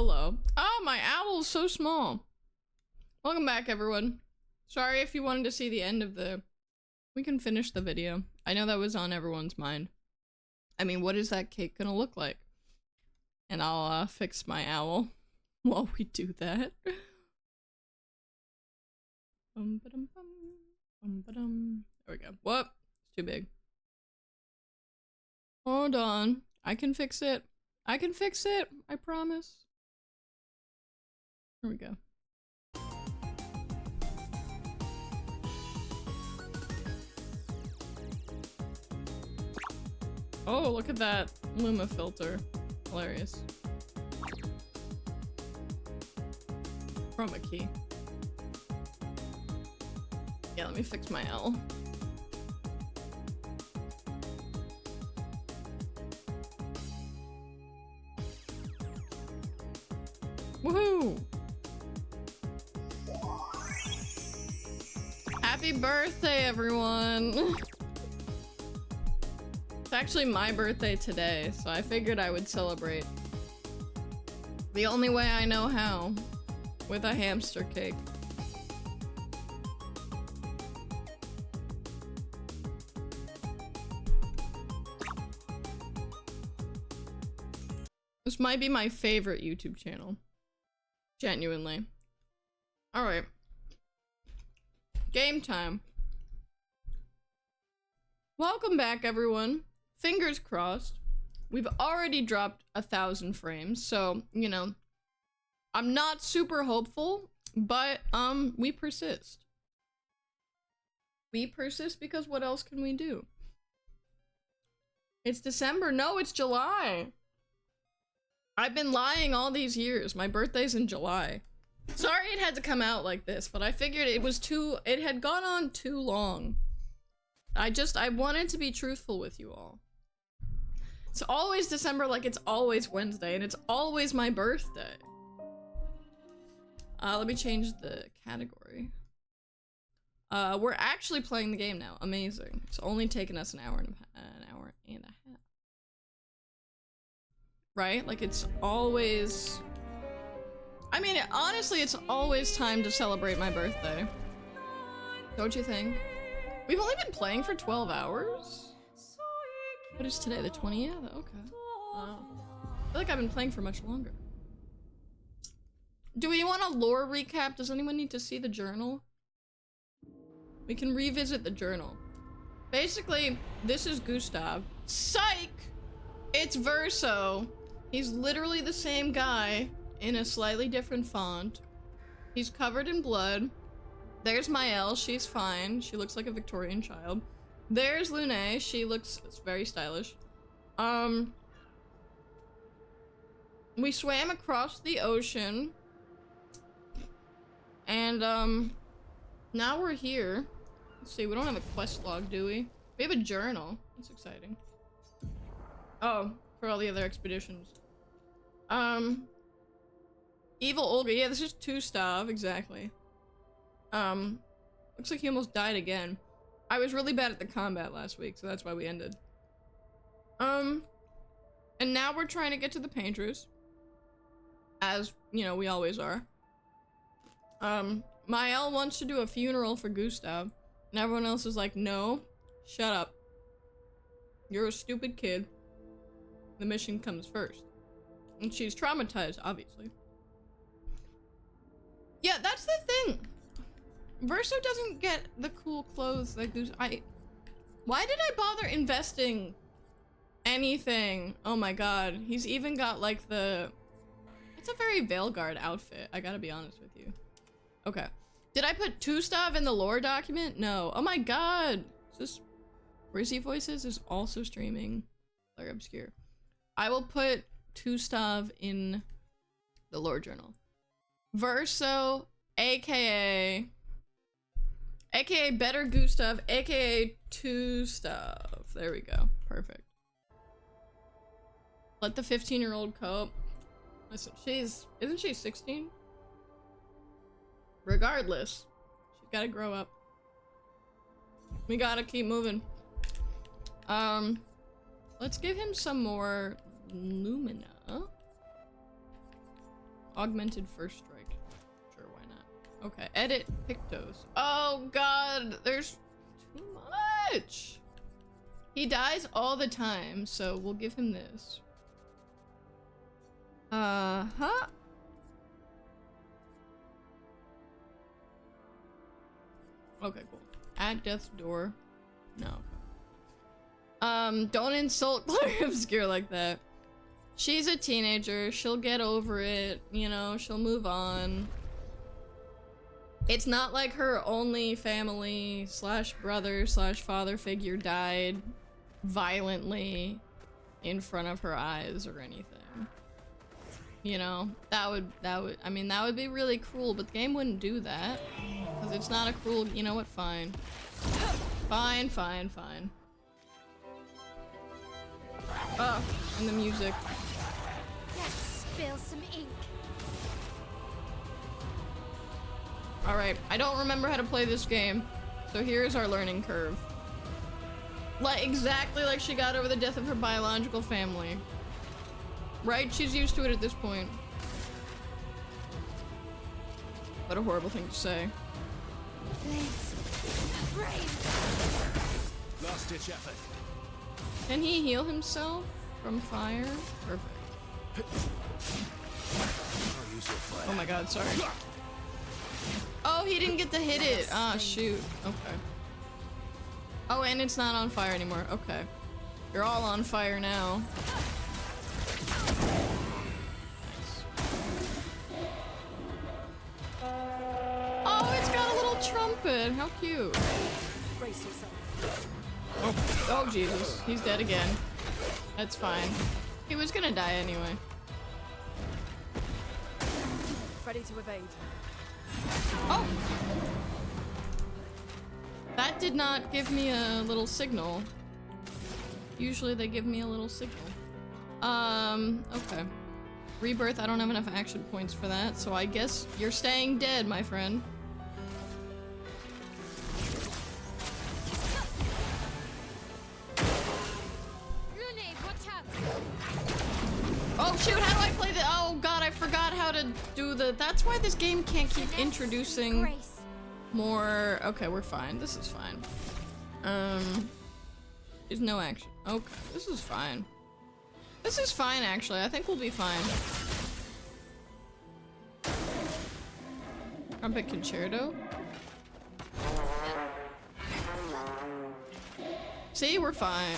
Hello. Oh, my owl's so small. Welcome back, everyone. Sorry if you wanted to see the end of the... We can finish the video. I know that was on everyone's mind. I mean, what is that cake gonna look like? And I'll fix my owl while we do that. There we go. Whoop! It's too big. Hold on. I can fix it. I can fix it. I promise. Here we go. Oh, look at that Luma filter. Hilarious. Chroma key. Yeah, let me fix my L. Woohoo! Happy birthday, everyone! It's actually my birthday today, so I figured I would celebrate. The only way I know how. With a hamster cake. This might be my favorite YouTube channel. Genuinely. Alright. Game time. Welcome back, everyone. Fingers crossed. We've already dropped 1,000 frames, so, you know, I'm not super hopeful, but, we persist. We persist because what else can we do? It's December. No, it's July. I've been lying all these years. My birthday's in July. Sorry it had to come out like this, but I figured it had gone on too long. I wanted to be truthful with you all. It's always December, like it's always Wednesday, and it's always my birthday. Let me change the category. We're actually playing the game now. Amazing. It's only taken us an hour and a half. Right? Like it's always... I mean, honestly, it's always time to celebrate my birthday. Don't you think? We've only been playing for 12 hours? What is today, the 20th? Okay. Wow. I feel like I've been playing for much longer. Do we want a lore recap? Does anyone need to see the journal? We can revisit the journal. Basically, this is Gustav. Psych! It's Verso. He's literally the same guy in a slightly different font. He's covered in blood. There's Maëlle, she's fine. She looks like a Victorian child. There's Lune, she looks very stylish. We swam across the ocean. And, now we're here. Let's see, we don't have a quest log, do we? We have a journal. That's exciting. Oh, for all the other expeditions. Evil Olga. Yeah, this is Gustav, exactly. Looks like he almost died again. I was really bad at the combat last week, so that's why we ended. And now we're trying to get to the painters. As, you know, we always are. Maëlle wants to do a funeral for Gustav, and everyone else is like, no, shut up. You're a stupid kid. The mission comes first. And she's traumatized, obviously. Yeah, that's the thing. Verso doesn't get the cool clothes that why did I bother investing anything? Oh my god. He's even got like it's a very Veilguard outfit, I gotta be honest with you. Okay. Did I put Gustav in the lore document? No. Oh my god. Is this Rizzy Voices is also streaming. They're obscure. I will put Gustav in the lore journal. Verso, aka Better Gustav, aka Gustav. There we go. Perfect. Let the 15-year-old cope. Listen, isn't she 16? Regardless, she's gotta grow up. We gotta keep moving. Let's give him some more Lumina. Augmented first strike. Sure, why not? Okay, edit Pictos. Oh god, there's too much! He dies all the time, so we'll give him this. Uh-huh. Okay, cool. At death's door. No. Don't insult Claire Obscure like that. She's a teenager. She'll get over it. You know, she'll move on. It's not like her only family slash brother slash father figure died violently in front of her eyes or anything. You know, that would, I mean, that would be really cruel, but the game wouldn't do that. Because it's not a cruel, you know what, fine. Fine, fine, fine. Oh, and the music. Let's spill some ink. Alright, I don't remember how to play this game, so here's our learning curve. Like, exactly like she got over the death of her biological family. Right? She's used to it at this point. What a horrible thing to say. Last ditch effort. Can he heal himself from fire? Perfect. I'll use your fire. Oh my god, sorry. Oh, he didn't get to hit it. Ah, shoot. Okay. Oh, and it's not on fire anymore. Okay. You're all on fire now. Nice. Oh, it's got a little trumpet. How cute. Brace yourself. Oh, Jesus. He's dead again. That's fine. He was gonna die anyway. Ready to evade. Oh! That did not give me a little signal. Usually they give me a little signal. Okay. Rebirth, I don't have enough action points for that, so I guess you're staying dead, my friend. Grenade, watch out. Oh shoot, how do I play the— oh god, I forgot how to do the— that's why this game can't keep introducing Grace. more— okay, we're fine. This is fine. There's no action. Okay, this is fine. This is fine, actually. I think we'll be fine. Trumpet Concerto? See, we're fine.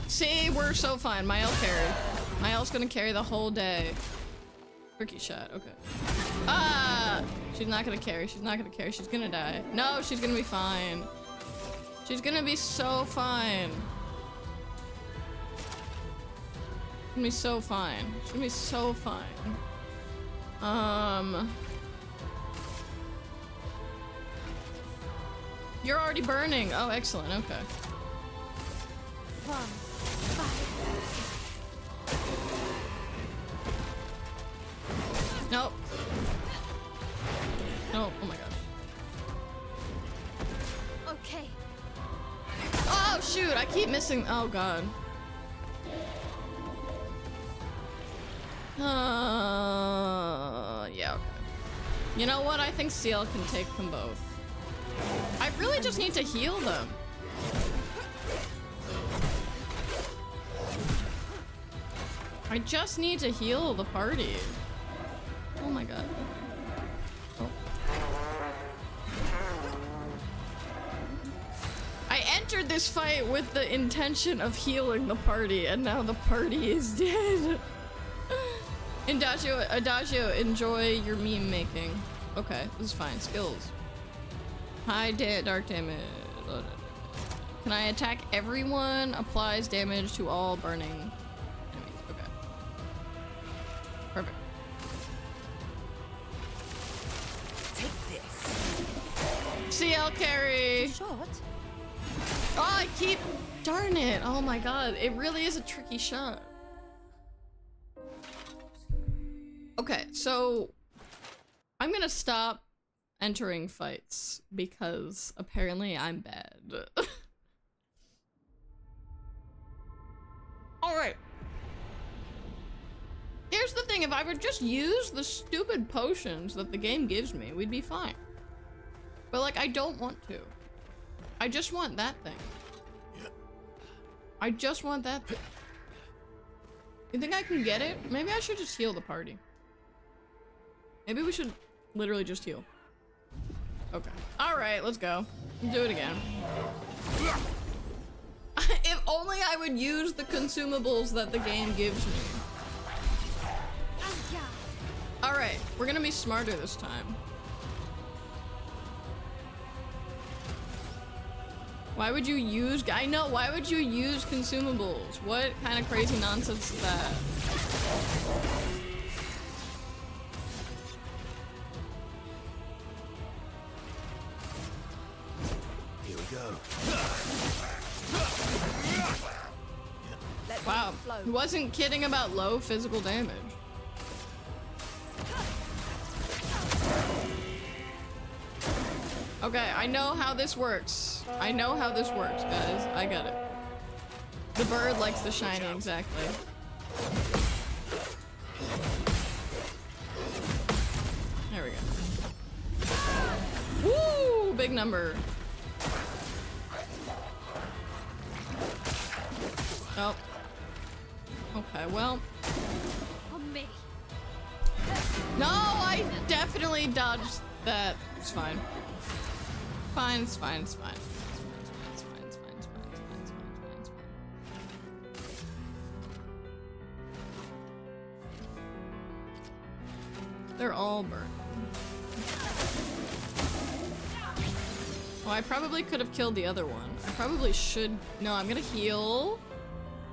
See, we're so fine. Mael carried. Mael's gonna carry the whole day. Tricky shot, okay. Ah! She's not gonna carry, she's not gonna carry, she's gonna die. No, she's gonna be fine. She's gonna be so fine. She's gonna be so fine. She's gonna be so fine. You're already burning. Oh, excellent, okay. 1, 5. Nope. No, oh my gosh. Okay. Oh shoot, I keep missing— oh god. Yeah, okay. You know what? I think CL can take them both. I really just need to heal them. I just need to heal the party. Oh my god. Oh. I entered this fight with the intention of healing the party, and now the party is dead. Adagio, enjoy your meme making. Okay, this is fine. Skills. High dark damage. Can I attack everyone? Applies damage to all burning enemies. Okay. Perfect. Take this. CL carry. Shot. Oh, I keep— darn it. Oh my god. It really is a tricky shot. Okay, so I'm gonna stop entering fights because apparently I'm bad. Alright. Here's the thing, if I would just use the stupid potions that the game gives me, we'd be fine. But like, I don't want to. I just want that thing. I just want that thing. You think I can get it? Maybe I should just heal the party. Maybe we should literally just heal. Okay. Alright, let's go. Do it again. If only I would use the consumables that the game gives me. Alright, we're gonna be smarter this time. Why would you use- I know, why would you use consumables? What kind of crazy nonsense is that? Here we go. Wow, he wasn't kidding about low physical damage. Okay, I know how this works. I know how this works, guys. I got it. The bird likes the shiny, exactly. There we go. Woo! Big number. Oh. Okay, well. On me. No, I definitely dodged that. It's fine. Fine, it's fine, it's fine. It's fine, it's fine, it's fine, it's fine, it's fine, it's fine, it's fine. They're all burned. Oh, I probably could have killed the other one. I probably should. No, I'm gonna heal.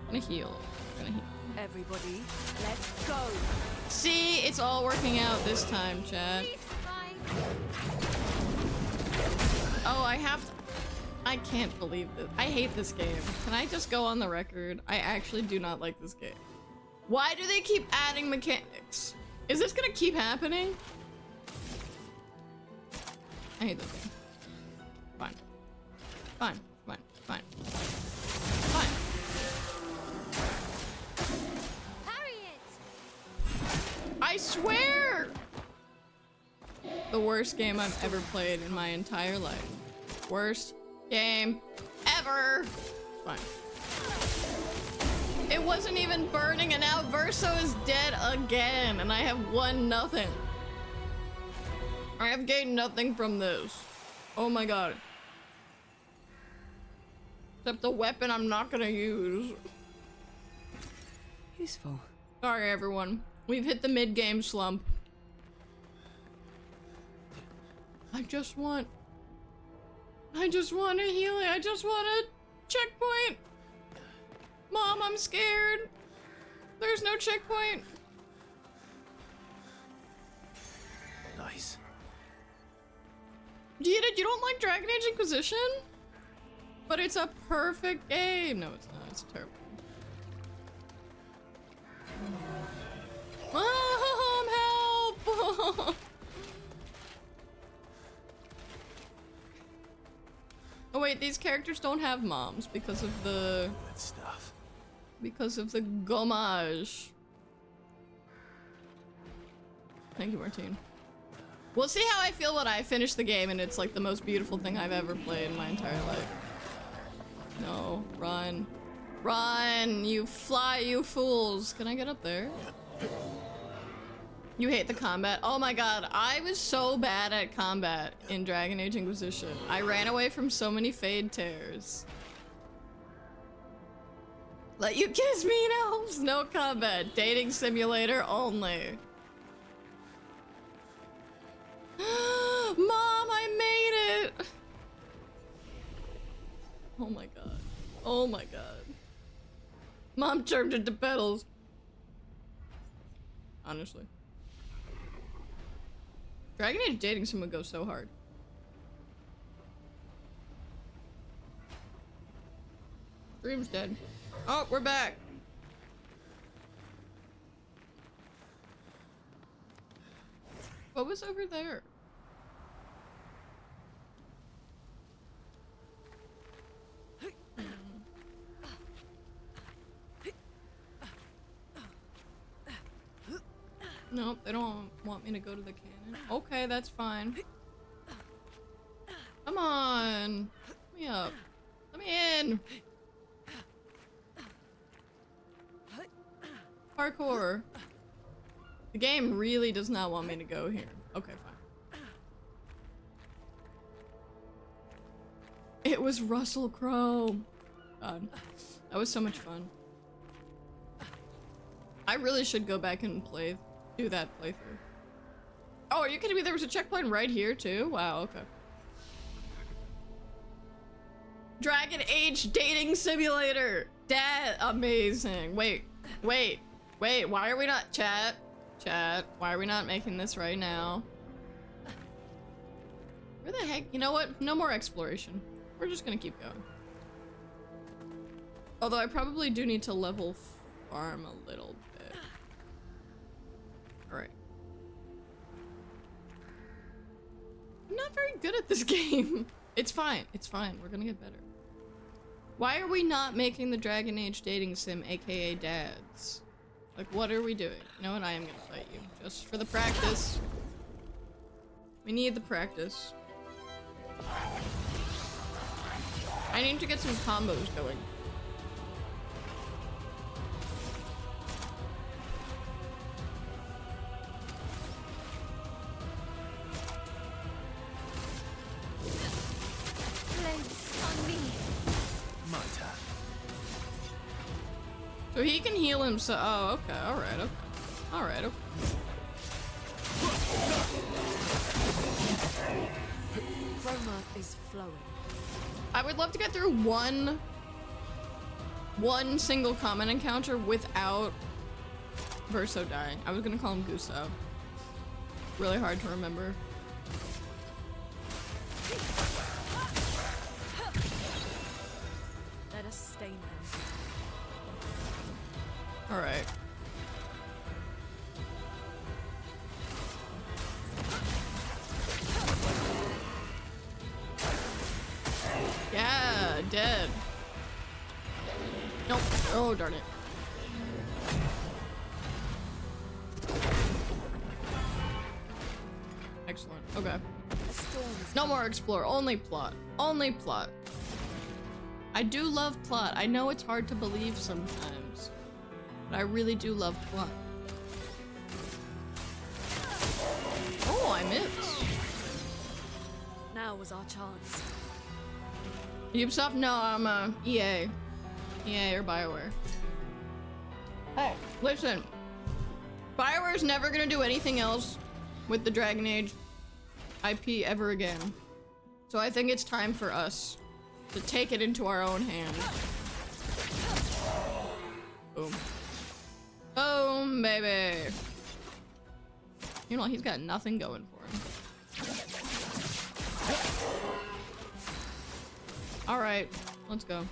I'm gonna heal. I'm gonna heal. Everybody, let's go. See, it's all working out this time, chat. Please, fine. Oh, I have to. I can't believe this. I hate this game. Can I just go on the record? I actually do not like this game. Why do they keep adding mechanics? Is this gonna keep happening? I hate this game. Fine. Fine. Fine. Fine. Fine. Harriet! I swear! The worst game I've ever played in my entire life. Worst game ever! Fine. It wasn't even burning and now Verso is dead again and I have won nothing. I have gained nothing from this. Oh my god. Except the weapon I'm not gonna use. Useful. Sorry everyone. We've hit the mid-game slump. I just want a healing. I just want a checkpoint. Mom, I'm scared. There's no checkpoint. Nice. Gita, you don't like Dragon Age Inquisition? But it's a perfect game. No, it's not. It's terrible. Mom, help! Oh wait, these characters don't have moms because of the... Good stuff. Because of the gommage. Thank you, Martine. We'll see how I feel when I finish the game and it's like the most beautiful thing I've ever played in my entire life. No, run. Run, you fly, you fools. Can I get up there? You hate the combat? Oh my god, I was so bad at combat in Dragon Age Inquisition. I ran away from so many Fade Tears. Let you kiss me, elves! No combat. Dating simulator only. Mom, I made it! Oh my god. Oh my god. Mom turned into petals. Honestly. Dragon Age dating sim would go so hard. Dream's dead. Oh, we're back. What was over there? Nope, they don't want me to go to the cannon. Okay, that's fine. Come on. Let me up. Let me in. Parkour. The game really does not want me to go here. Okay, fine. It was Russell Crowe. God, that was so much fun. I really should go back and do that playthrough. Oh, are you kidding me? There was a checkpoint right here too? Wow, okay. Dragon Age dating simulator. That amazing. Wait. Why are we not chat? Why are we not making this right now? Where the heck? You know what? No more exploration. We're just gonna keep going. Although I probably do need to level farm a little bit. Alright. I'm not very good at this game. It's fine. It's fine. We're gonna get better. Why are we not making the Dragon Age dating sim, aka dads? Like, what are we doing? You know what? I am gonna fight you. Just for the practice. We need the practice. I need to get some combos going. So he can heal himself. Oh, okay. Alright, okay. Alright, okay. Chroma is flowing. I would love to get through one single common encounter without Verso dying. I was gonna call him Guso. Really hard to remember. Let us stain them. All right. Yeah, dead. Nope. Oh, darn it. Excellent. Okay. No more explore. Only plot. Only plot. I do love plot. I know it's hard to believe sometimes, but I really do love plot. Oh, I missed. Now was our chance. Ubisoft? No, I'm EA. EA or BioWare. Hey, listen. BioWare's never gonna do anything else with the Dragon Age IP ever again. So I think it's time for us to take it into our own hands. Boom. Boom, baby. You know, he's got nothing going for him. All right, let's go.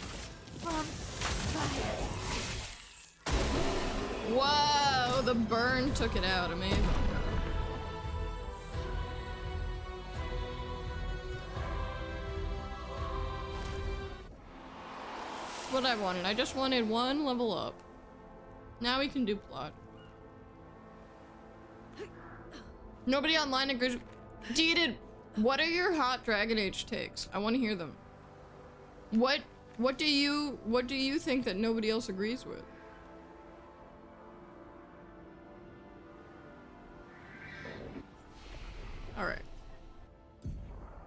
Whoa, the burn took it out of me. What I wanted. I just wanted one level up. Now we can do plot. Nobody online agrees. Deeded, what are your hot Dragon Age takes? I want to hear them. What do you think that nobody else agrees with? All right.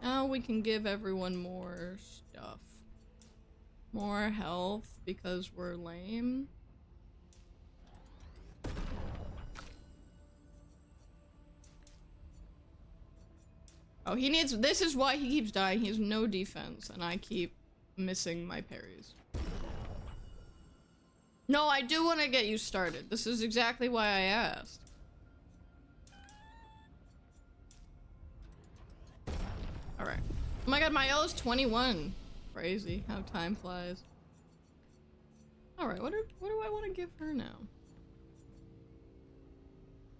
Now we can give everyone more stuff. More health because we're lame. Oh, he needs- this is why he keeps dying. He has no defense and I keep missing my parries. No, I do want to get you started. This is exactly why I asked. Alright. Oh my god, my L is 21. Crazy how time flies. Alright, what do I want to give her now?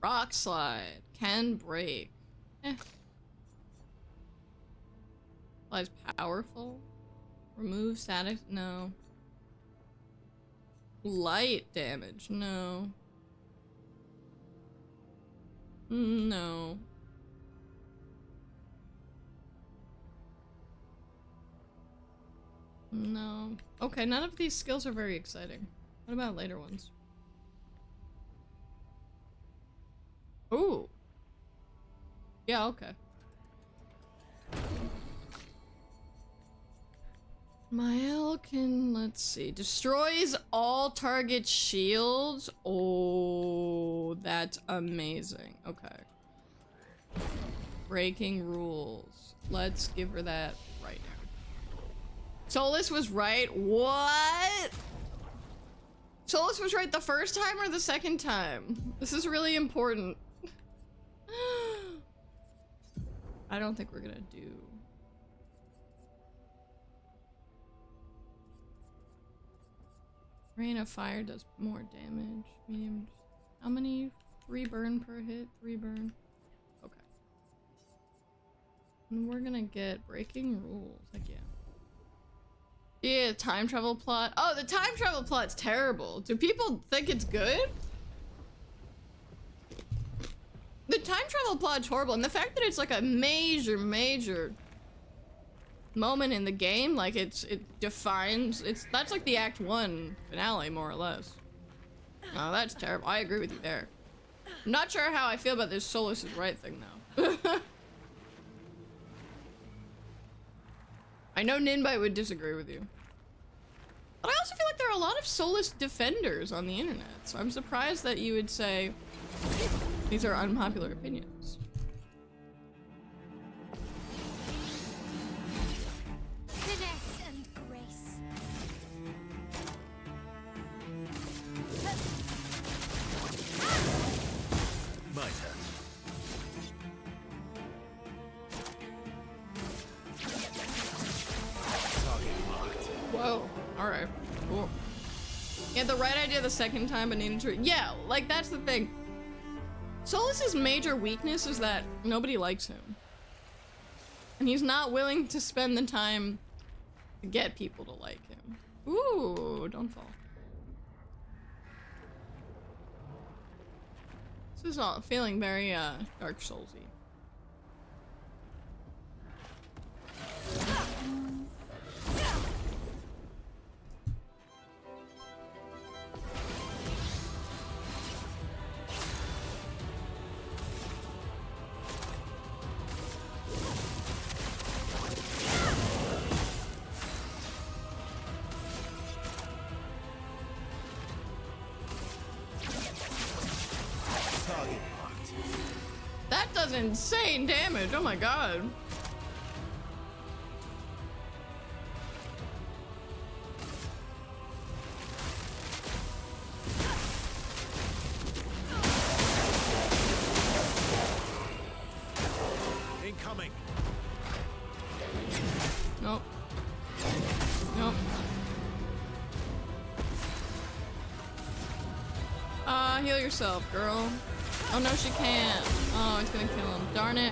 Rock slide. Can break. Flies powerful. Remove static. No. Light damage. No. No. No. Okay, none of these skills are very exciting. What about later ones? Ooh. Yeah, okay. Mael can, let's see, destroys all target shields. Oh, that's amazing. Okay. Breaking rules. Let's give her that right now. Solus was right. What? Solus was right the first time or the second time? This is really important. I don't think we're gonna do. Rain of Fire does more damage. Medium. How many? 3 burn per hit? 3 burn. Okay. And we're gonna get Breaking Rules. Heck yeah. Yeah, time travel plot. Oh, the time travel plot's terrible. Do people think it's good? The time travel plot's horrible, and the fact that it's like a major moment in the game, like it defines, that's like the Act 1 finale, more or less. Oh, that's terrible. I agree with you there. I'm not sure how I feel about this Solus is right thing, though. I know Ninbite would disagree with you. But I also feel like there are a lot of Solus defenders on the internet, so I'm surprised that you would say these are unpopular opinions. Finesse and grace. My turn. Target marked. Whoa. Alright. Cool. He had the right idea the second time, but needed to. Yeah, like that's the thing. Solus's major weakness is that nobody likes him. And he's not willing to spend the time to get people to like him. Ooh, don't fall. This is all feeling very Dark Soulsy. Target marked. That does insane damage. Oh my god. Incoming. Nope. Nope. Heal yourself, girl. Oh no, she can't. Oh, it's gonna kill him. Darn it.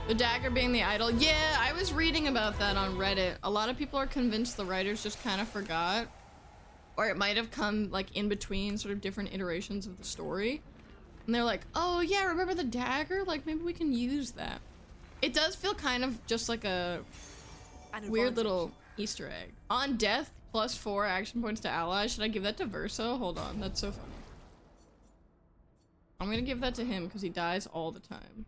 The dagger being the idol. Yeah, I was reading about that on Reddit. A lot of people are convinced the writers just kind of forgot. Or it might have come like in between sort of different iterations of the story. And they're like, oh yeah, remember the dagger? Like maybe we can use that. It does feel kind of just like a weird little Easter egg. On death, +4 action points to allies. Should I give that to Verso? Hold on, that's so funny. I'm gonna give that to him because he dies all the time.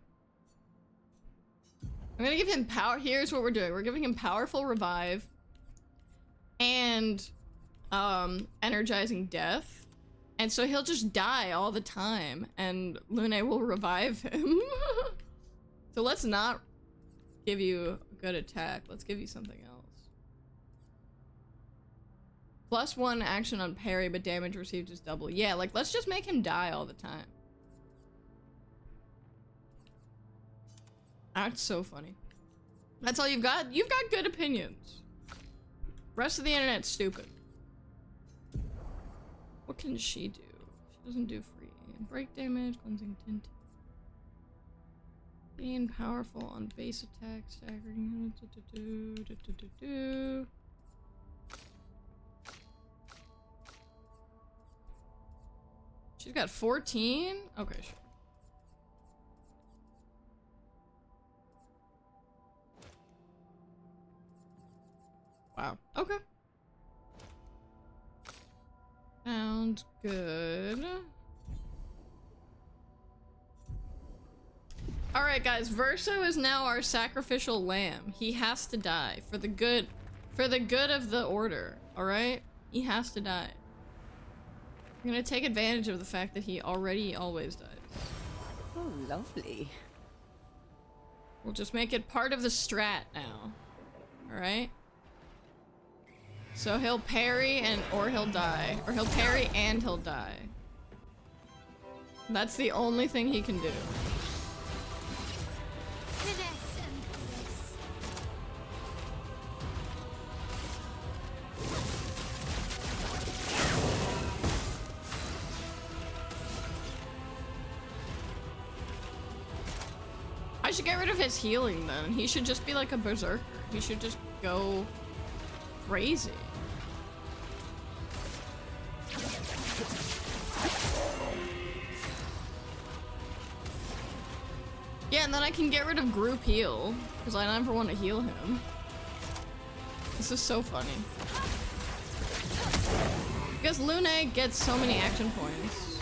I'm gonna give him power. Here's what we're doing. We're giving him powerful revive and energizing death. And so he'll just die all the time and Lune will revive him. So let's not give you a good attack. Let's give you something else. +1 action on parry, but damage received is double. Yeah, like let's just make him die all the time. That's so funny. That's all you've got? You've got good opinions. Rest of the internet's stupid. What can she do? She doesn't do free. Break damage, cleansing tint. Being powerful on base attack, staggering. She's got 14? Okay, sure. Wow. Okay. Sounds good. Alright guys, Verso is now our sacrificial lamb. He has to die for the good of the order, alright? He has to die. I'm gonna take advantage of the fact that he already always dies. Oh, lovely. We'll just make it part of the strat now. Alright? So he'll parry or he'll die. Or he'll parry and he'll die. That's the only thing he can do. Finesse and grace. I should get rid of his healing then. He should just be like a berserker. He should just go crazy. Yeah, and then I can get rid of group heal, because I never want to heal him. This is so funny. Because Lune gets so many action points.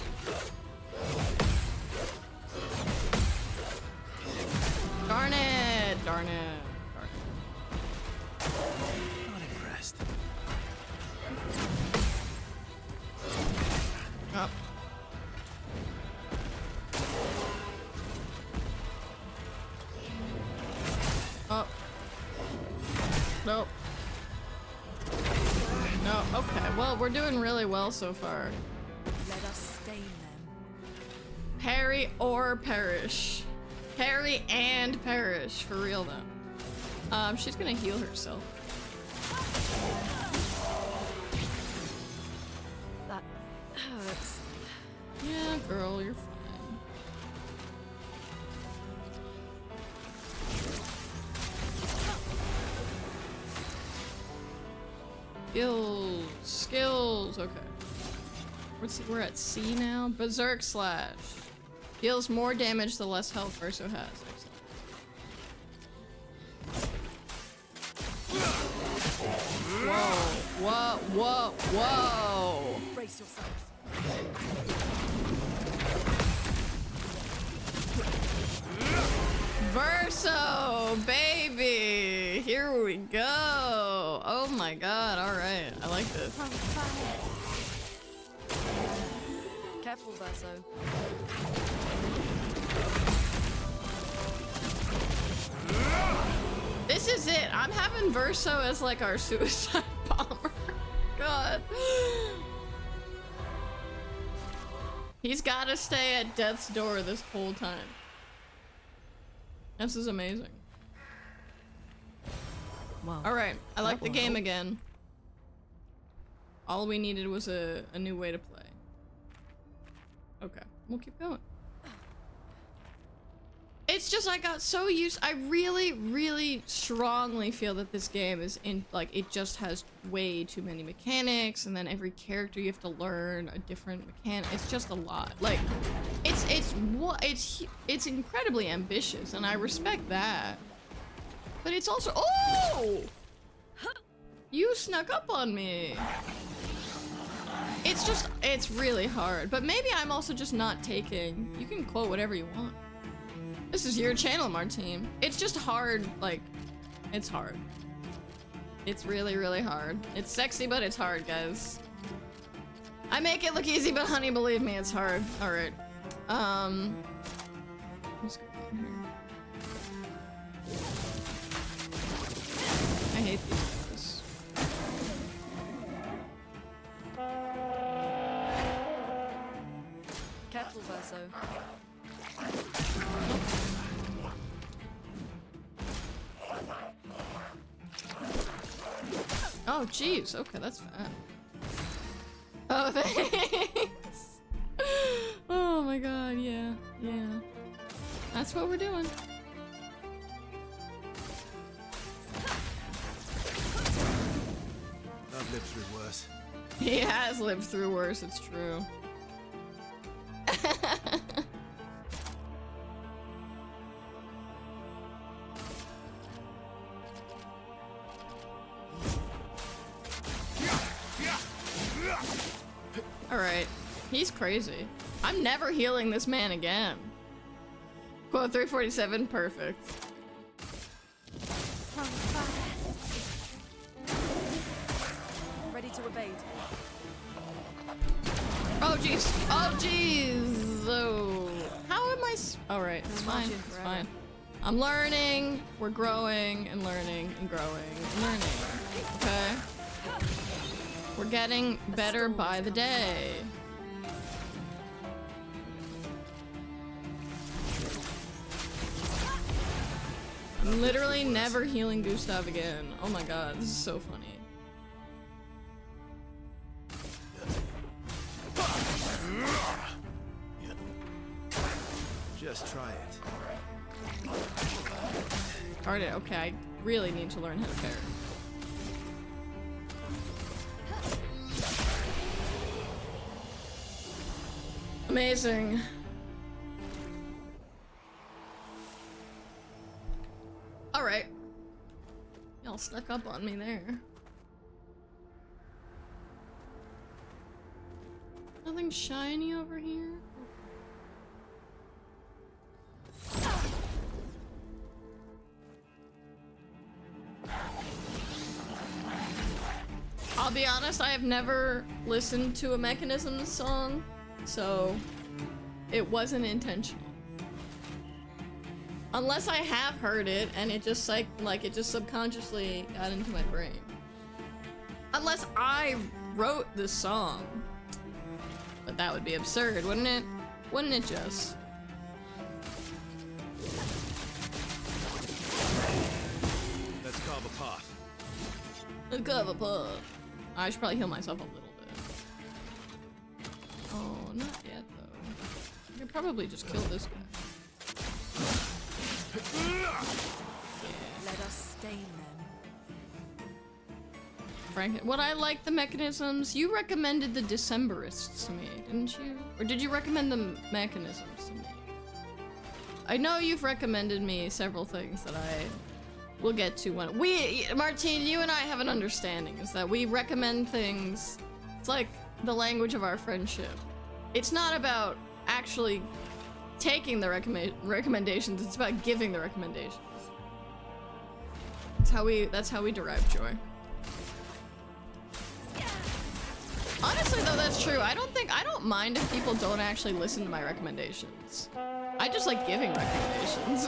Darn it! Darn it. Darn it. Not impressed. Oh. Oh. Nope. No, okay. Well, we're doing really well so far. Let us stain them. Parry or perish. Parry and perish. For real though. She's gonna heal herself. That hurts. Yeah, girl, you're fine. Skills. Skills. Okay. We're at C now. Berserk Slash. Deals more damage the less health Verso has. Excellent. Whoa. Whoa. Whoa. Whoa. Brace yourselves. Verso, baby! Here we go! Oh my god, alright. I like this. From fire. Careful, Verso. This is it! I'm having Verso as like our suicide bomber. God. He's gotta stay at death's door this whole time. This is amazing. Wow. Alright, I like That the will game help. again. All we needed was a new way to play. Okay, we'll keep going. It's just I got so used. I really strongly feel that this game is in like it just has way too many mechanics, and then every character you have to learn a different mechanic. It's just a lot. Like it's incredibly ambitious, and I respect that. But it's also you snuck up on me. It's really hard. But maybe I'm also just not taking. You can quote whatever you want. This is your channel, Martine. It's just hard, like, it's hard. It's really hard. It's sexy, but it's hard, guys. I make it look easy, but honey, believe me, it's hard. Alright. Let's go in here. I hate these guys. Careful, Verso. Oh, jeez. Okay, that's fat. Oh, thanks. Oh my god, yeah. That's what we're doing. I've lived through worse. He has lived through worse, it's true. Alright. He's crazy. I'm never healing this man again. Quote 347, perfect. From fire. Ready to evade. Oh jeez. Oh jeez. Oh. How am I alright, it's fine. Imagine It's forever. fine. I'm learning. We're growing and learning and growing and learning. Okay? We're getting better storm by is the coming. day. I'm literally never healing Gustav again. Oh my god, this is so funny. Just try it. Alright, okay, I really need to learn how to parry. Amazing. Alright. Y'all snuck up on me there. Nothing shiny over here? I'll be honest, I have never listened to a Mechanisms song, so it wasn't intentional. Unless I have heard it and it just like it just subconsciously got into my brain. Unless I wrote this song. But that would be absurd, wouldn't it? Wouldn't it just? Let's carve a path. Let's go have a pub. I should probably heal myself a little bit. Oh, not yet though. I could probably just kill this guy. Let us stain them. Frank, what I like the Mechanisms, you recommended the Decemberists to me, didn't you? Or did you recommend the Mechanisms to me? I know you've recommended me several things that I will get to when Martine, you and I have an understanding, is that we recommend things. It's like the language of our friendship. It's not about actually taking the recommendations, it's about giving the recommendations. That's how we derive joy. Honestly though, that's true. I don't mind if people don't actually listen to my recommendations. I just like giving recommendations.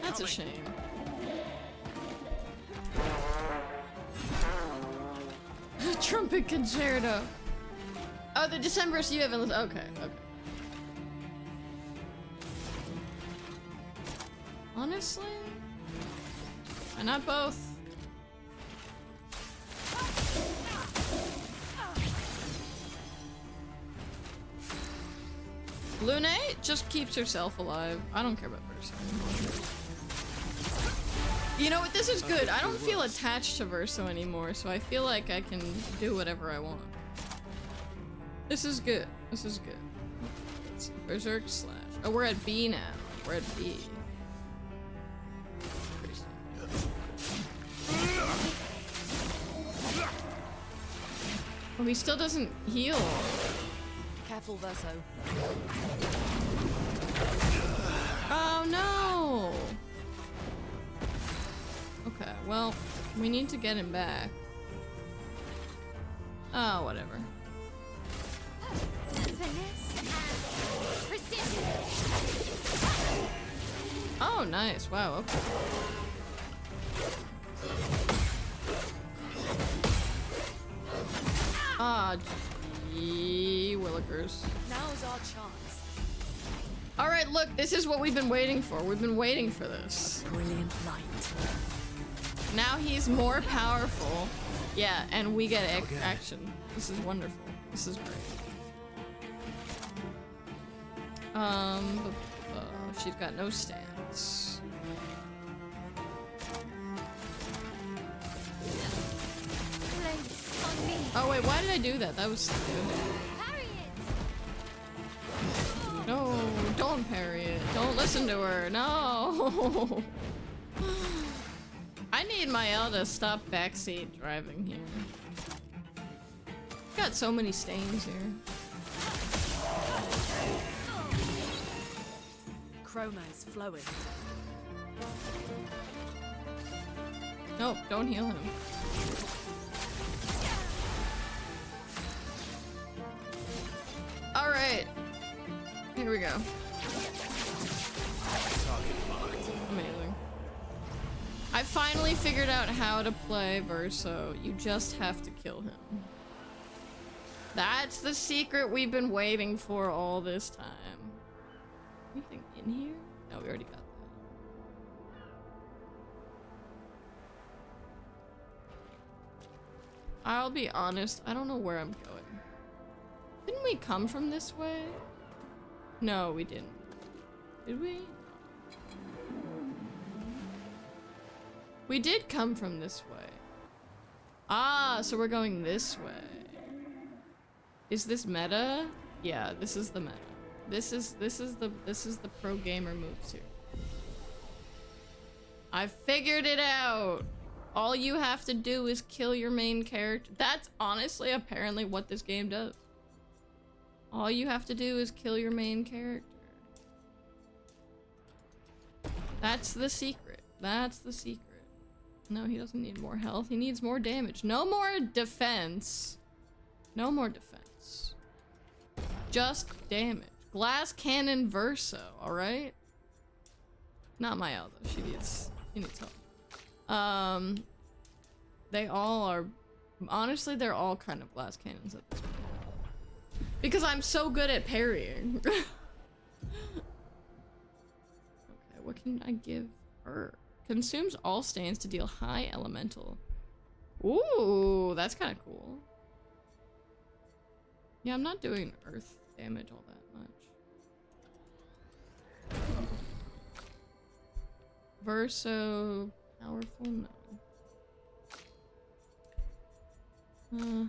That's a shame. Trumpet concerto. Oh, the Decemberists you haven't listened. Okay, okay. Honestly, why not both? Lune just keeps herself alive. I don't care about Verso. You know what? This is good. I don't feel attached to Verso anymore, so I feel like I can do whatever I want. This is good. This is good. It's Berserk slash. Oh, we're at B now. We're at B. Oh, he still doesn't heal. Careful, Verso. Oh no! Okay, well, we need to get him back. Oh, whatever. Finesse and precision. Oh, nice. Wow, okay. Ah, gee willikers. Now's our chance. Alright, look, this is what we've been waiting for. We've been waiting for this. Brilliant light. Now he's more powerful. Yeah, and we get action. This is wonderful. This is great. She's got no stance. Place on me. Oh wait, why did I do that? That was stupid. Parry it. listen to her. No. I need Mael to stop backseat driving here. Got so many stains here. Chroma is flowing. Nope, don't heal him. Alright. Here we go. Target marked. Amazing. I finally figured out how to play Verso. You just have to kill him. That's the secret we've been waiting for all this time. Anything in here? No, we already got that. I'll be honest, I don't know where I'm going. Didn't we come from this way? No, we didn't. Did we? We did come from this way. Ah, so we're going this way. Is this meta? Yeah, this is the meta. This is the pro gamer moves here. I figured it out. All you have to do is kill your main character. That's honestly apparently what this game does. All you have to do is kill your main character. That's the secret. That's the secret. No, he doesn't need more health. He needs more damage. No more defense. No more defense. Just damage. Glass Cannon Verso, alright? Not Mael though. She needs help. They all are, honestly, they're all kind of glass cannons at this point. Because I'm so good at parrying. Okay, what can I give her? Consumes all stains to deal high elemental. Ooh, that's kind of cool. Yeah, I'm not doing earth damage all that much. Verso powerful? No.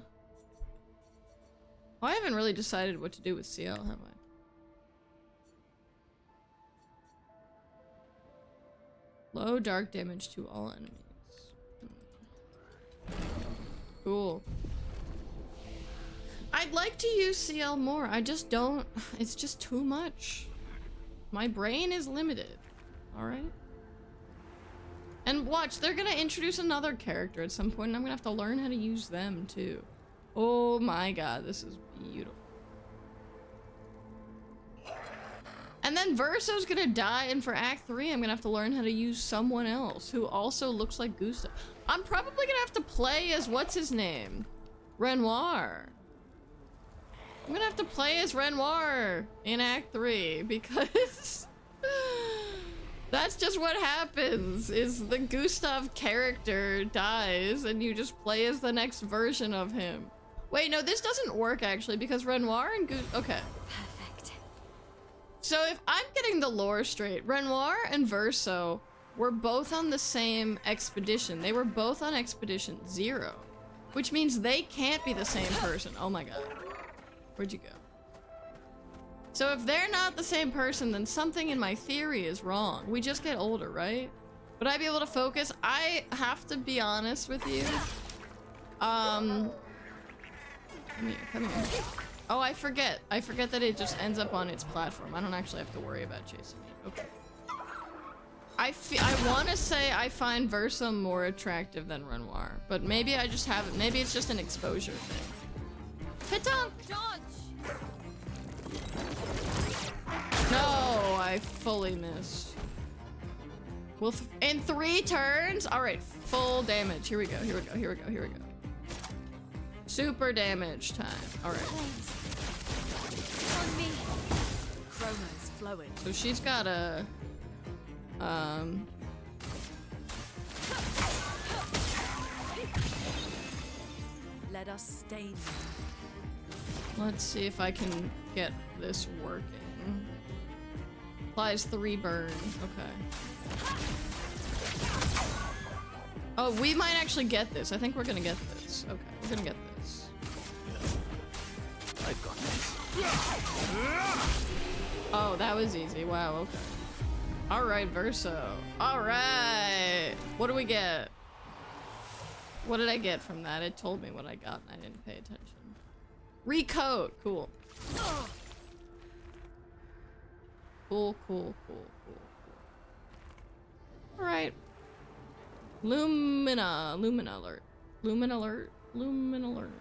Oh, I haven't really decided what to do with CL, have I? Low dark damage to all enemies. Cool. I'd like to use CL more. I just don't. It's just too much. My brain is limited. Alright? And watch, they're gonna introduce another character at some point, and I'm gonna have to learn how to use them too. Oh my god, this is beautiful. And then Verso's gonna die, and for Act 3, I'm gonna have to learn how to use someone else who also looks like Gustav. I'm probably gonna have to play as what's his name? Renoir. I'm gonna have to play as Renoir in Act 3 because that's just what happens, is the Gustav character dies and you just play as the next version of him. Wait, no, this doesn't work actually because Renoir and okay. Perfect. So if I'm getting the lore straight, Renoir and Verso were both on the same expedition. They were both on Expedition 0, which means they can't be the same person. Oh my god. Where'd you go? So if they're not the same person, then something in my theory is wrong. We just get older, right? Would I be able to focus? I have to be honest with you. Come here, come here. Oh, I forget. I forget that it just ends up on its platform. I don't actually have to worry about chasing it. Okay. I want to say I find Versa more attractive than Renoir, but maybe I just haven't. Maybe it's just an exposure thing. Patunk! Dodge! No, I fully missed. Well, in 3 turns? Alright, full damage. Here we go, here we go, here we go, here we go. Super damage time. Alright. On me! Chroma is flowing. So she's got a... Let us stain them. Let's see if I can get this working. Applies 3 burn. Okay. Oh, we might actually get this. I think we're gonna get this. Okay, we're gonna get this. I got this. Oh, that was easy. Wow, okay. Alright, Verso. Alright! What do we get? What did I get from that? It told me what I got and I didn't pay attention. Recoat! Cool. Cool, cool, cool, cool, cool. Alright. Lumina. Lumina alert. Lumina alert. Lumina alert.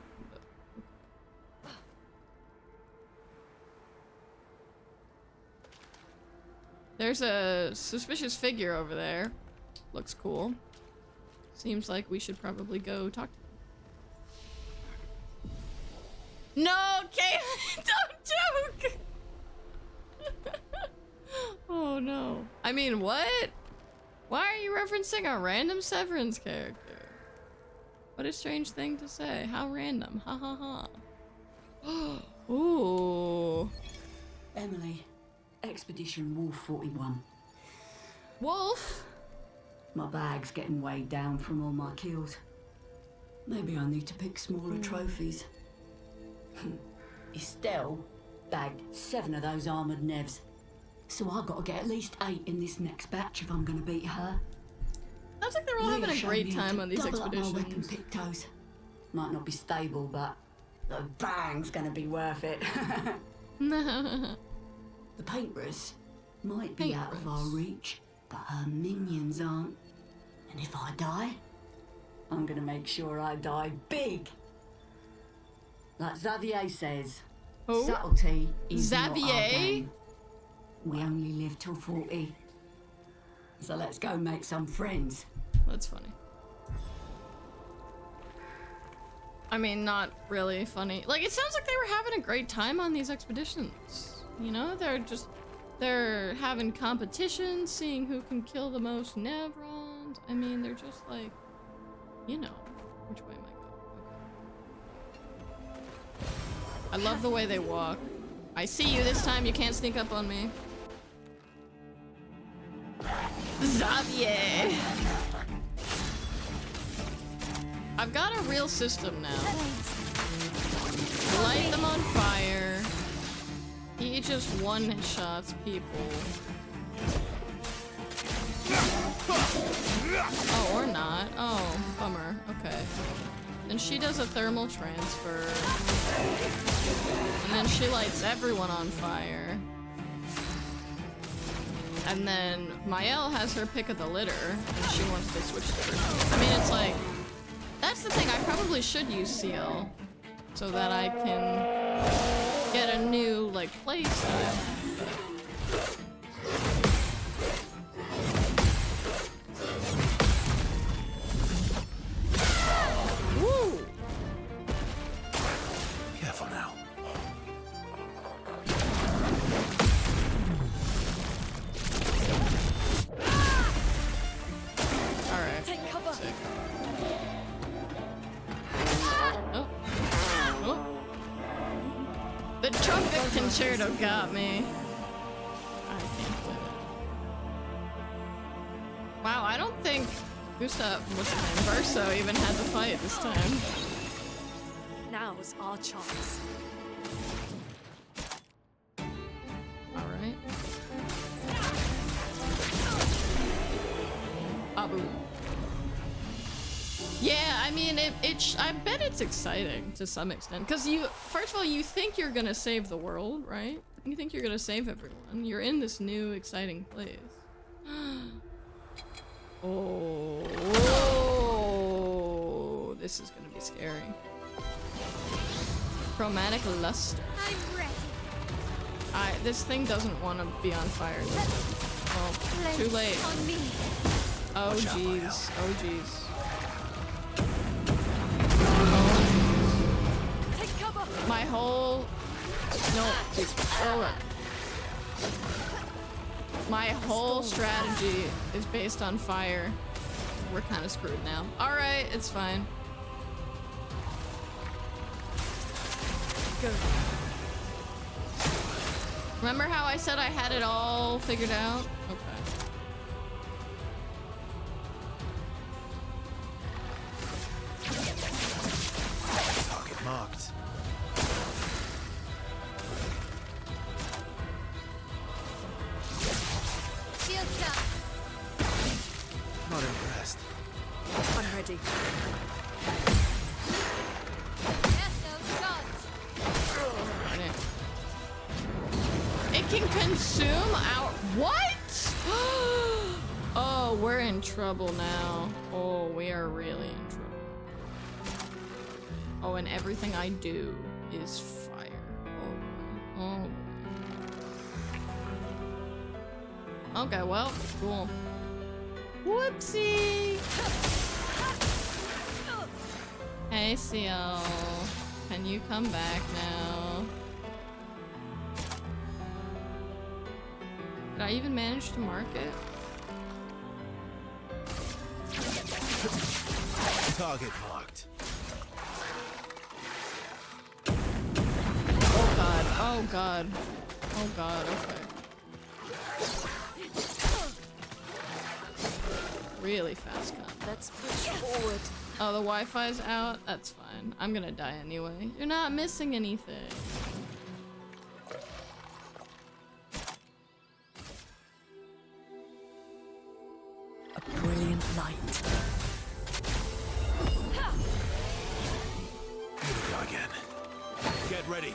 There's a suspicious figure over there. Looks cool. Seems like we should probably go talk to him. No, Caitlin, don't joke! Oh no. I mean, what? Why are you referencing a random Severance character? What a strange thing to say. How random. Ha ha ha. Ooh. Emily, Expedition Wolf 41. Wolf? My bag's getting weighed down from all my kills. Maybe I need to pick smaller trophies. Estelle bagged 7 of those armoured nevs. So I've got to get at least 8 in this next batch if I'm going to beat her. Sounds like they're all having a great time on these Double up my weapon expeditions. pictos. Might not be stable, but the bang's going to be worth it. The paintress might be out of our reach, but her minions aren't. And if I die, I'm gonna make sure I die big. Like Xavier says, Who? subtlety is not our Xavier? game. We only live till 40. So let's go make some friends. That's funny. I mean, not really funny. Like, it sounds like they were having a great time on these expeditions. You know, they're having competitions, seeing who can kill the most Nevrons. I mean, they're just like, you know, which way am I going? Okay. I love the way they walk. I see you this time, you can't sneak up on me. Xavier! I've got a real system now. Light them on fire. He just one-shots people. Oh, or not. Oh, bummer. Okay. Then she does a thermal transfer. And then she lights everyone on fire. And then Mael has her pick of the litter, and she wants to switch to her. I mean, it's like... That's the thing, I probably should use CL. So that I can get a new, like, play style. Woo! Careful now. Alright. Take cover. Sick. Oh. Oh. The trumpet concerto got me. I can't believe it. Wow, I don't think Gustav, what's his name, Verso even had to fight this time. Now's our chance. Alright. Abu. Yeah, I mean, I bet it's exciting to some extent. Because first of all, you think you're gonna save the world, right? You think you're gonna save everyone. You're in this new, exciting place. Oh, this is gonna be scary. Chromatic luster. I'm ready. This thing doesn't want to be on fire. Does it? Oh, too late. On me. Oh jeez. Oh jeez. Take cover. My whole... No, please. Oh. My whole strategy is based on fire. We're kind of screwed now. Alright, it's fine. Go. Remember how I said I had it all figured out? Okay. Target marked. Shield cell. ready. Yes, those gods. It can consume our— what? Oh, we're in trouble now. Oh, we are really in trouble. Oh, and everything I do is fire. Oh. Okay, well, cool. Whoopsie! Hey, Ciel. Can you come back now? Did I even manage to mark it? Target marked. Oh god, oh god. Oh god, okay. Really fast cut. Let's push forward. Oh, the Wi-Fi's out? That's fine. I'm gonna die anyway. You're not missing anything. A brilliant light. Here we go again. Get ready.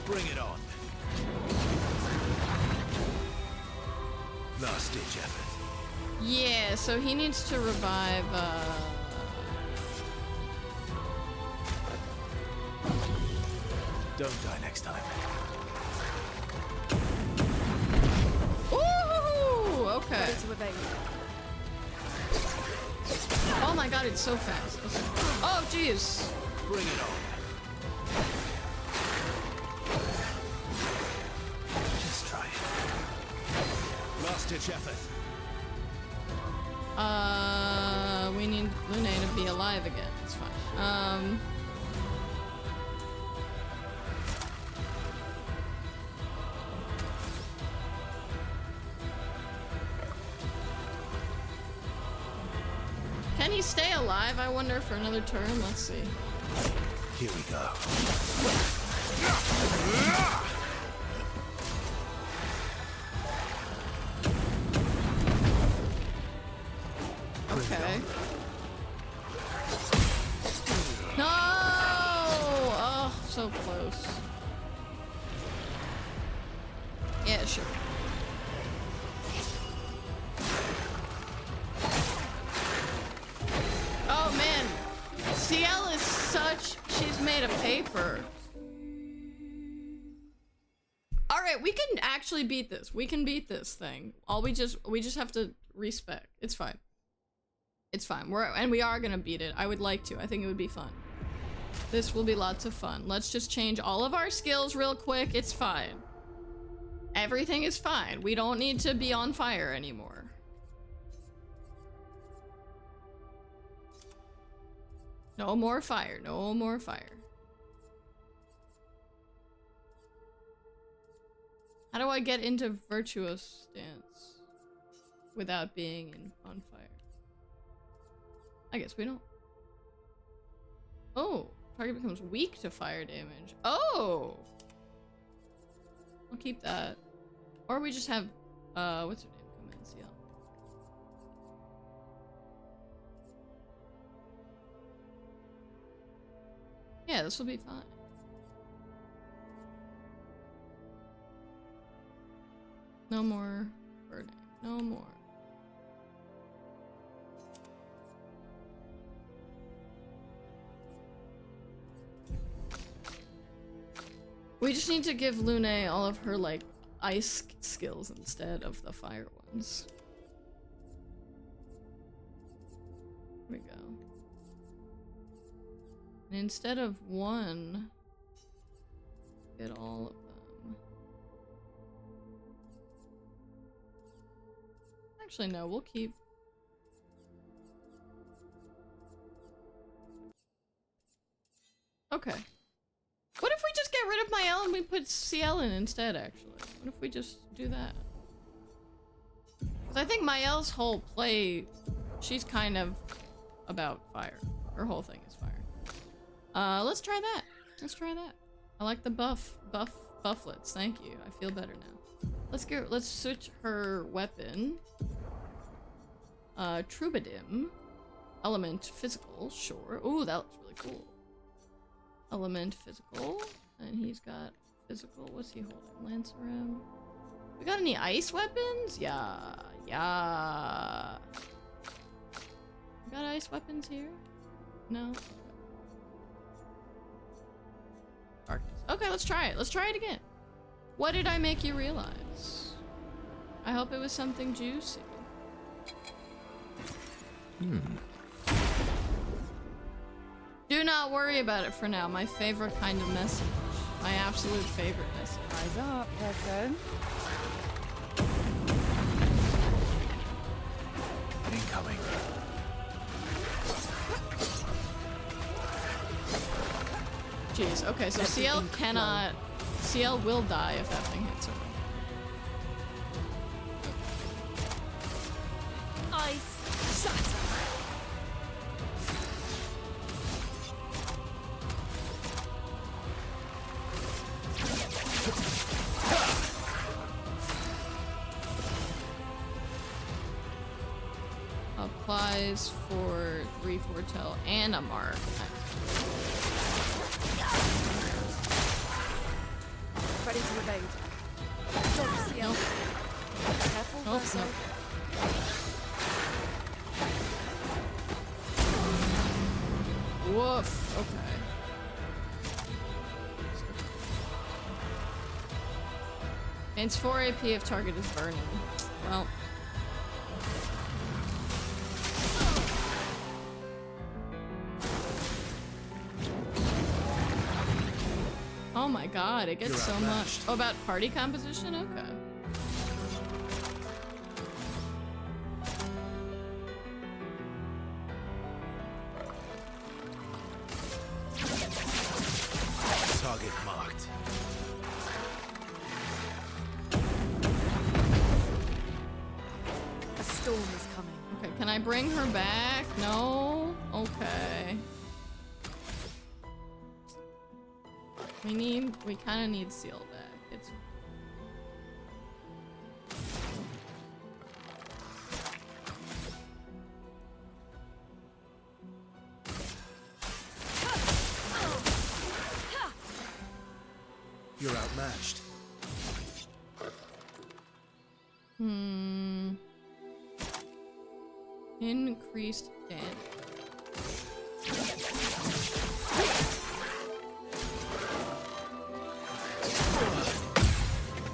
Bring it on. Last ditch effort. Yeah, so he needs to revive, Don't die next time. Ooh! Okay. Ready to evade. Oh my god, it's so fast. Okay. Oh, jeez. Bring it on. Just try it. Last ditch effort. We need Lune to be alive again. It's fine. Can he stay alive, I wonder, for another turn? Let's see. Here we go. Okay. No! Oh, so close. Yeah, sure. Oh man, Ciel is such— she's made of paper. All right, we can actually beat this. We can beat this thing. We just have to respec. It's fine. It's fine. We are gonna beat it. I would like to. I think it would be fun. This will be lots of fun. Let's just change all of our skills real quick. It's fine. Everything is fine. We don't need to be on fire anymore. No more fire. No more fire. How do I get into virtuous stance without being on fire? I guess we don't. Oh, target becomes weak to fire damage. Oh! I'll keep that. Or we just have, what's her name? Come in, Ciel. Yeah, this will be fine. No more burning. No more. We just need to give Lune all of her, like, ice skills instead of the fire ones. There we go. And instead of one, get all of them. Actually, no, we'll keep... Okay. What if we just get rid of Mael and we put Ciel in instead, actually? What if we just do that? Because I think Mael's whole play, she's kind of about fire. Her whole thing is fire. Let's try that. Let's try that. I like the bufflets. Thank you. I feel better now. Let's switch her weapon. Troubadim. Element physical, sure. Ooh, that looks really cool. Element physical. And he's got physical. What's he holding? Lanceram. We got any ice weapons? Yeah. Yeah. We got ice weapons here? No? Darkness. Okay, let's try it. Let's try it again. What did I make you realize? I hope it was something juicy. Do not worry about it for now. My favorite kind of message. My absolute favorite message. Eyes up, person. Incoming. Jeez, okay, so CL cannot... CL will die if that thing hits her. Ice shatter. Applies for 3 foretell and a mark. Ready to evade. Dodge, CL. Nope. Careful, Nope, Verso. nope. Woof. Okay. It's 4 AP if target is burning. Well. Oh my god, it gets You're so much. outmatched. Oh, about party composition? Okay. Target marked. A storm is coming. Okay, can I bring her back? No? Okay. We kind of need Seal back. It's... You're outmatched. Increased damage.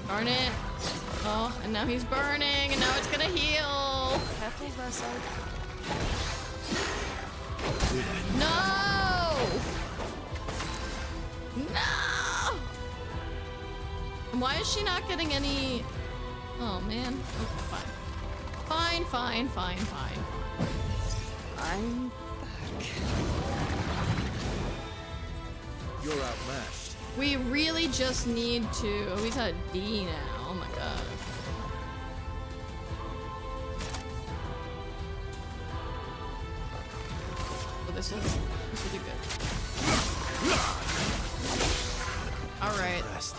Darn it. Oh, and now he's burning, and now it's gonna heal. Careful, Verso. No! No! Why is she not getting any... Oh, man. Okay, fine. Fine, fine, fine, fine. I'm back. You're outmatched. We really just need to... Oh, he's at D now. Oh my god. Oh, this will be good. Alright. Rest.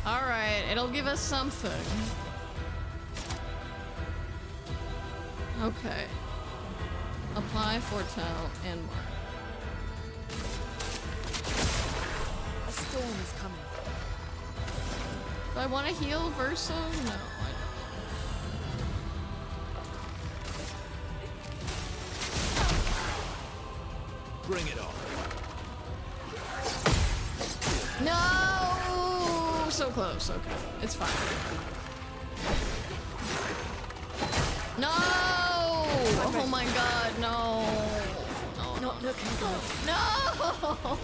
Alright, it'll give us something. Okay. Apply, foretell, and mark. A storm is coming. Do I want to heal Verso? No, I Bring it on. don't. No! So close, okay. It's fine. No! Oh my god, no. No, Not looking good. no!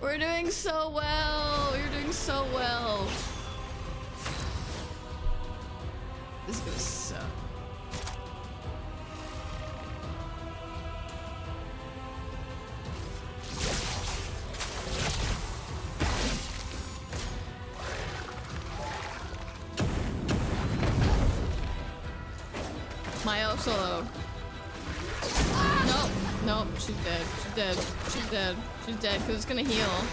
We're doing so well. You're doing so well. This is gonna suck. Mayo solo. Nope, nope. she's dead. She's dead. She's dead. She's dead because it's gonna heal.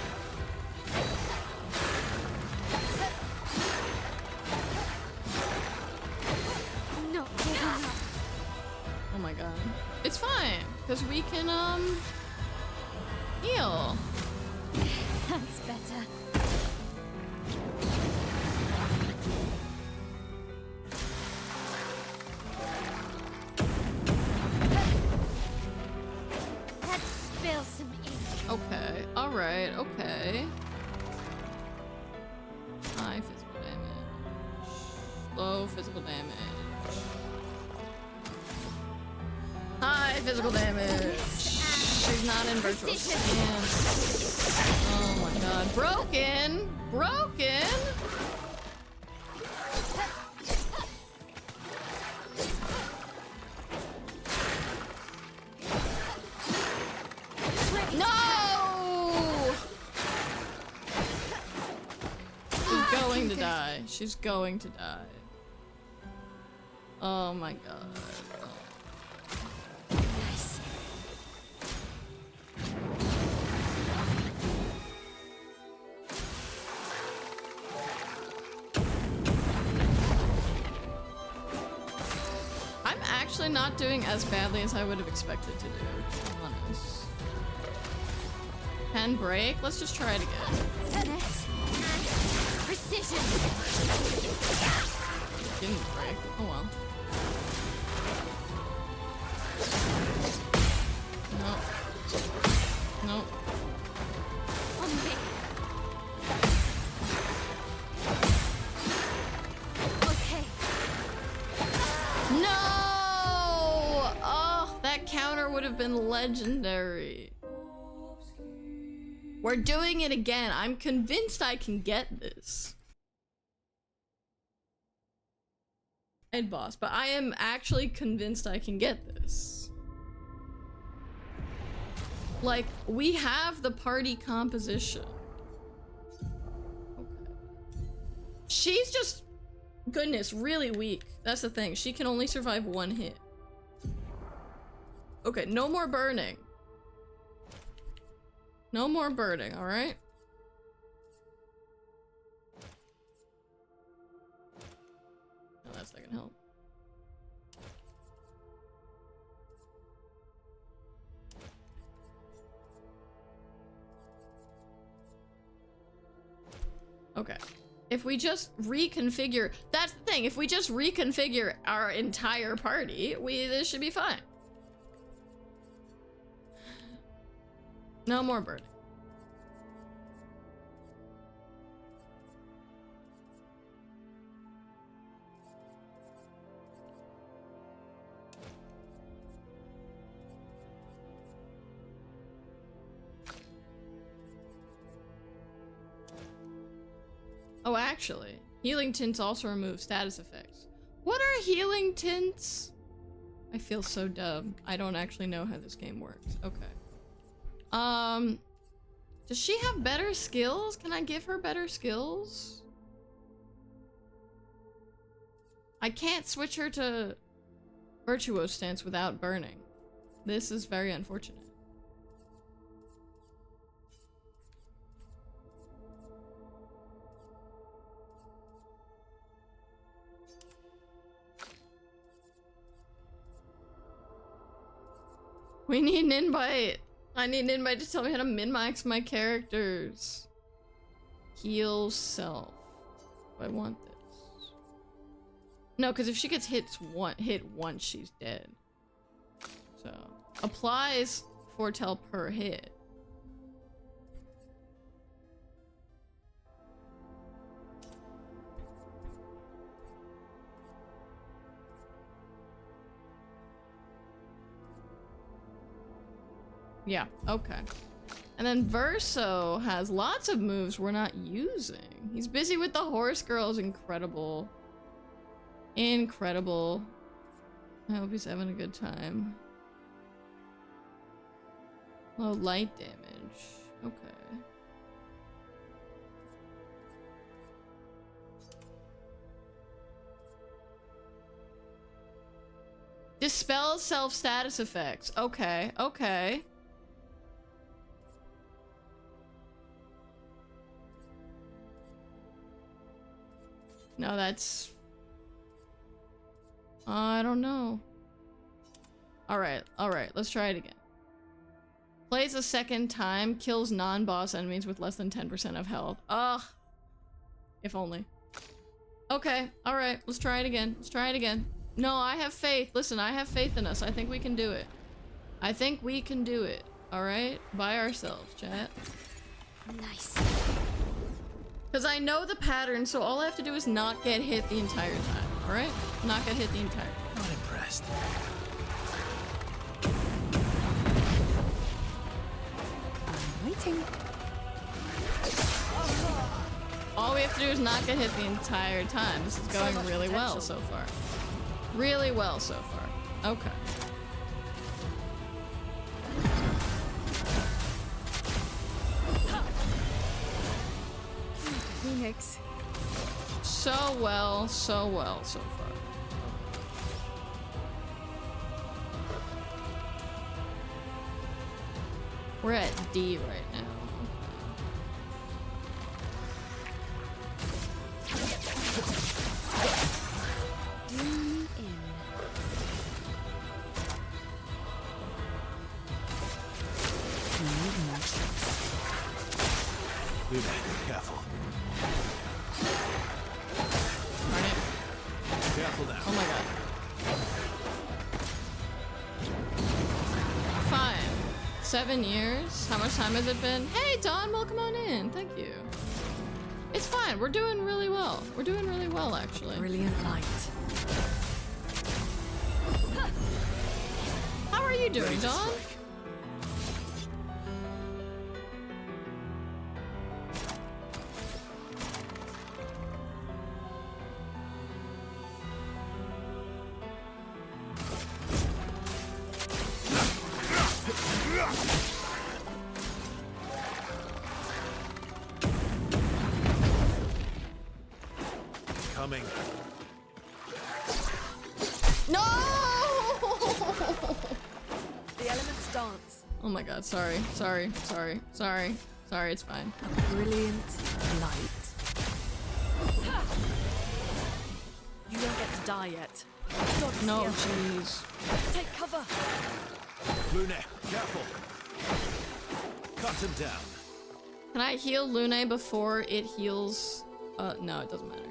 Not giving up. Oh my god. It's fine because we can heal. That's better. Let's spill some ink. Okay. All right. Okay. High physical damage. Low physical damage. High physical damage. She's not in virtual stance. Oh my god. Broken! Broken! No! She's going to die. She's going to die. Oh my god. Nice. I'm actually not doing as badly as I would have expected to do, to be honest. Pen break? Let's just try it again. Finesse and precision. Didn't break. Oh well. No. No. On me. Okay. No! Oh, that counter would have been legendary. We're doing it again. I'm convinced I can get this. Head boss, but I am actually convinced I can get this. Like, we have the party composition. Okay. She's just, goodness, really weak. That's the thing. She can only survive one hit. Okay, no more burning. No more burning, alright? No, that's not gonna help. Okay. If we just reconfigure, that's the thing, if we just reconfigure our entire party, this should be fine. No more burning. Oh, actually, healing tints also remove status effects. What are healing tints? I feel so dumb. I don't actually know how this game works. Okay. Does she have better skills? Can I give her better skills? I can't switch her to Virtuoso stance without burning. This is very unfortunate. We need an invite. I need an invite to tell me how to min-max my characters. Heal self. Do I want this? No, because if she gets hit once, she's dead. So, applies foretell per hit. Yeah, okay. And then Verso has lots of moves we're not using. He's busy with the horse girls. Incredible. Incredible. I hope he's having a good time. Low light damage. Okay. Dispel self-status effects. Okay, okay. No, that's... I don't know. Alright, let's try it again. Plays a second time, kills non-boss enemies with less than 10% of health. Ugh. If only. Okay, alright, let's try it again. Let's try it again. No, I have faith. Listen, I have faith in us. I think we can do it. I think we can do it. Alright? By ourselves, chat. Nice. Because I know the pattern, so all I have to do is not get hit the entire time. Alright? Not get hit the entire time. Not impressed. I'm waiting. All we have to do is not get hit the entire time. This is going really well so far. Really well so far. Okay. Phoenix. So well so far. We're at D right now. Luna, careful. Darn it. Careful now. Oh my god. Fine. 7 years? How much time has it been? Hey, Dawn, welcome on in. Thank you. It's fine. We're doing really well. We're doing really well, actually. Brilliant light. How are you doing, Ready to Dawn? strike. Coming. No! The elements dance. Oh my god, sorry, it's fine. A brilliant light. You don't get to die yet. Dodge No, the jeez. Take cover. Luna, careful. Cut him down. Can I heal Lune before it heals? No, it doesn't matter.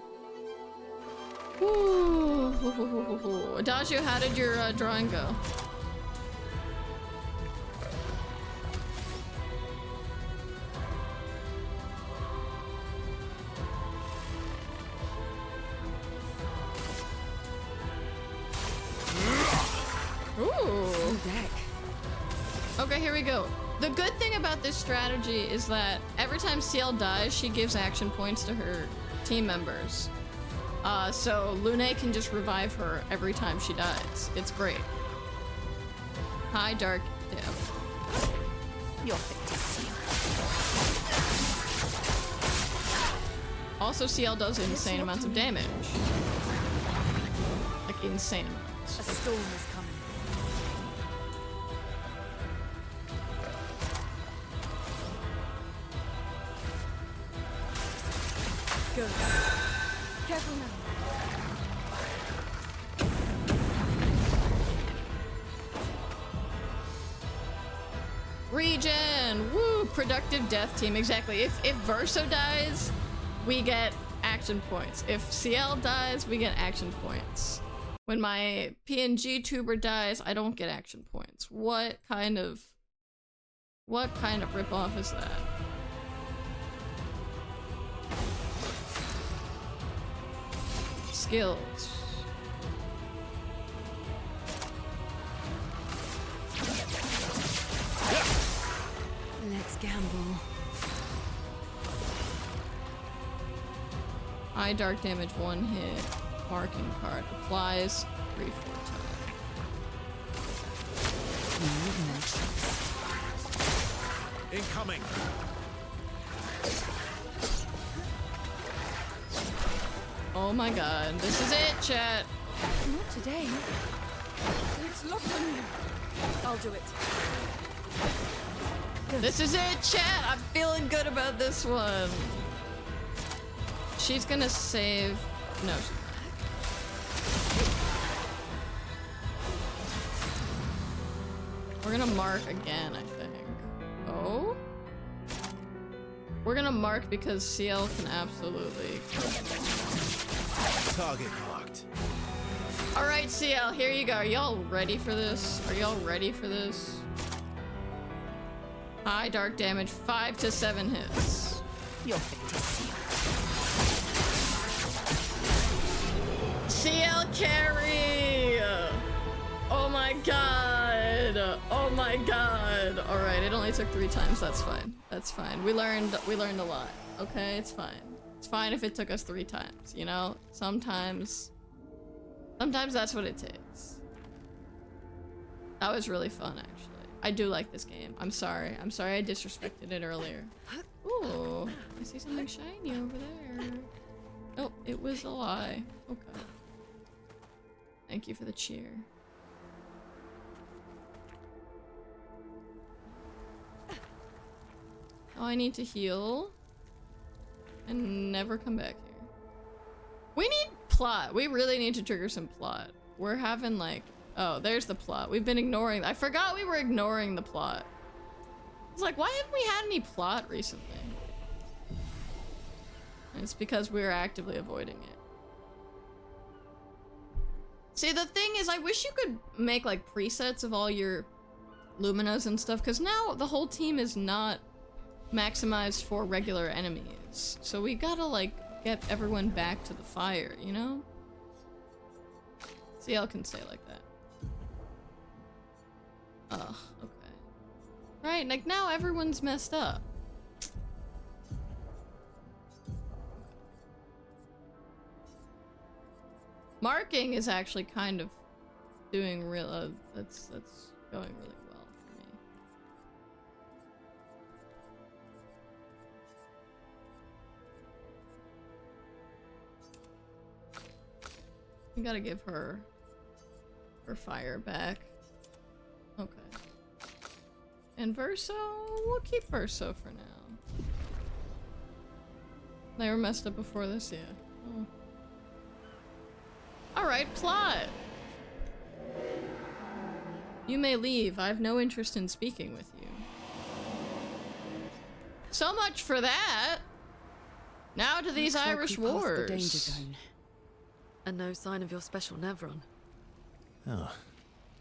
Ooh. Adagio, how did your drawing go? Ooh. Deck. Okay, here we go. The good thing about this strategy is that every time CL dies, she gives action points to her team members. So Lune can just revive her every time she dies. It's great. Hi, Dark Dev. You're fit to seal. Also, CL does insane amounts of damage. Like, insane amounts. A storm is coming. Go. Careful now. Regen! Woo! Productive death team, exactly. If Verso dies, we get action points. If CL dies, we get action points. When my PNG tuber dies, I don't get action points. What kind of ripoff is that? Skills. Let's gamble. High dark damage, 1 hit. Marking card applies 3/4 time. Incoming. Oh my god, this is it, chat. Not today. It's locked on you. I'll do it. This is it, chat. I'm feeling good about this one. She's gonna save No. We're gonna mark again, I think. Oh? We're gonna mark because CL can absolutely... Target marked. Alright, CL, here you go. Are y'all ready for this? Are y'all ready for this? High dark damage, 5 to 7 hits. Your fate is sealed. CL carry! Oh my god! Oh my god! Alright, it only took 3 times, that's fine. That's fine. We learned a lot. Okay, it's fine. It's fine if it took us 3 times, you know? Sometimes that's what it takes. That was really fun, actually. I do like this game. I'm sorry. I'm sorry I disrespected it earlier. Ooh, I see something shiny over there. Oh, it was a lie. Okay. Thank you for the cheer. Oh, I need to heal. And never come back here. We need plot. We really need to trigger some plot. We're having like... Oh, there's the plot. We've been ignoring... I forgot we were ignoring the plot. It's like, why haven't we had any plot recently? It's because we were actively avoiding it. See, the thing is, I wish you could make like presets of all your Luminas and stuff, because now the whole team is not maximized for regular enemies. So we gotta like get everyone back to the fire, you know? CL can stay like that. Ugh, okay. Right, like now everyone's messed up. Marking is actually kind of doing real, that's going really well for me. We gotta give her fire back. Okay. And Verso, we'll keep Verso for now. They were messed up before this, yeah. Oh. Alright, plot! You may leave. I have no interest in speaking with you. So much for that! Now to these Looks like Irish we passed the wars. danger zone. And no sign of your special Nevron. Oh,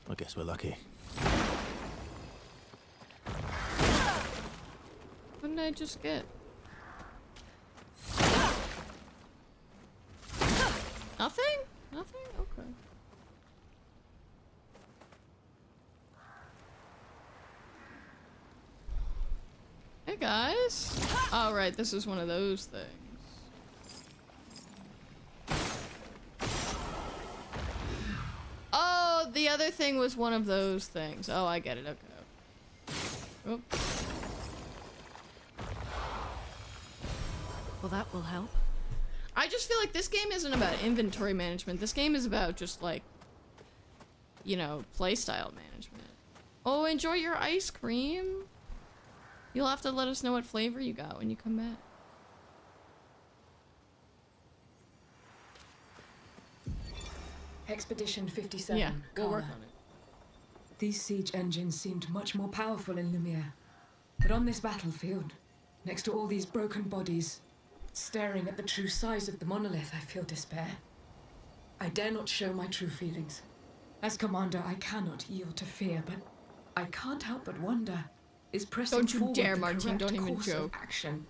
I guess we're lucky. What did I just get? Nothing? Nothing? Okay. Hey guys. All right, this is one of those things. Oh, the other thing was one of those things. Oh, I get it. Okay. Oh. Well, that will help. I just feel like this game isn't about inventory management. This game is about just like, you know, playstyle management. Oh, enjoy your ice cream. You'll have to let us know what flavor you got when you come back. Expedition 57. Yeah, we'll work Carla. on it. These siege engines seemed much more powerful in Lumiere. But on this battlefield, next to all these broken bodies, staring at the true size of the monolith, I feel despair. I dare not show my true feelings. As commander, I cannot yield to fear, but I can't help but wonder, is pressing Don't you forward dare, the Martin, correct don't even course of joke. action?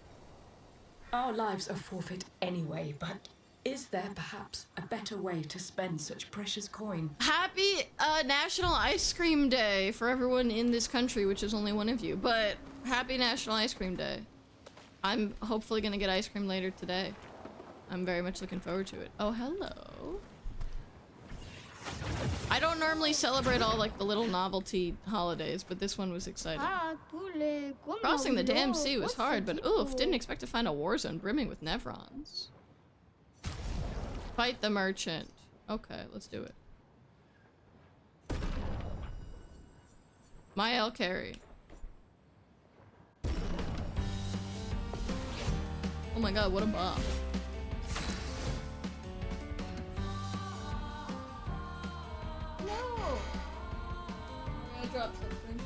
Our lives are forfeit anyway, but is there perhaps a better way to spend such precious coin? Happy National Ice Cream Day for everyone in this country, which is only one of you. But happy National Ice Cream Day. I'm hopefully gonna get ice cream later today. I'm very much looking forward to it. Oh, hello. I don't normally celebrate all like the little novelty holidays, but this one was exciting. Crossing the damn sea was hard, but oof, didn't expect to find a war zone brimming with Nevrons. Fight the merchant. Okay, let's do it. My El carry. Oh my god, what a buff. Oh. I'm gonna drop something.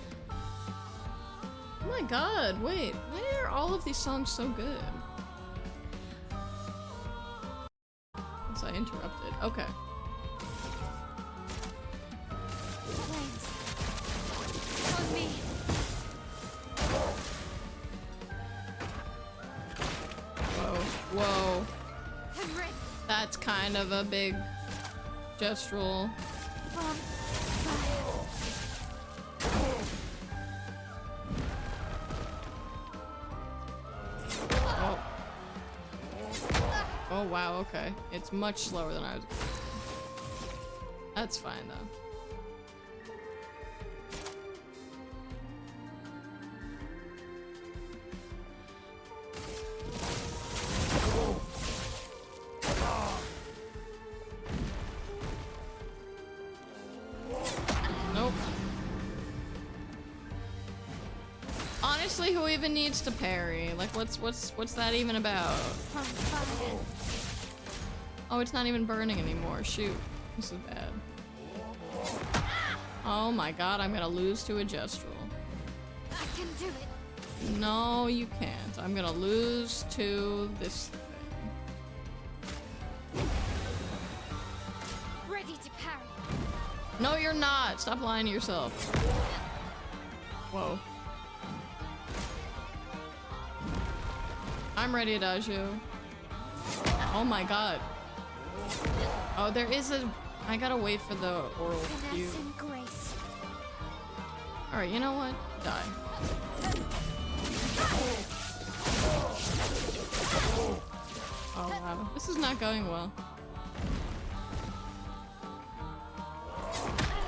Oh my god, wait. Why are all of these songs so good? Once I interrupted. Okay. Flames. On me. Whoa. Whoa. I'm ready. That's kind of a big gestural. On fire. Oh. Oh wow, okay. It's much slower than I was expecting. That's fine though. Nope. Honestly, who even needs to parry? Like, what's that even about? On fire. Oh, it's not even burning anymore. Shoot, this is bad. Oh my god, I'm gonna lose to a Gestural. I can do it. No, you can't. I'm gonna lose to this thing. Ready to parry. No, you're not. Stop lying to yourself. Whoa. I'm ready, Adagio. Oh my god. Oh, there is a... I gotta wait for the oral cue. Finesse and grace. Alright, you know what? Die. Oh wow. This is not going well.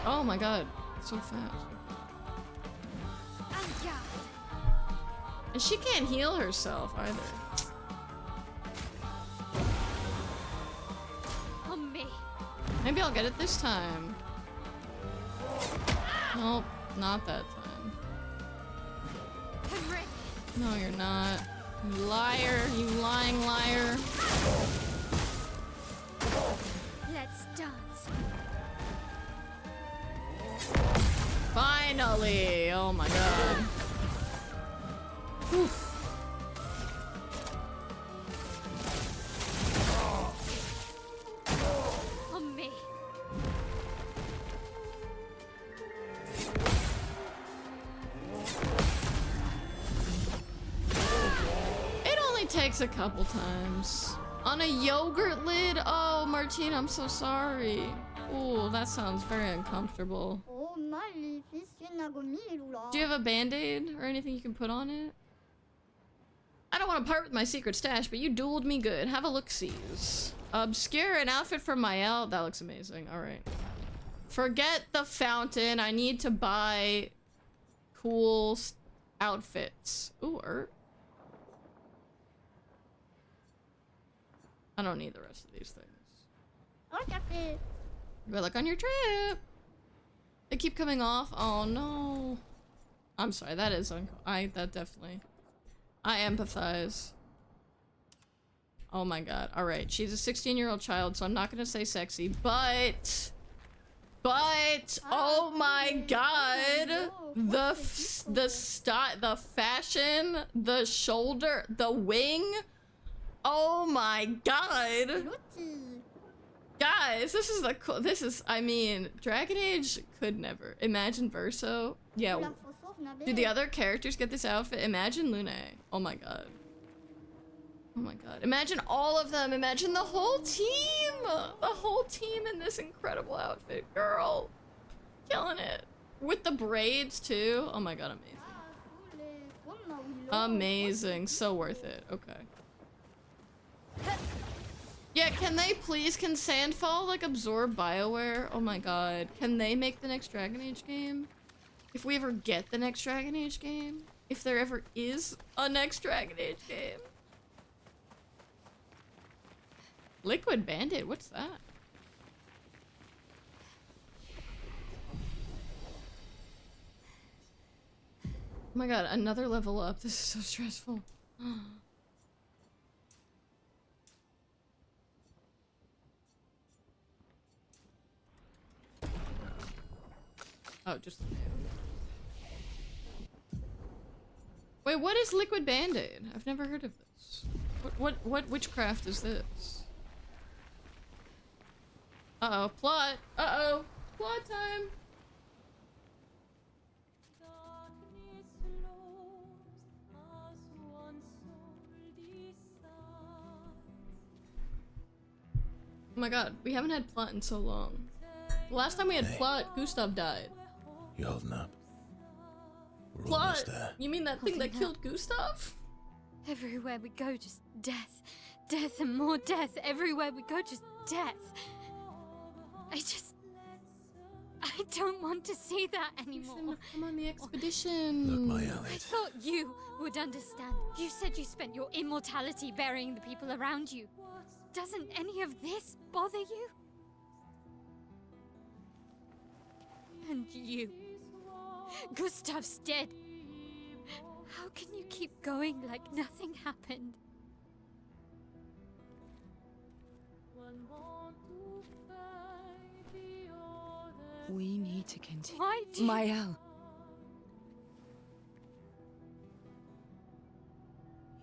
Oh my god. So fast. And she can't heal herself either. On me. Maybe I'll get it this time. Nope, not that time. I'm ready. No, you're not. You liar, you lying liar. Let's dance. Finally! Oh my god. Oof. On me. It only takes a couple times. On a yogurt lid? Oh, Martina, I'm so sorry. Ooh, that sounds very uncomfortable. Do you have a band-aid or anything you can put on it? I don't want to part with my secret stash, but you dueled me good. Have a look-sees. Obscure an outfit from Mael. That looks amazing. Alright. Forget the fountain. I need to buy cool outfits. Ooh, I don't need the rest of these things. Good luck on your trip. They keep coming off. Oh no. I'm sorry. That is that definitely. I empathize. Oh my god. All right. She's a 16-year-old child, so I'm not gonna say sexy, but oh my god, the fashion, the shoulder, the wing. Oh my god. Guys, this is the cool. I mean, Dragon Age could never. Imagine Verso. Yeah. Do the other characters get this outfit? Imagine Lune. Oh my god. Oh my god. Imagine all of them. Imagine the whole team. The whole team in this incredible outfit. Girl. Killing it. With the braids too. Oh my god, amazing. Amazing. So worth it. Okay. Yeah, can Sandfall like absorb BioWare? Oh my god. Can they make the next Dragon Age game? If we ever get the next Dragon Age game? If there ever is a next Dragon Age game? Liquid Bandit, what's that? Oh my god, another level up. This is so stressful. Oh, just the name. Wait, what is Liquid Band-Aid? I've never heard of this. What witchcraft is this? Uh-oh, plot! Uh-oh! Plot time! Oh my god, we haven't had plot in so long. The last time we had plot, Gustav died. You holding up? We're Plot? almost there. You mean that thing that Holding killed Gustav? Everywhere we go, just death. Death and more death. Everywhere we go, just death. I don't want to see that You anymore. shouldn't have come on the expedition. Look, my I Elliot. thought you would understand. You said you spent your immortality burying the people around you. Doesn't any of this bother you? And you. Gustav's dead. How can you keep going like nothing happened? We need to continue. Why do you... Mael.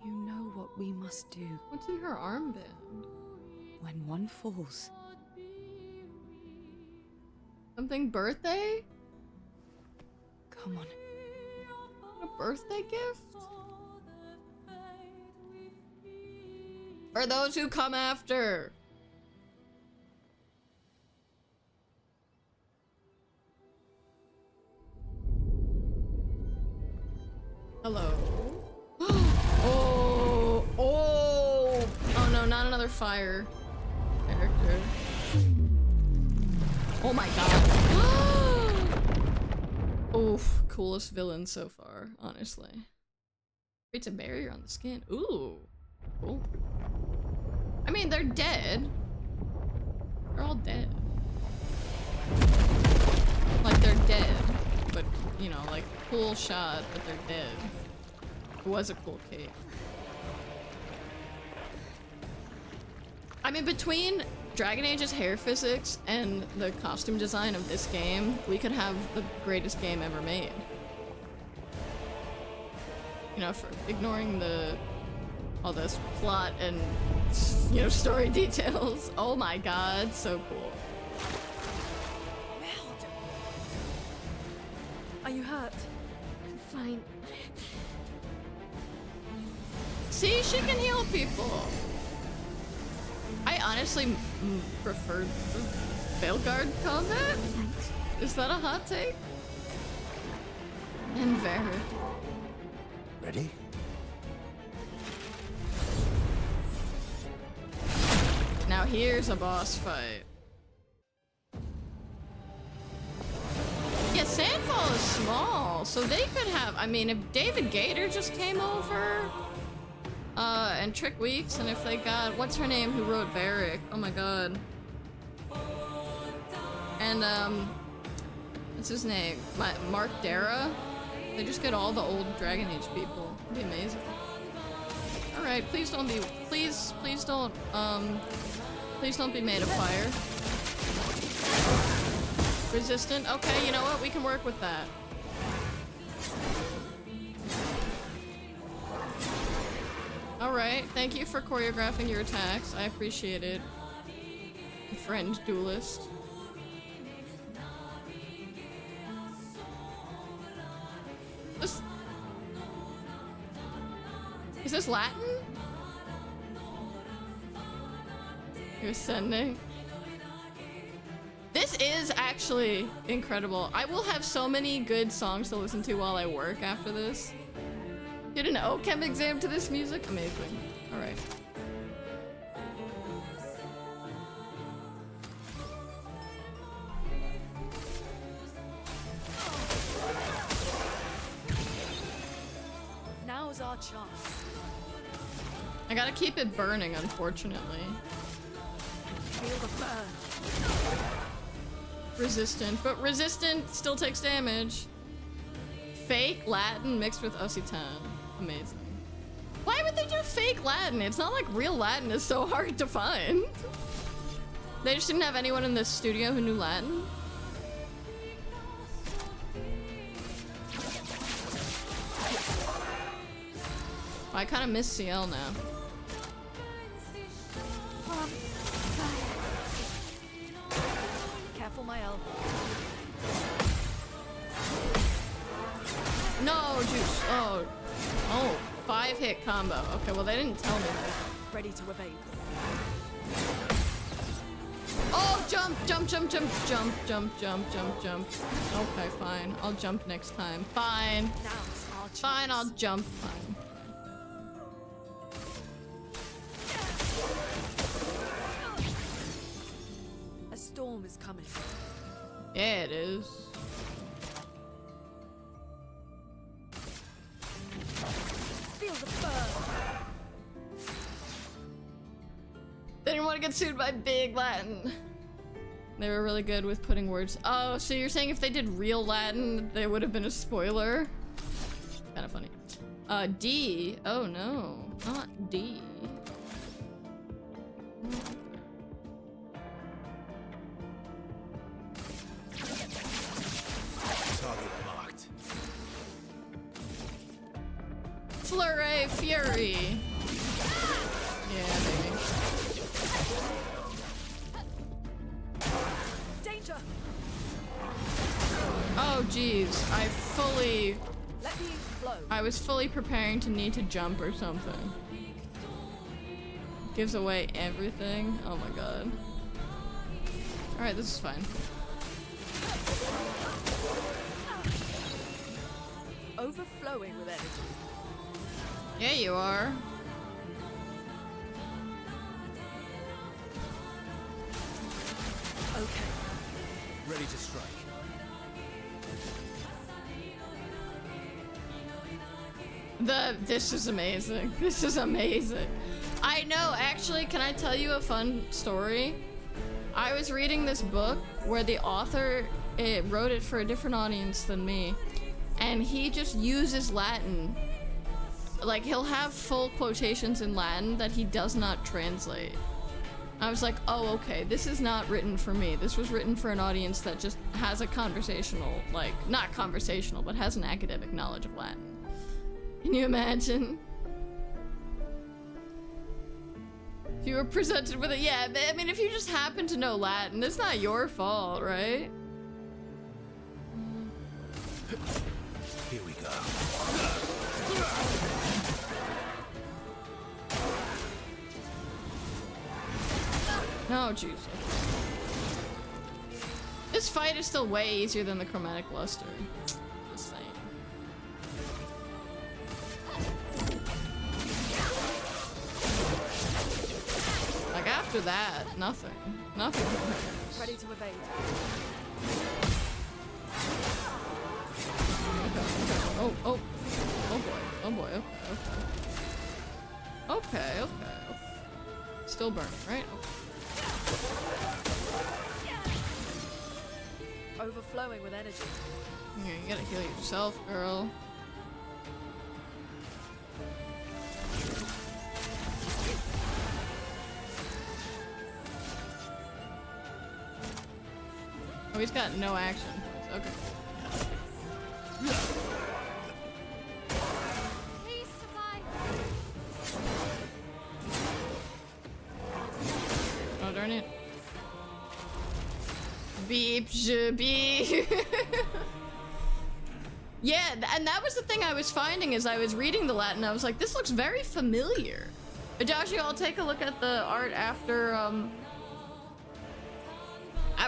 You know what we must do. What's in her armband? When one falls, Something birthday? come on. A birthday gift? For those who come after. Hello. Oh no, not another fire character. Oh my god. Oof, coolest villain so far, honestly. Creates a barrier on the skin. Ooh, cool. I mean, they're dead. They're all dead. Like, they're dead. But, you know, like, cool shot, but they're dead. It was a cool cape. I mean, between Dragon Age's hair physics and the costume design of this game, we could have the greatest game ever made. You know, for ignoring all this plot and, you know, story details. Oh my god, so cool. Are you hurt? I'm fine. See, she can heal people. I honestly prefer the Veilguard combat. Thanks. Is that a hot take? And Varric. Ready? Now here's a boss fight. Yeah, Sandfall is small, so they could have. I mean, if David Gator just came over, and Trick Weeks, and if they got what's her name who wrote Varric? Oh my god. And what's his name? Mark Dara. They just get all the old Dragon Age people. It'd be amazing. All right, please don't be. Please don't be made of fire. Resistant. Okay, you know what? We can work with that. Alright, thank you for choreographing your attacks. I appreciate it. Friend duelist. Is this Latin? You're sending. This is actually incredible. I will have so many good songs to listen to while I work after this. Did an OChem exam to this music? Amazing. Alright. Now's our chance. I gotta keep it burning, unfortunately. Feel the burn. Resistant, but resistant still takes damage. Fake Latin mixed with Occitan. Amazing. Why would they do fake Latin? It's not like real Latin is so hard to find. They just didn't have anyone in the studio who knew Latin. I kind of miss CL now. Careful, my elbow. No, juice. Oh. Oh, 5-hit combo. Okay, well, they didn't tell me that. Ready to evade. Oh, jump, jump, jump, jump, jump, jump, jump, jump, jump. Okay, fine. I'll jump next time. Fine. Now's our chance. Fine, I'll jump. Fine. A storm is coming. Yeah, it is. Feel the burn. They didn't want to get sued by Big Latin. They were really good with putting words. Oh, so you're saying if they did real Latin, they would have been a spoiler? Kind of funny. D. Oh no, not D. Target marked. Flurry Fury. Yeah, baby. Danger. Oh, jeez. Let me flow. I was fully preparing to need to jump or something. Gives away everything. Oh my god. Alright, this is fine. Overflowing with energy. Yeah, you are. Okay. Ready to strike. This is amazing. This is amazing. I know, actually, can I tell you a fun story? I was reading this book where the author wrote it for a different audience than me, and he just uses Latin. Like, he'll have full quotations in Latin that he does not translate. I was like, oh, okay, this is not written for me. This was written for an audience that just has a conversational, like, not conversational, but has an academic knowledge of Latin. Can you imagine? If you were presented with it, yeah, I mean, if you just happen to know Latin, it's not your fault, right? Here we go. No, jeez. This fight is still way easier than the Chromatic Luster. Just saying. Like, after that, nothing. Nothing compares. Ready to evade. Okay. Oh, oh. Oh boy. Oh boy. Okay, okay. Okay, okay. Still burning, right? Okay. Overflowing with energy. Yeah, you gotta heal yourself, girl. Oh, he's got no action points. Okay. Please survive. Oh, darn it. Beep, je beep. Yeah, and that was the thing I was finding as I was reading the Latin. I was like, this looks very familiar. Adagio, I'll take a look at the art after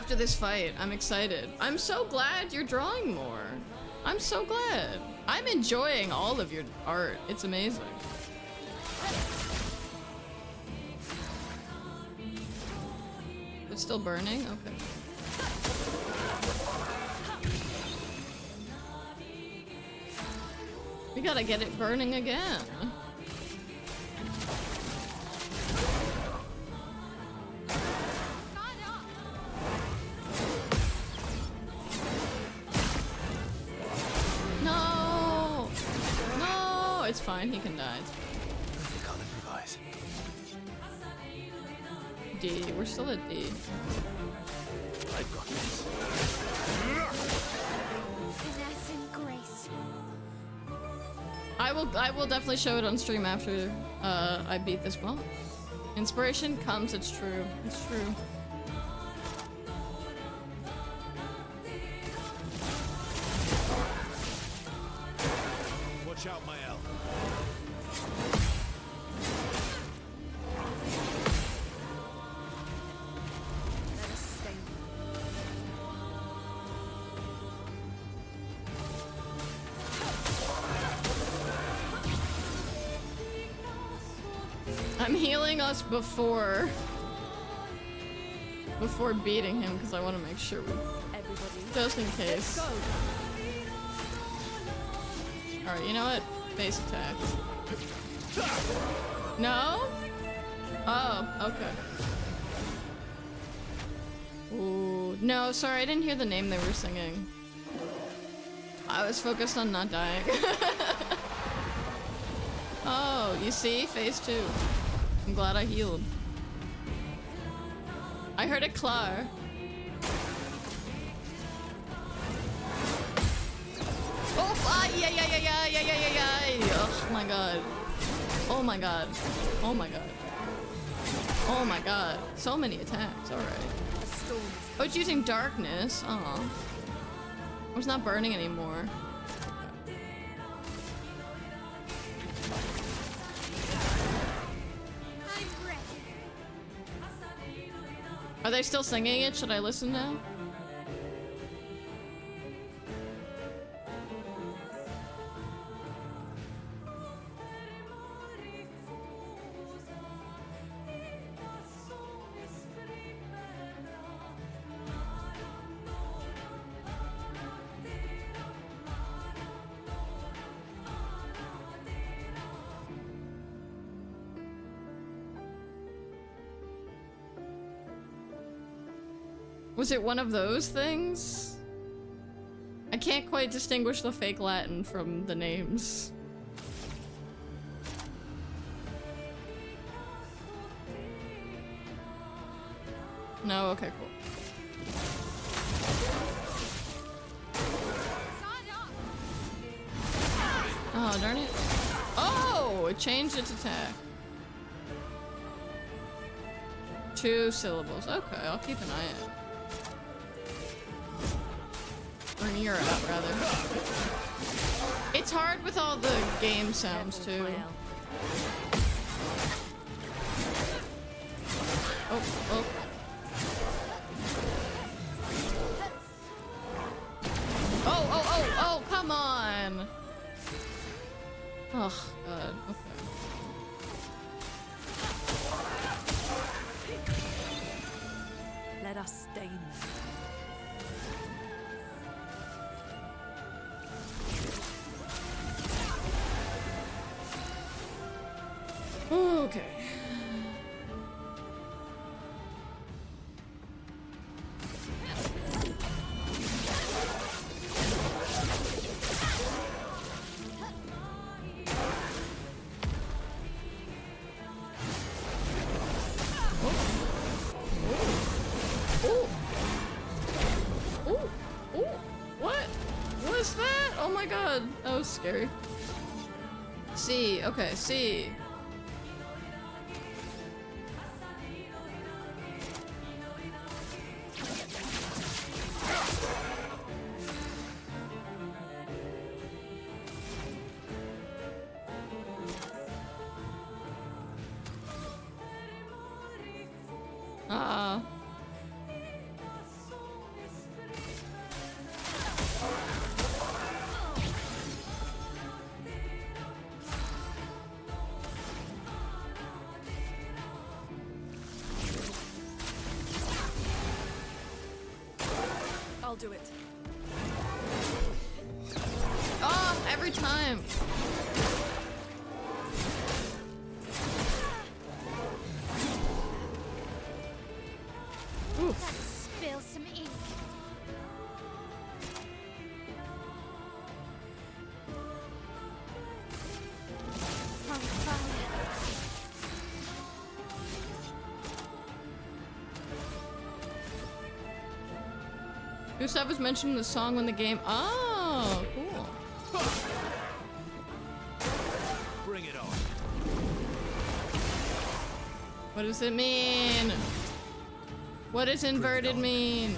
this fight. I'm excited. I'm so glad you're drawing more. I'm so glad. I'm enjoying all of your art. It's amazing. It's still burning? Okay. We gotta get it burning again. No! No! It's fine, he can die. It's fine. They can't improvise. D. We're still at D. I've got this. Finesse and grace. I will definitely show it on stream after I beat this boss. Inspiration comes, it's true. It's true. Watch out, Mael. Let us stay. I'm healing us before beating him because I want to make sure we, Everybody. just in case. Go. Alright, you know what? Base attack. No? Oh, okay. Ooh, no, sorry, I didn't hear the name they were singing. I was focused on not dying. Oh, you see? Phase 2. I'm glad I healed. I heard it clar. Oh, yeah. Oh my god. Oh my god. Oh my god. Oh my god. So many attacks, alright. A storm. Oh, it's using darkness. Aw. It's not burning anymore. I'm ready. Are they still singing it? Should I listen now? Was it one of those things? I can't quite distinguish the fake Latin from the names. No, okay, cool. Oh, darn it. Oh, it changed its attack. 2 syllables. Okay, I'll keep an eye out. Or an ear out, rather. It's hard with all the game sounds, too. Oh. Oh, come on! Oh, God, okay. Let us stain them. Okay. What was that? Oh my god, that was scary. C, okay, C. I'll do it. Oh, every time. Oof. Spill some ink. On fire. Gustav was mentioning the song when the game. Oh, cool. What does it mean? What does inverted mean?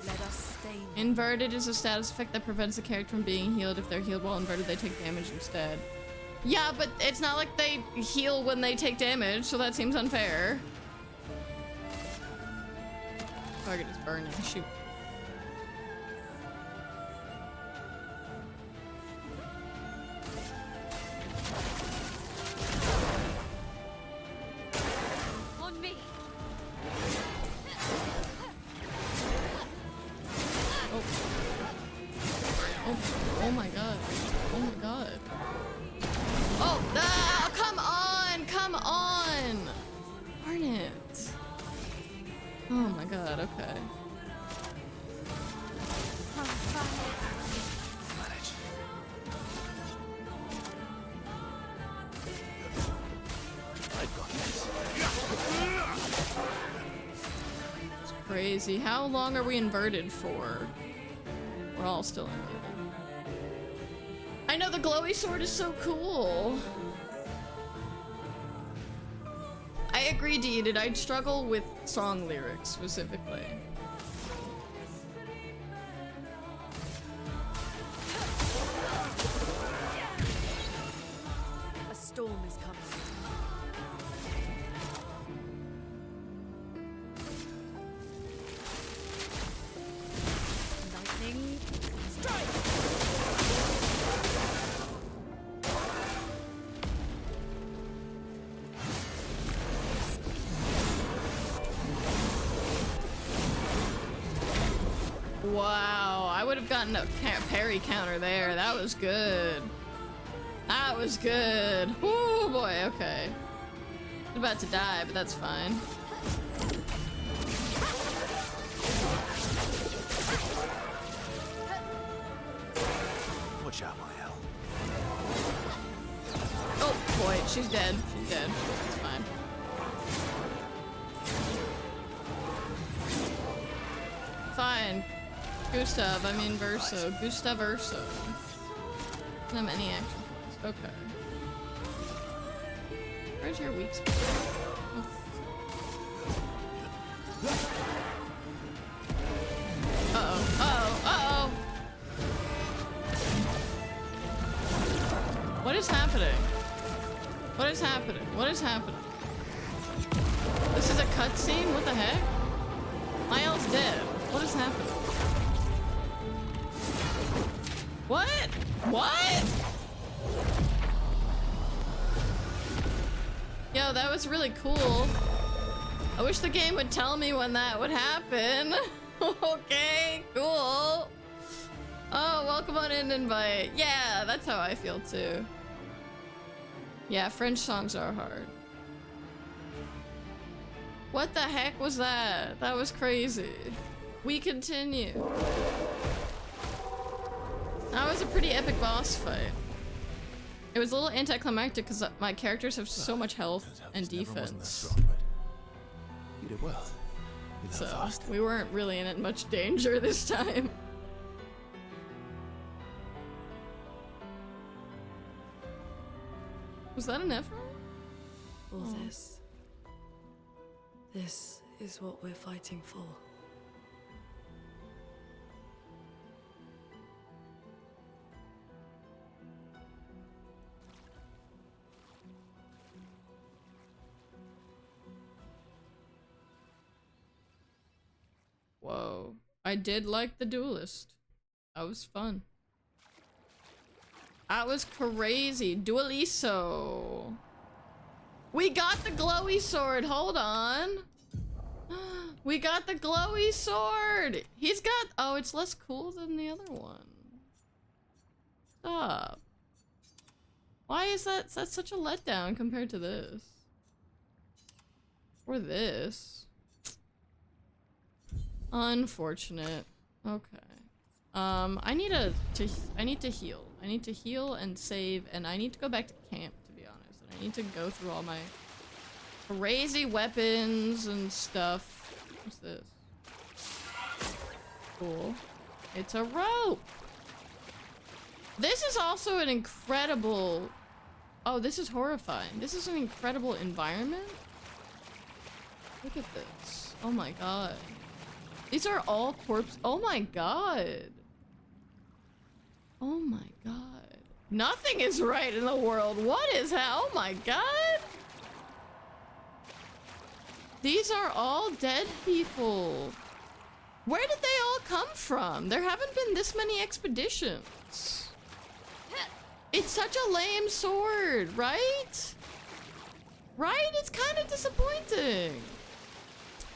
Let us stay. Inverted is a status effect that prevents the character from being healed. If they're healed while inverted, they take damage instead. Yeah, but it's not like they heal when they take damage, so that seems unfair. Target is burning. Shoot. On me. Oh. Oh. Oh my god. Oh my god. Oh, ah, come on! Come on! Darn it. Oh my god, okay. Manage. I've got this. It's crazy. How long are we inverted for? We're all still inverted. I know the glowy sword is so cool. I agree, Deeded. I'd struggle with song lyrics specifically. A storm is coming. Lightning strike. Wow, I would have gotten a parry counter there. That was good. That was good. Oh boy, okay. I'm about to die, but that's fine. Watch out, Mael. Oh boy, she's dead. She's dead. It's fine. Fine. Gustav, I mean Verso. Gustav Verso. Not many action points. Okay. Where's your weak spot? Uh-oh. Uh-oh. Uh-oh. What is happening? What is happening? What is happening? This is a cutscene? What the heck? Mael's dead. What is happening? What? What? Yo, that was really cool. I wish the game would tell me when that would happen. Okay, cool. Oh, welcome on in, invite. Yeah, that's how I feel too. Yeah, French songs are hard. What the heck was that? That was crazy. We continue. That was a pretty epic boss fight. It was a little anticlimactic because my characters have so much health and defense. You did well. You So fast. we weren't really in much danger this time. Was that an effort? All this. This is what we're fighting for. Whoa. I did like the duelist. That was fun. That was crazy. Dueliso. We got the glowy sword. Hold on. We got the glowy sword. He's got... Oh, it's less cool than the other one. Stop. Why is that... That's such a letdown compared to this. Or this. Unfortunate. Okay. I need to heal. I need to heal and save, and I need to go back to camp, to be honest. And I need to go through all my crazy weapons and stuff. What's this? Cool. It's a rope! This is also an incredible Oh, this is horrifying. This is an incredible environment. Look at this. Oh my god. These are all corpse. Oh my god. Oh my god. Nothing is right in the world. What is hell? Oh my god. These are all dead people. Where did they all come from? There haven't been this many expeditions. It's such a lame sword, right? Right? It's kind of disappointing.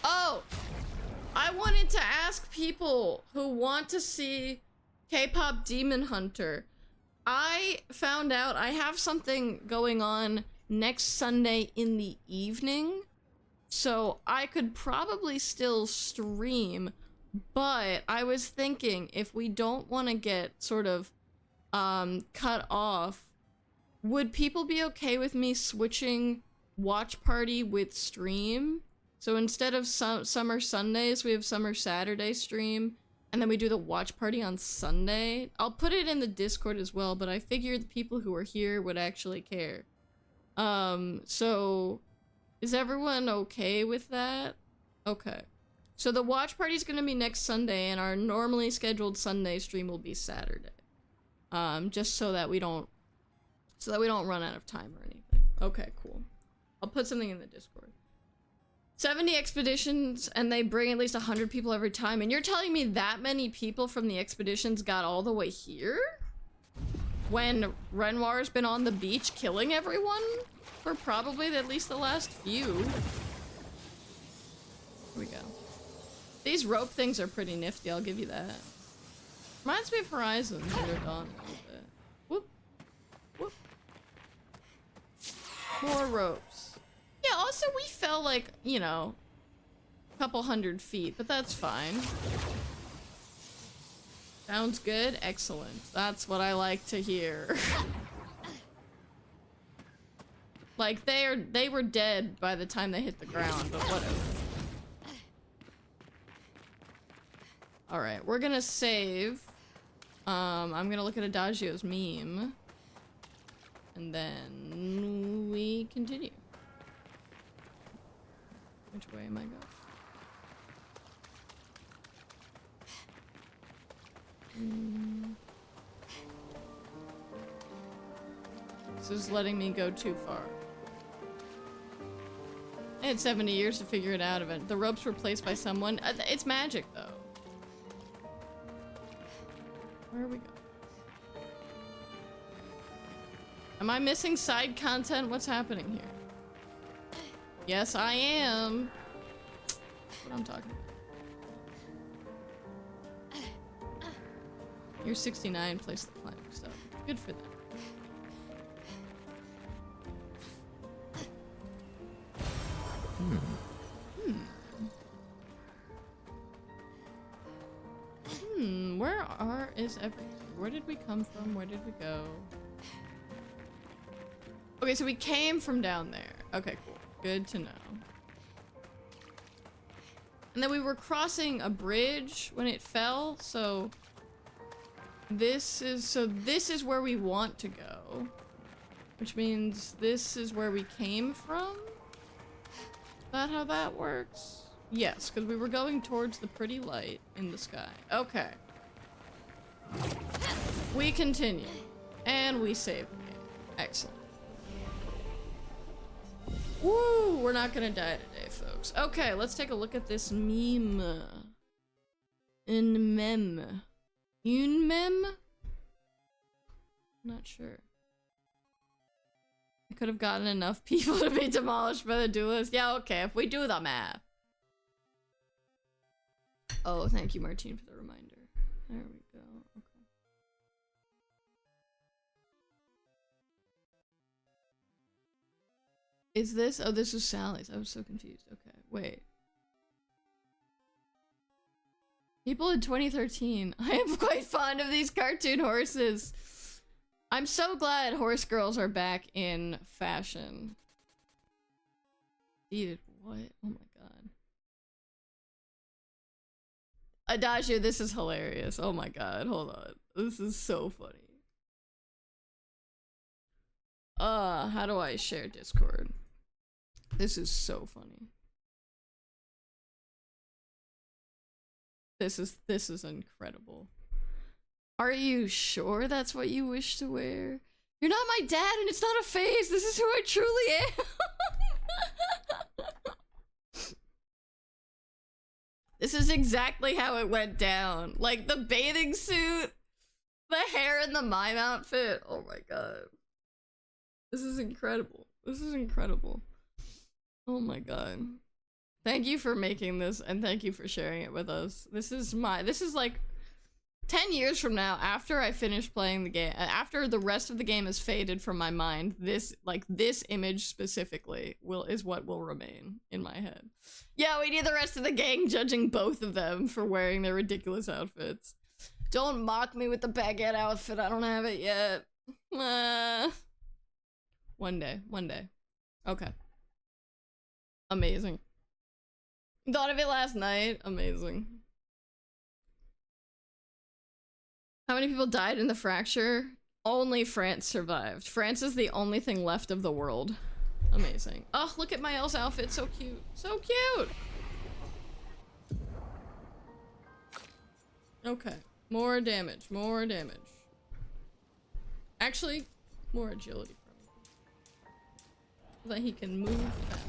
Oh, I wanted to ask people who want to see K-pop Demon Hunter. I found out I have something going on next Sunday in the evening, so I could probably still stream, but I was thinking if we don't want to get sort of cut off, would people be okay with me switching watch party with stream? So instead of summer Sundays, we have summer Saturday stream, and then we do the watch party on Sunday. I'll put it in the Discord as well, but I figured the people who are here would actually care. So is everyone okay with that? Okay. So the watch party is gonna be next Sunday, and our normally scheduled Sunday stream will be Saturday. Just so that we don't run out of time or anything. Okay, cool. I'll put something in the Discord. 70 expeditions, and they bring at least 100 people every time, and you're telling me that many people from the expeditions got all the way here? When Renoir's been on the beach killing everyone? For probably at least the last few. Here we go. These rope things are pretty nifty, I'll give you that. Reminds me of Horizon Zero Dawn a little bit. Whoop. Whoop. More ropes. Yeah, also we fell like, you know, a couple 100 feet, but that's fine. Sounds good? Excellent. That's what I like to hear. Like, they were dead by the time they hit the ground, but whatever. Alright, we're gonna save. I'm gonna look at Adagio's meme. And then we continue. Which way am I going? This is letting me go too far. I had 70 years to figure it out. The ropes were placed by someone. It's magic, though. Where are we going? Am I missing side content? What's happening here? Yes, I am. That's what I'm talking about. You're 69, place the climbing stuff. Good for them. Where is everything? Where did we come from? Where did we go? Okay, so we came from down there. Okay, cool. Good to know. And then we were crossing a bridge when it fell, so this is where we want to go. Which means this is where we came from? Is that how that works? Yes, because we were going towards the pretty light in the sky. Okay. We continue. And we save the game. Excellent. Woo! We're not gonna die today, folks. Okay, let's take a look at this meme. Un meme. Un meme? Not sure. I could have gotten enough people to be demolished by the duelist. Yeah, okay, if we do the math. Oh, thank you, Martine, for the reminder. There we go. Okay. Is this? Oh, this is Sally's. I was so confused. Okay, wait. People in 2013. I am quite fond of these cartoon horses. I'm so glad horse girls are back in fashion. Dude, what? Oh my god. Adagio, this is hilarious. Oh my god, hold on. This is so funny. How do I share Discord? This is so funny. This is incredible. Are you sure that's what you wish to wear? You're not my dad and it's not a phase. This is who I truly am. This is exactly how it went down. Like the bathing suit, the hair and the mime outfit. Oh my god. This is incredible. This is incredible. Oh my god. Thank you for making this and thank you for sharing it with us. This is like 10 years from now, after I finish playing the game, after the rest of the game has faded from my mind, this image specifically is what will remain in my head. Yeah, we need the rest of the gang judging both of them for wearing their ridiculous outfits. Don't mock me with the baguette outfit, I don't have it yet. One day. Okay. Amazing. Thought of it last night. Amazing. How many people died in the fracture? Only France survived. France is the only thing left of the world. Amazing. Oh, look at my Elle's outfit. So cute. So cute! Okay. More damage. More damage. Actually, more agility from him. So that he can move faster.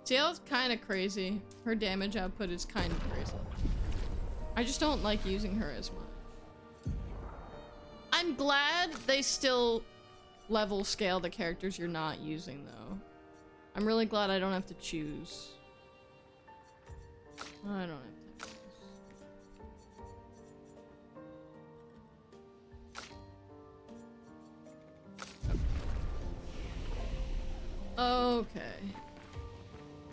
Ciel's kind of crazy. Her damage output is kind of crazy. I just don't like using her as much. I'm glad they still level scale the characters you're not using, though. I'm really glad I don't have to choose. I don't have to choose. Okay.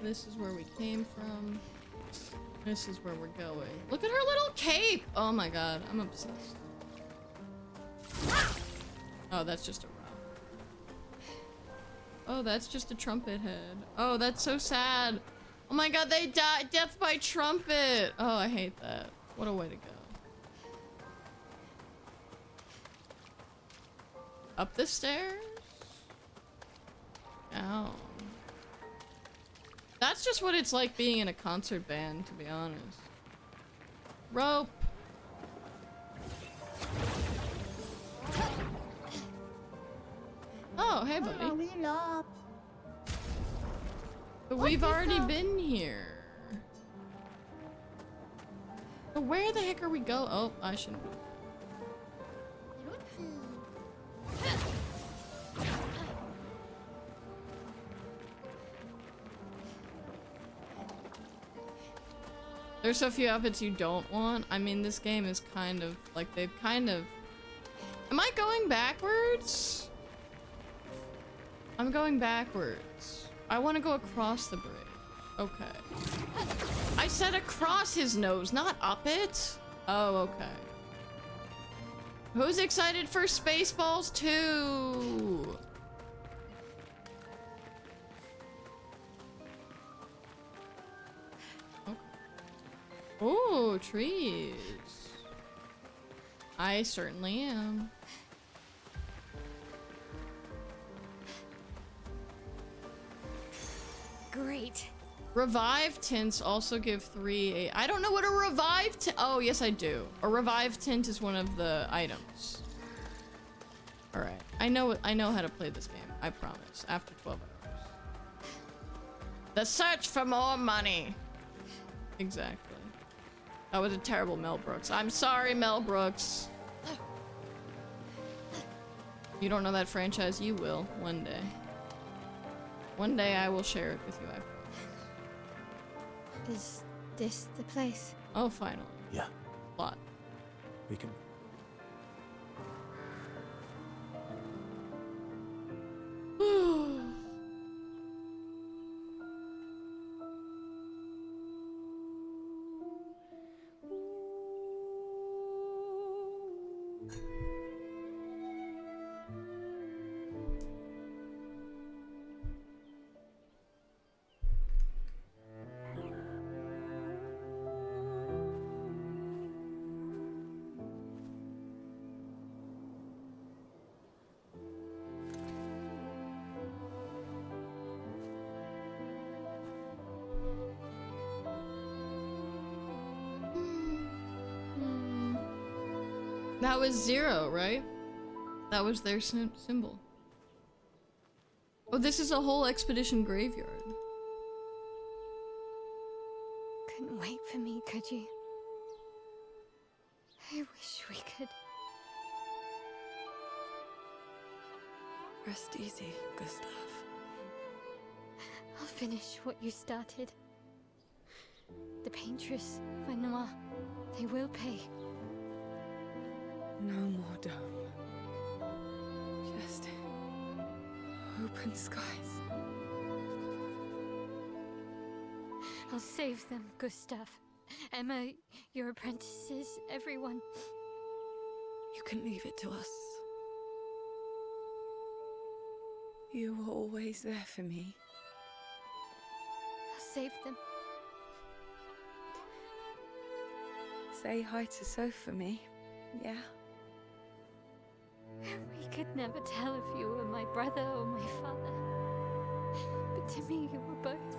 This is where we came from. This is where we're going. Look at her little cape! Oh my god, I'm obsessed. Oh, that's just a rock. Oh, that's just a trumpet head. Oh, that's so sad. Oh my god, they died. Death by trumpet! Oh, I hate that. What a way to go. Up the stairs? Ow. That's just what it's like being in a concert band, to be honest. Rope! Oh, hey buddy. But we've already been here. But where the heck are we going? Oh, I shouldn't be. There's so few outfits you don't want. I mean, this game is kind of like they've kind of. Am I going backwards? I'm going backwards. I want to go across the bridge. Okay. I said across his nose, not up it. Oh, okay. Who's excited for Spaceballs 2? Oh, trees. I certainly am. Great. Revive tints also give 3 I don't know what a revive tint. Oh, yes, I do. A revive tint is one of the items. All right. I know how to play this game. I promise. After 12 hours. The search for more money. Exactly. That was a terrible Mel Brooks. I'm sorry, Mel Brooks. You don't know that franchise? You will, one day. One day I will share it with you, I promise. Is this the place? Oh, finally. Yeah. Plot. We can. That was 0, right? That was their symbol. Oh, this is a whole expedition graveyard. Couldn't wait for me, could you? I wish we could. Rest easy, Gustav. I'll finish what you started. The Paintress, Renoir, they will pay. No more dome. Just open skies. I'll save them, Gustav. Emma, your apprentices, everyone. You can leave it to us. You were always there for me. I'll save them. Say hi to Soph for me, yeah? We could never tell if you were my brother or my father. But to me, you were both.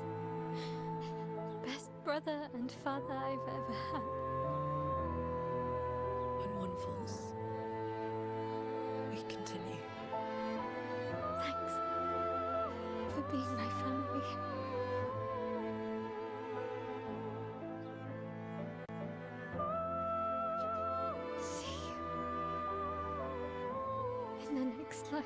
Best brother and father I've ever had. When one falls, we continue. Thanks for being my family. See you in the next life.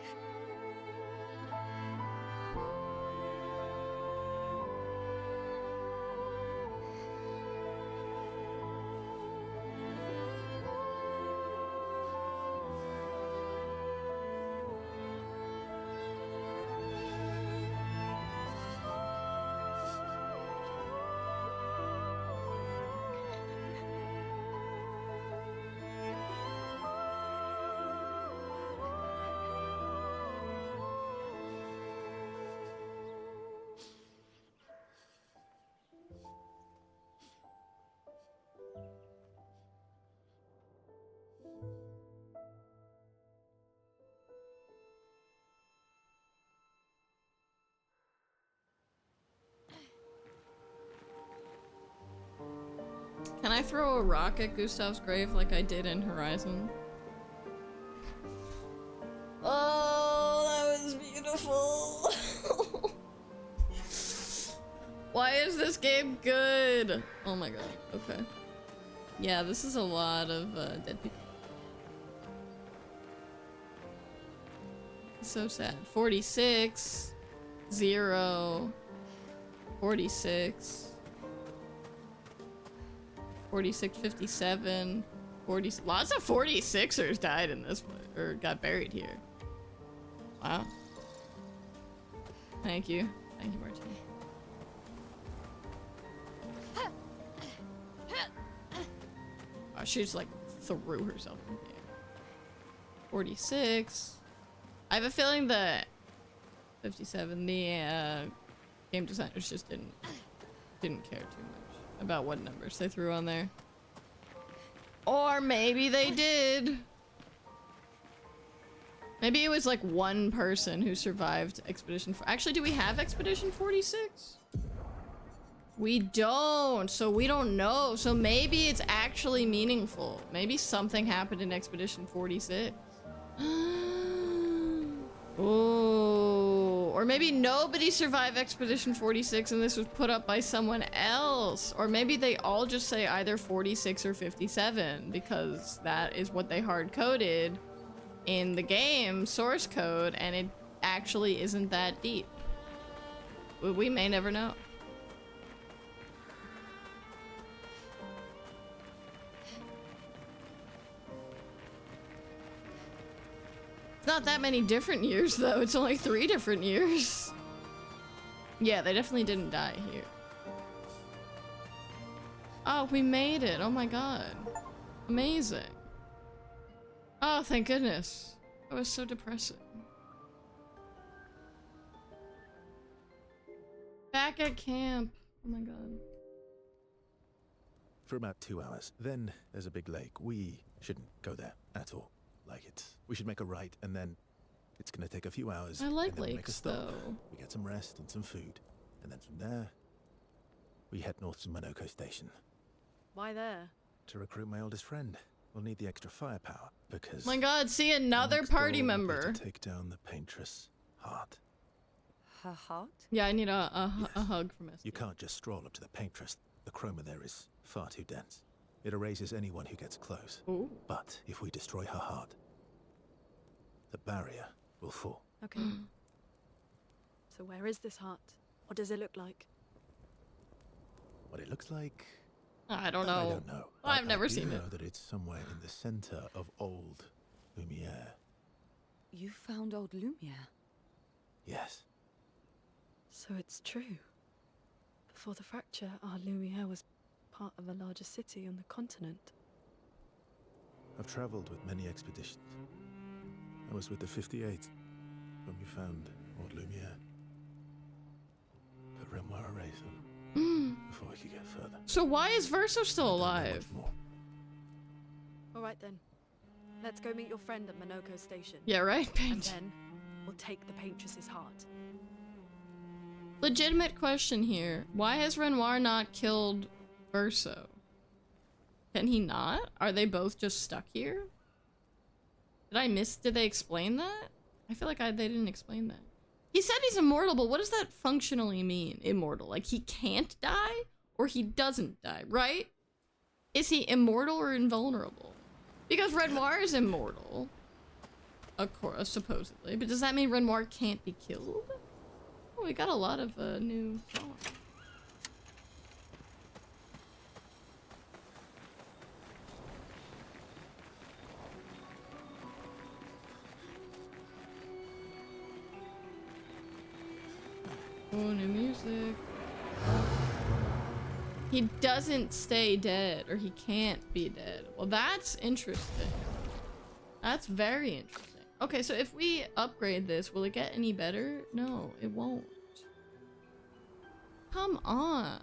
Can I throw a rock at Gustav's grave like I did in Horizon? Oh, that was beautiful. Why is this game good? Oh my god, okay. Yeah, this is a lot of dead people. So sad. 46, 0, 46. 46, 57, 40. Lots of 46ers died in this one, or got buried here. Wow. Thank you. Thank you, Martina. Oh, she just like threw herself in the air. 46. I have a feeling that 57, the game designers just didn't care too much about what numbers they threw on there. Or maybe they did. Maybe it was like one person who survived Expedition 4. Actually, do we have Expedition 46? We don't, so we don't know. So maybe it's actually meaningful. Maybe something happened in Expedition 46. Oh, or maybe nobody survived Expedition 46 and this was put up by someone else. Or maybe they all just say either 46 or 57 because that is what they hard coded in the game source code, and it actually isn't that deep. We may never know. It's not that many different years though, it's only 3 different years. Yeah, they definitely didn't die here. Oh, we made it, oh my god. Amazing. Oh, thank goodness. That was so depressing. Back at camp. Oh my god. For about 2 hours. Then there's a big lake. We shouldn't go there at all. We should make a right, and then it's gonna take a few hours. I like and then we make a lakes, stop. though. We get some rest and some food, and then from there, we head north to Monoko Station Why there? to recruit my oldest friend. We'll need the extra firepower. because My god, see our another next party goal will be member. to take down the paintress heart. Her heart? Yeah, I need a hug from us. You can't just stroll up to the paintress. The chroma there is far too dense. It erases anyone who gets close. Ooh. But if we destroy her heart, the barrier will fall. Okay. So where is this heart? What does it look like? What it looks like, I don't know. I don't know. I've never I do seen know it. that it's somewhere in the center of old Lumiere. You found old Lumiere. Yes. So it's true. Before the fracture, our Lumiere was part of a larger city on the continent. I've traveled with many expeditions. I was with the 58th when we found old Lumiere. But Renoir erased them before we could get further. So why is Verso still I don't know alive? much more. All right then. Let's go meet your friend at Minoko Station. Yeah, right, And Paint. then we'll take the Paintress's heart. Legitimate question here. Why has Renoir not killed Verso? Can he not? Are they both just stuck here? Did they explain that? I feel like they didn't explain that. He said he's immortal, but what does that functionally mean, immortal? Like he can't die? Or he doesn't die, right? Is he immortal or invulnerable? Because Renoir is immortal. Of course, supposedly. But does that mean Renoir can't be killed? Oh, we got a lot of new songs. Oh, new music. He doesn't stay dead, or he can't be dead. Well, that's interesting. That's very interesting. Okay, so if we upgrade this, will it get any better? No, it won't. Come on.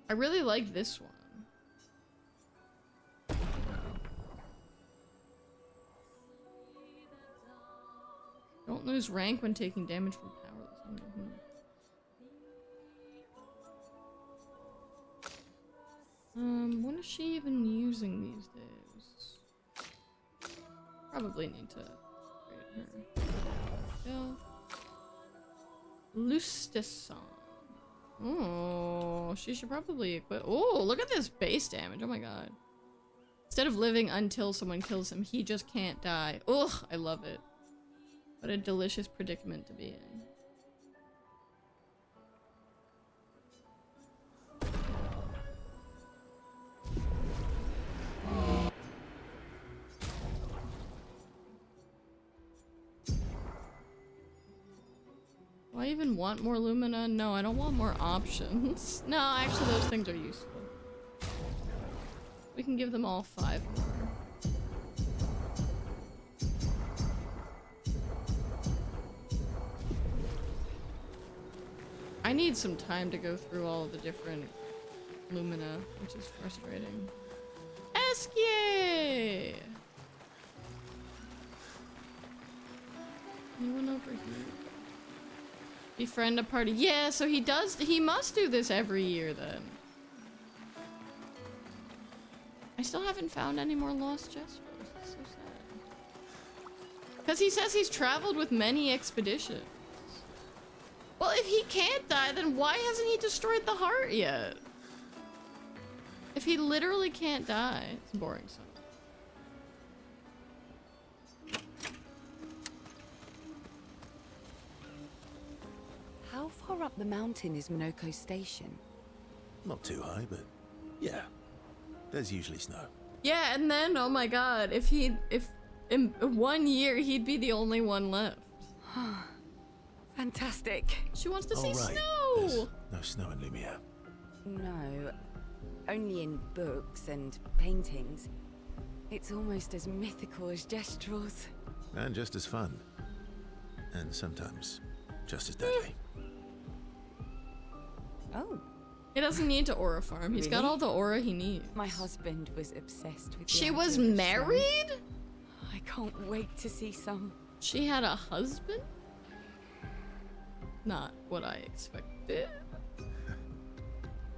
I really like this one. Don't lose rank when taking damage from powerless. When is she even using these days? Probably need to upgrade her. Go. Lusteson. Oh, she should probably equip. Oh, look at this base damage. Oh my god. Instead of living until someone kills him, he just can't die. Ugh, I love it. What a delicious predicament to be in. Do I even want more Lumina? No, I don't want more options. No, actually those things are useful. We can give them all 5 more. I need some time to go through all of the different Lumina, which is frustrating. Eskie! Anyone over here? Befriend a party. Yeah, so he must do this every year then. I still haven't found any more lost Jestros. That's so sad. Because he says he's traveled with many expeditions. Well, if he can't die, then why hasn't he destroyed the heart yet? If he literally can't die, it's boring stuff. How far up the mountain is Minoko Station? Not too high, but yeah. There's usually snow. Yeah, and then, oh my god, if in 1 year he'd be the only one left. Fantastic. She wants to see Right. snow! There's no snow in Lumiere. No, only in books and paintings. It's almost as mythical as Jestros. And just as fun. And sometimes just as deadly. Oh, He doesn't need to aura farm. He's got Really? all the aura he needs. my husband was obsessed with the She idea was of snow. married? I can't wait to see some. She had a husband? Not what I expected.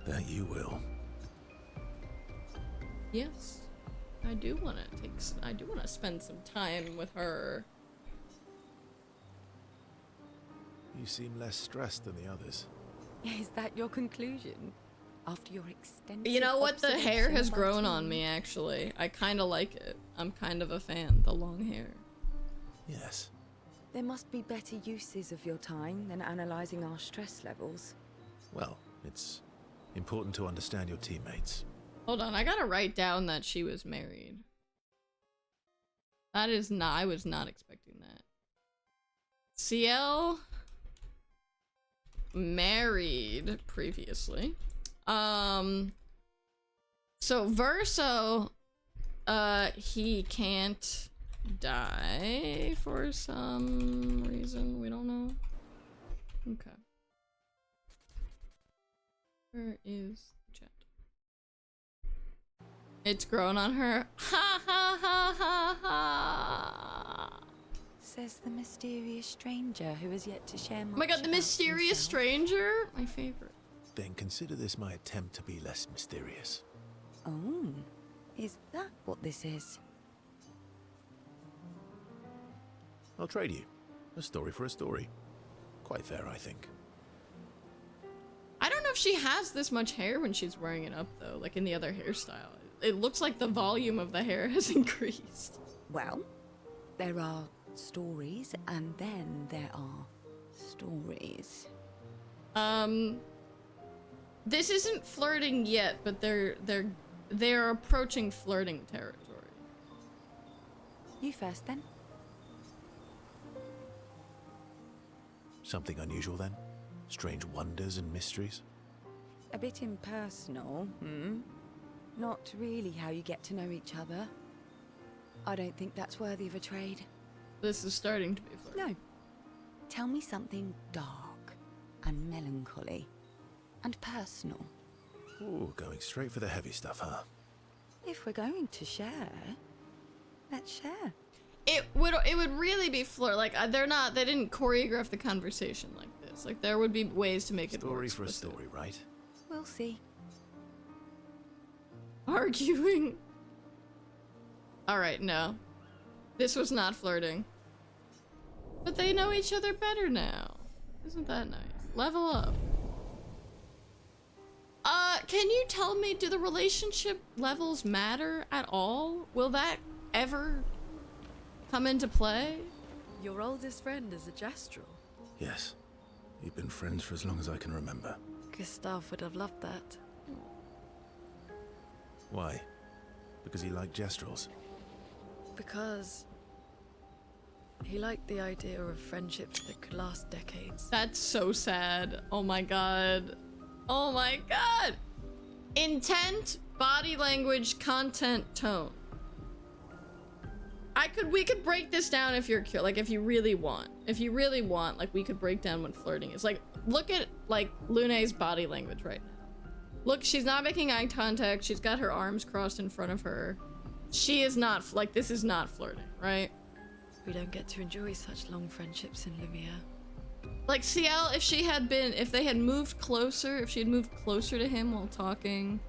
That you will. Yes, I do want to spend some time with her. You seem less stressed than the others. Is that your conclusion? After your extensive You know what? The hair observation has of our grown on team? me, actually. I kind of like it. I'm kind of a fan, the long hair. Yes. There must be better uses of your time than analysing our stress levels. Well, it's important to understand your teammates. Hold on, I gotta write down that she was married. That is not, I was not expecting that. CL married previously. So Verso, he can't die for some reason, we don't know. Okay. Where is the chat? It's grown on her. Ha ha ha ha ha. Says the mysterious stranger who has yet to share much Oh my god, the about mysterious himself. stranger? My favorite. Then consider this my attempt to be less mysterious. Oh, is that what this is? I'll trade you. A story for a story. Quite fair, I think. I don't know if she has this much hair when she's wearing it up though, like in the other hairstyle. It looks like the volume of the hair has increased. Well, there are stories, and then there are stories. This isn't flirting yet, but they're approaching flirting territory. You first, then. Something unusual then? Strange wonders and mysteries? A bit impersonal, hmm? Not really how you get to know each other. I don't think that's worthy of a trade. This is starting to be flirting. No. Tell me something dark and melancholy and personal. Ooh, going straight for the heavy stuff, huh? If we're going to share, let's share. It would really be flirt. Like they didn't choreograph the conversation like this. Like there would be ways to make it more Story for a explicit. story, right? We'll see. Arguing. All right, no. This was not flirting. But they know each other better now. Isn't that nice? Level up. Can you tell me, do the relationship levels matter at all? Will that ever come into play? Your oldest friend is a Gestrel. Yes. We've been friends for as long as I can remember. Gustav would have loved that. Why? Because he liked Gestrels? Because he liked the idea of friendships that could last decades. That's so sad. Oh my god. Oh my god! Intent, body language, content, tone. We could break this down if you're curious, like if you really want. If you really want, like we could break down what flirting is. Like, look at like Lune's body language right now. Look, she's not making eye contact. She's got her arms crossed in front of her. She is not, like, this is not flirting, right? We don't get to enjoy such long friendships in Lumiere. Like, CL, if she had moved closer to him while talking,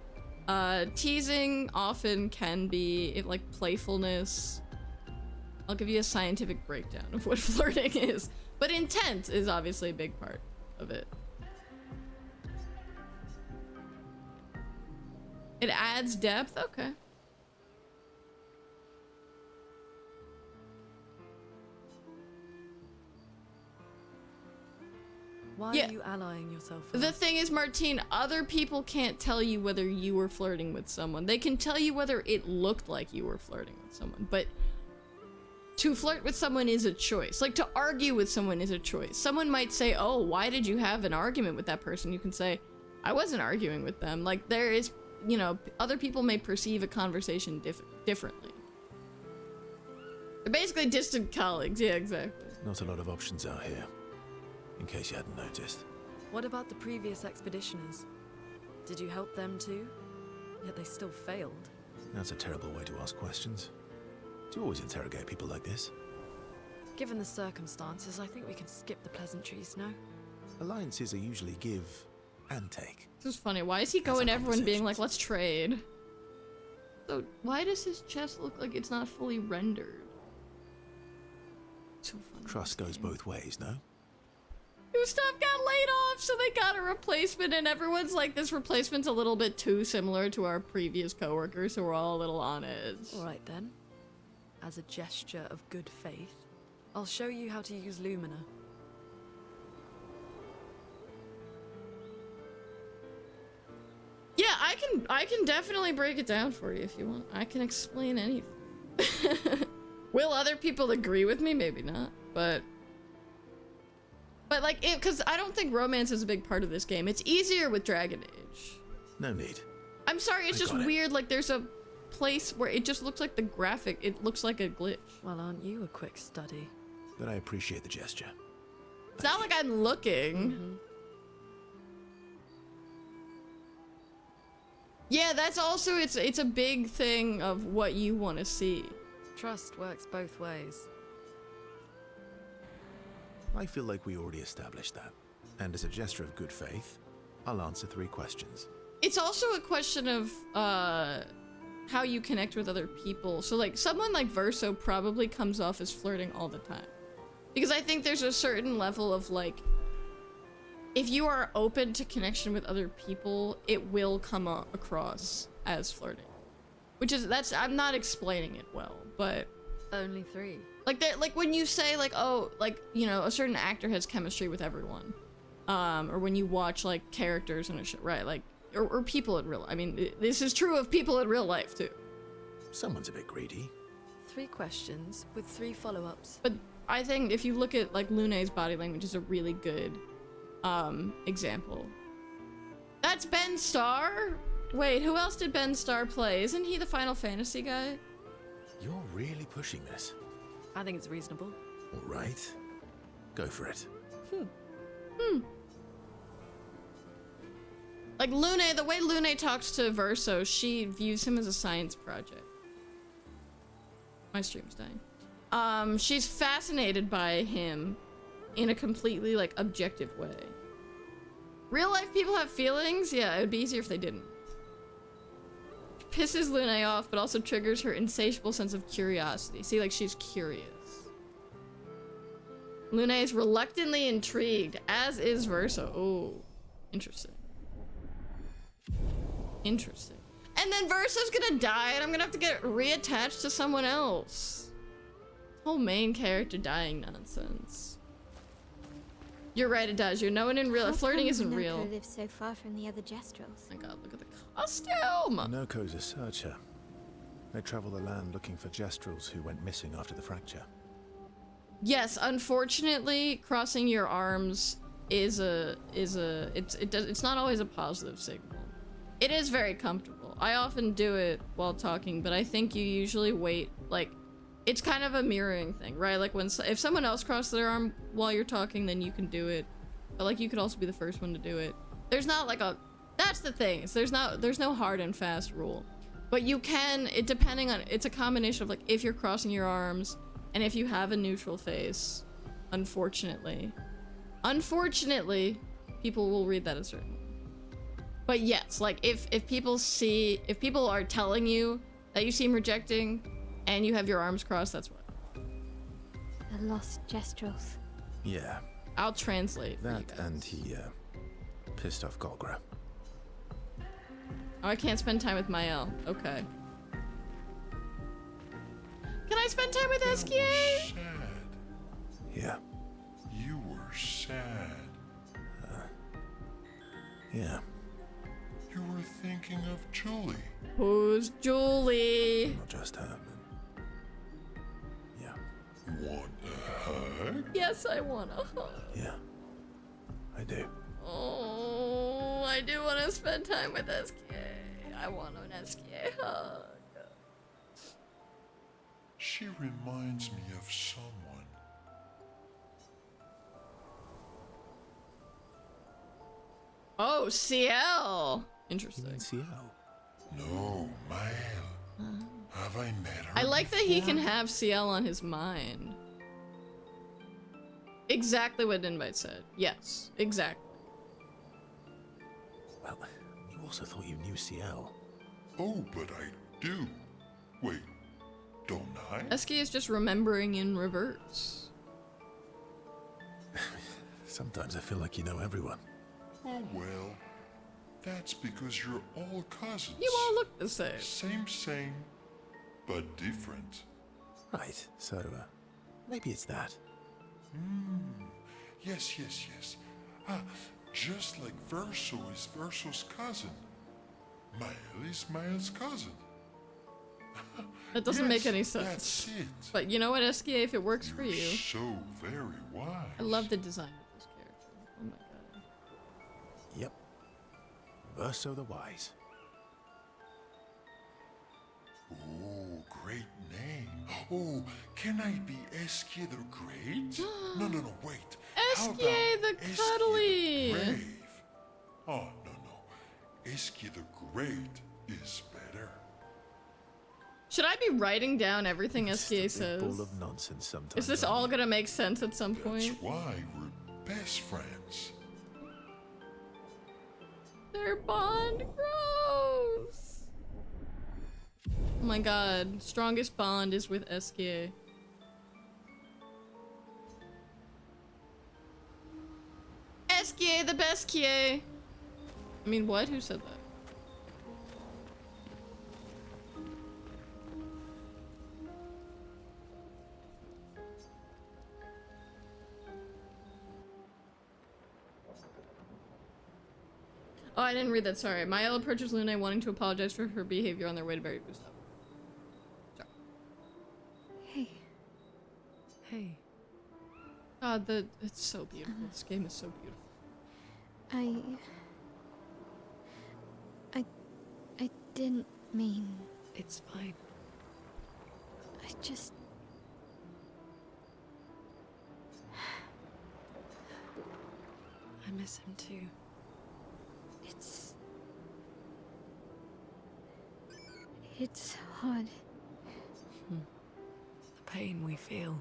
teasing often can be, like, playfulness. I'll give you a scientific breakdown of what flirting is. But intent is obviously a big part of it. It adds depth? Okay. Why Yeah. are you allying yourself with The us? thing is, Martine, other people can't tell you whether you were flirting with someone. They can tell you whether it looked like you were flirting with someone, but to flirt with someone is a choice. Like, to argue with someone is a choice. Someone might say, oh, why did you have an argument with that person? You can say, I wasn't arguing with them. Like, there is, you know, other people may perceive a conversation differently. They're basically distant colleagues. Yeah, exactly. Not a lot of options out here, in case you hadn't noticed. What about the previous expeditioners? Did you help them too? Yet they still failed. That's a terrible way to ask questions. Do you always interrogate people like this? Given the circumstances, I think we can skip the pleasantries, no? Alliances are usually give and take. This is funny. Why is he going everyone being like, let's trade? So why does his chest look like it's not fully rendered? So funny. Trust goes both ways, no? Gustav got laid off, so they got a replacement, and everyone's like, this replacement's a little bit too similar to our previous coworkers, so we're all a little on edge. Alright then. As a gesture of good faith, I'll show you how to use Lumina. Yeah, I can definitely break it down for you if you want. I can explain anything. Will other people agree with me? Maybe not, but like, because I don't think romance is a big part of this game. It's easier with Dragon Age. No need. I'm sorry, it's just weird. Like, there's a place where it just looks like the graphic. It looks like a glitch. Well, aren't you a quick study? But I appreciate the gesture. It's not like I'm looking. Mm-hmm. Yeah, that's also, it's a big thing of what you want to see. Trust works both ways. I feel like we already established that. And as a gesture of good faith, I'll answer 3 questions. It's also a question of how you connect with other people. So like someone like Verso probably comes off as flirting all the time. Because I think there's a certain level of like, if you are open to connection with other people, it will come across as flirting. Which is, I'm not explaining it well, but Only 3. like when you say like, oh, like, you know, a certain actor has chemistry with everyone, or when you watch like characters in a show, right? Like, or people in real, I mean, this is true of people in real life too. Someone's a bit greedy. 3 questions with 3 follow-ups. But I think if you look at like Lune's body language is a really good example. That's Ben Starr? Wait, who else did Ben Starr play? Isn't he the Final Fantasy guy? You're really pushing this. I think it's reasonable. All right. Go for it. Like Lune, the way Lune talks to Verso, she views him as a science project. My stream's dying. She's fascinated by him in a completely like objective way. Real life people have feelings? Yeah, it would be easier if they didn't. Pisses Lune off, but also triggers her insatiable sense of curiosity. See, like, she's curious. Lune is reluctantly intrigued, as is Verso. Oh, interesting. Interesting. And then Verso's gonna die, and I'm gonna have to get reattached to someone else. Whole main character dying nonsense. You're right, it does. You're no one in real. Flirting isn't real. Noko lives so far from the other Gestrels. Oh my god, look at the costume! Noko's a searcher. They travel the land looking for Gestrels who went missing after the fracture. Yes, unfortunately, crossing your arms is it's not always a positive signal. It is very comfortable. I often do it while talking, but I think you usually wait, like, it's kind of a mirroring thing, right? Like if someone else crosses their arm while you're talking, then you can do it. But like you could also be the first one to do it. There's not like that's the thing. Is there's no hard and fast rule. But you can, it's a combination of like if you're crossing your arms and if you have a neutral face, unfortunately, people will read that a certain way. But yes, like if people are telling you that you seem rejecting, and you have your arms crossed, that's what. The lost Gestrels. Yeah. I'll translate for you That guys. and he, pissed off Golgra. Oh, I can't spend time with Mael. Okay. Can I spend time with Esquier? Sad. Yeah. You were sad. Yeah. You were thinking of Julie. Who's Julie? Not just her. Yeah. Want a hug? Yes, I want a hug. Yeah. I do. Oh, I do want to spend time with Esquier. I want an Esquier hug. She reminds me of someone. Oh, CL. You Interesting. mean CL? No, Mael. Have I met her? I like that he can before? have CL on his mind. Exactly what Invite said. Yes, exactly. Well, you also thought you knew CL. Oh, but I do. Wait, don't I? Esky is just remembering in reverse. Sometimes I feel like you know everyone. Oh well, that's because you're all cousins. You all look the same. Same, but different. Right, so maybe it's that. Yes. Ah, just like Verso is Verso's cousin. Mael is Mael's cousin. That doesn't make any sense. That's it. But you know what, Esky, if it works for You're you. so very wise. I love the design of this character. Oh my god. Yep. Verso the Wise. Oh, great name. Oh, can I be Eskia the Great? No, wait. How about Eskia the Eskia Cuddly? the Brave? Oh, no. Eskia the Great is better. Should I be writing down everything Just Esky a big says? ball of nonsense sometimes. Is this aren't all you? gonna make sense at some That's point? why we're best friends. Their bond grows! Oh my god, strongest bond is with Esky. Esky, the best Kie! I mean, what? Who said that? Oh, I didn't read that, sorry. Mael approaches Lune wanting to apologize for her behavior on their way to bury Gustav. Sorry. Hey, God, it's so beautiful. This game is so beautiful. I didn't mean. it's fine. I just. I miss him too. It's hard. The pain we feel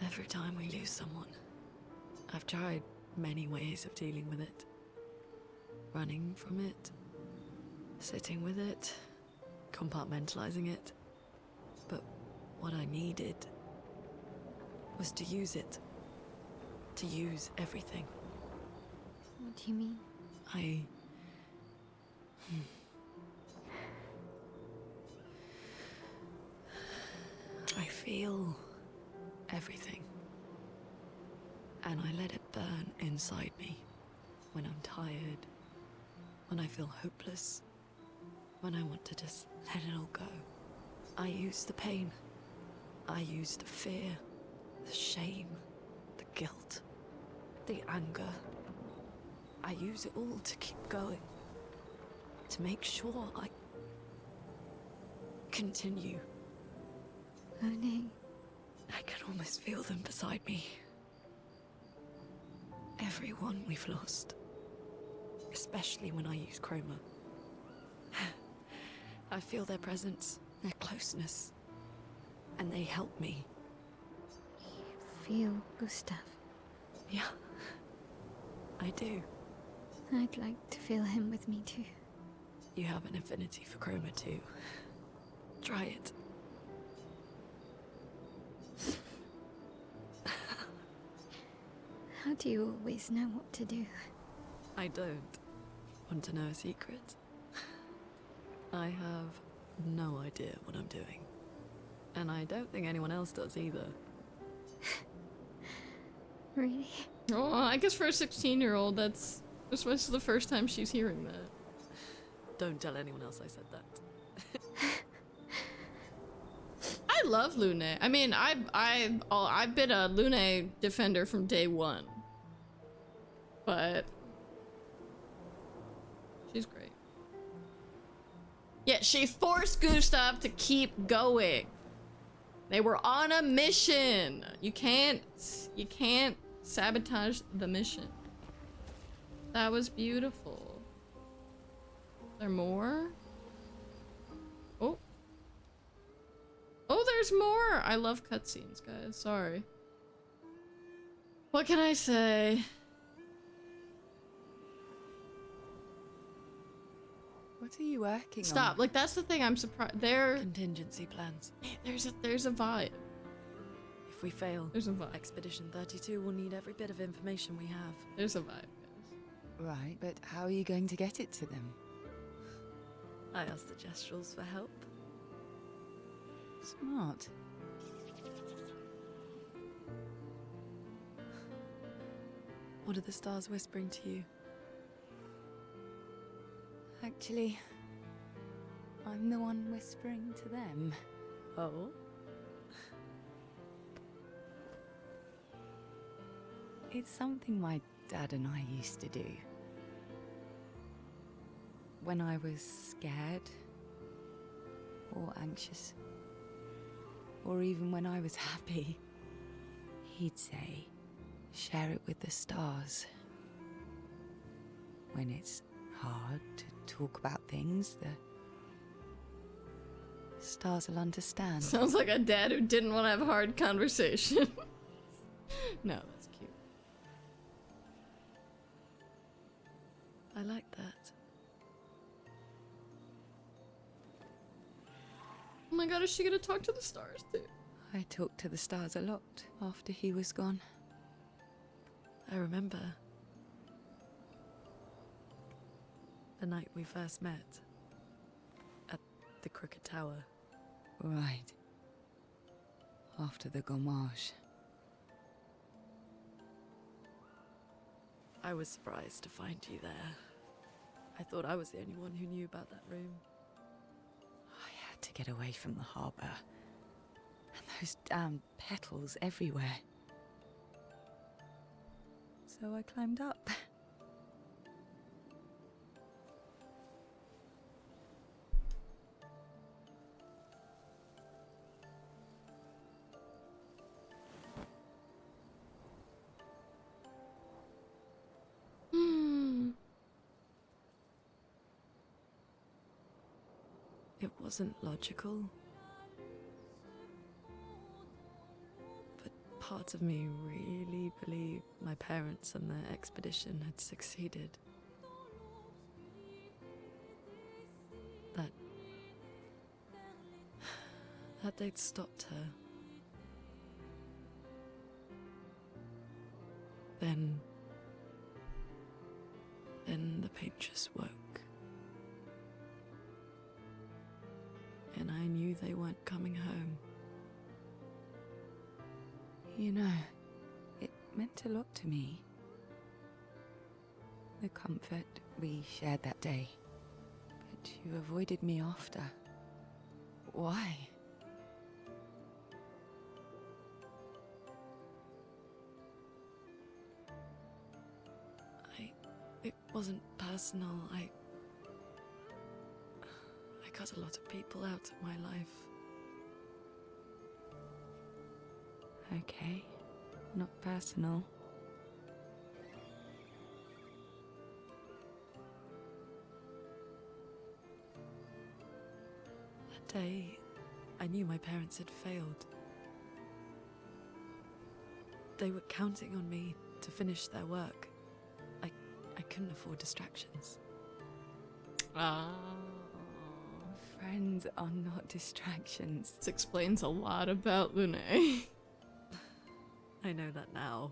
every time we lose someone. I've tried many ways of dealing with it. Running from it, sitting with it, compartmentalizing it. But what I needed was to use it. To use everything. What do you mean? I feel everything. And I let it burn inside me. When I'm tired, when I feel hopeless, when I want to just let it all go. I use the pain. I use the fear, the shame, the guilt, the anger. I use it all to keep going. To make sure I continue. Lune. I can almost feel them beside me. Everyone we've lost. Especially when I use Chroma. I feel their presence, their closeness. And they help me. Feel Gustav. Yeah, I do. I'd like to feel him with me too. You have an affinity for Chroma too. Try it. How do you always know what to do? I don't. Want to know a secret? I have no idea what I'm doing. And I don't think anyone else does either. Really? Oh, I guess for a 16-year-old, this was the first time she's hearing that. Don't tell anyone else I said that. I love Lune. I mean, I've been a Lune defender from day one. But she's great. Yeah, she forced Gustav to keep going. They were on a mission. You can't sabotage the mission. That was beautiful. Is there more? Oh. Oh, there's more! I love cutscenes, guys. Sorry. What can I say? What What are you working Stop. on? Like, that's the thing. I'm surprised. There. Contingency plans. There's a vibe. If we fail, There's a vibe. Expedition 32 will need every bit of information we have. There's a vibe, guys. Right, but how are you going to get it to them? I asked the Gestrals for help. Smart. What are the stars whispering to you? Actually, I'm the one whispering to them. Oh? It's something my dad and I used to do. When I was scared, or anxious, or even when I was happy, he'd say, share it with the stars. When it's hard to talk about things, the stars will understand. Sounds like a dad who didn't want to have a hard conversation. No, that's cute. I like that. Oh my god, is she gonna talk to the stars too? I talked to the stars a lot after he was gone. I remember the night we first met at the Crooked Tower. Right. After the gommage. I was surprised to find you there. I thought I was the only one who knew about that room. I had to get away from the harbour. And those damn petals everywhere. So I climbed up. It wasn't logical. But parts of me really believed my parents and their expedition had succeeded. That they'd stopped her. Then the Paintress woke. And I knew they weren't coming home. You know, it meant a lot to me. The comfort we shared that day. But you avoided me after. Why? It wasn't personal. I cut a lot of people out of my life. Okay, not personal. That day, I knew my parents had failed. They were counting on me to finish their work. I couldn't afford distractions. Friends are not distractions. This explains a lot about Lune. I know that now.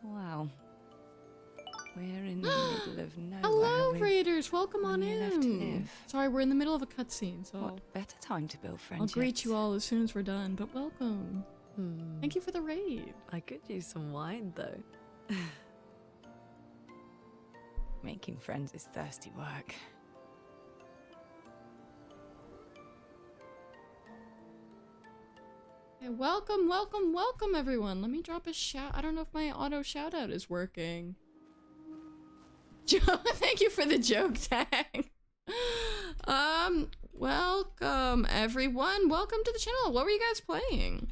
Wow. We're in the middle of nowhere. Hello, with Raiders! Welcome on one year left to in! live. Sorry, we're in the middle of a cutscene, so What better time to build I'll friendships? greet you all as soon as we're done, but welcome. Thank you for the raid. I could use some wine, though. Making friends is thirsty work. Hey, welcome, welcome, welcome, everyone. Let me drop a shout. I don't know if my auto shout out is working. Joe, thank you for the joke tag. Welcome, everyone. Welcome to the channel. What were you guys playing?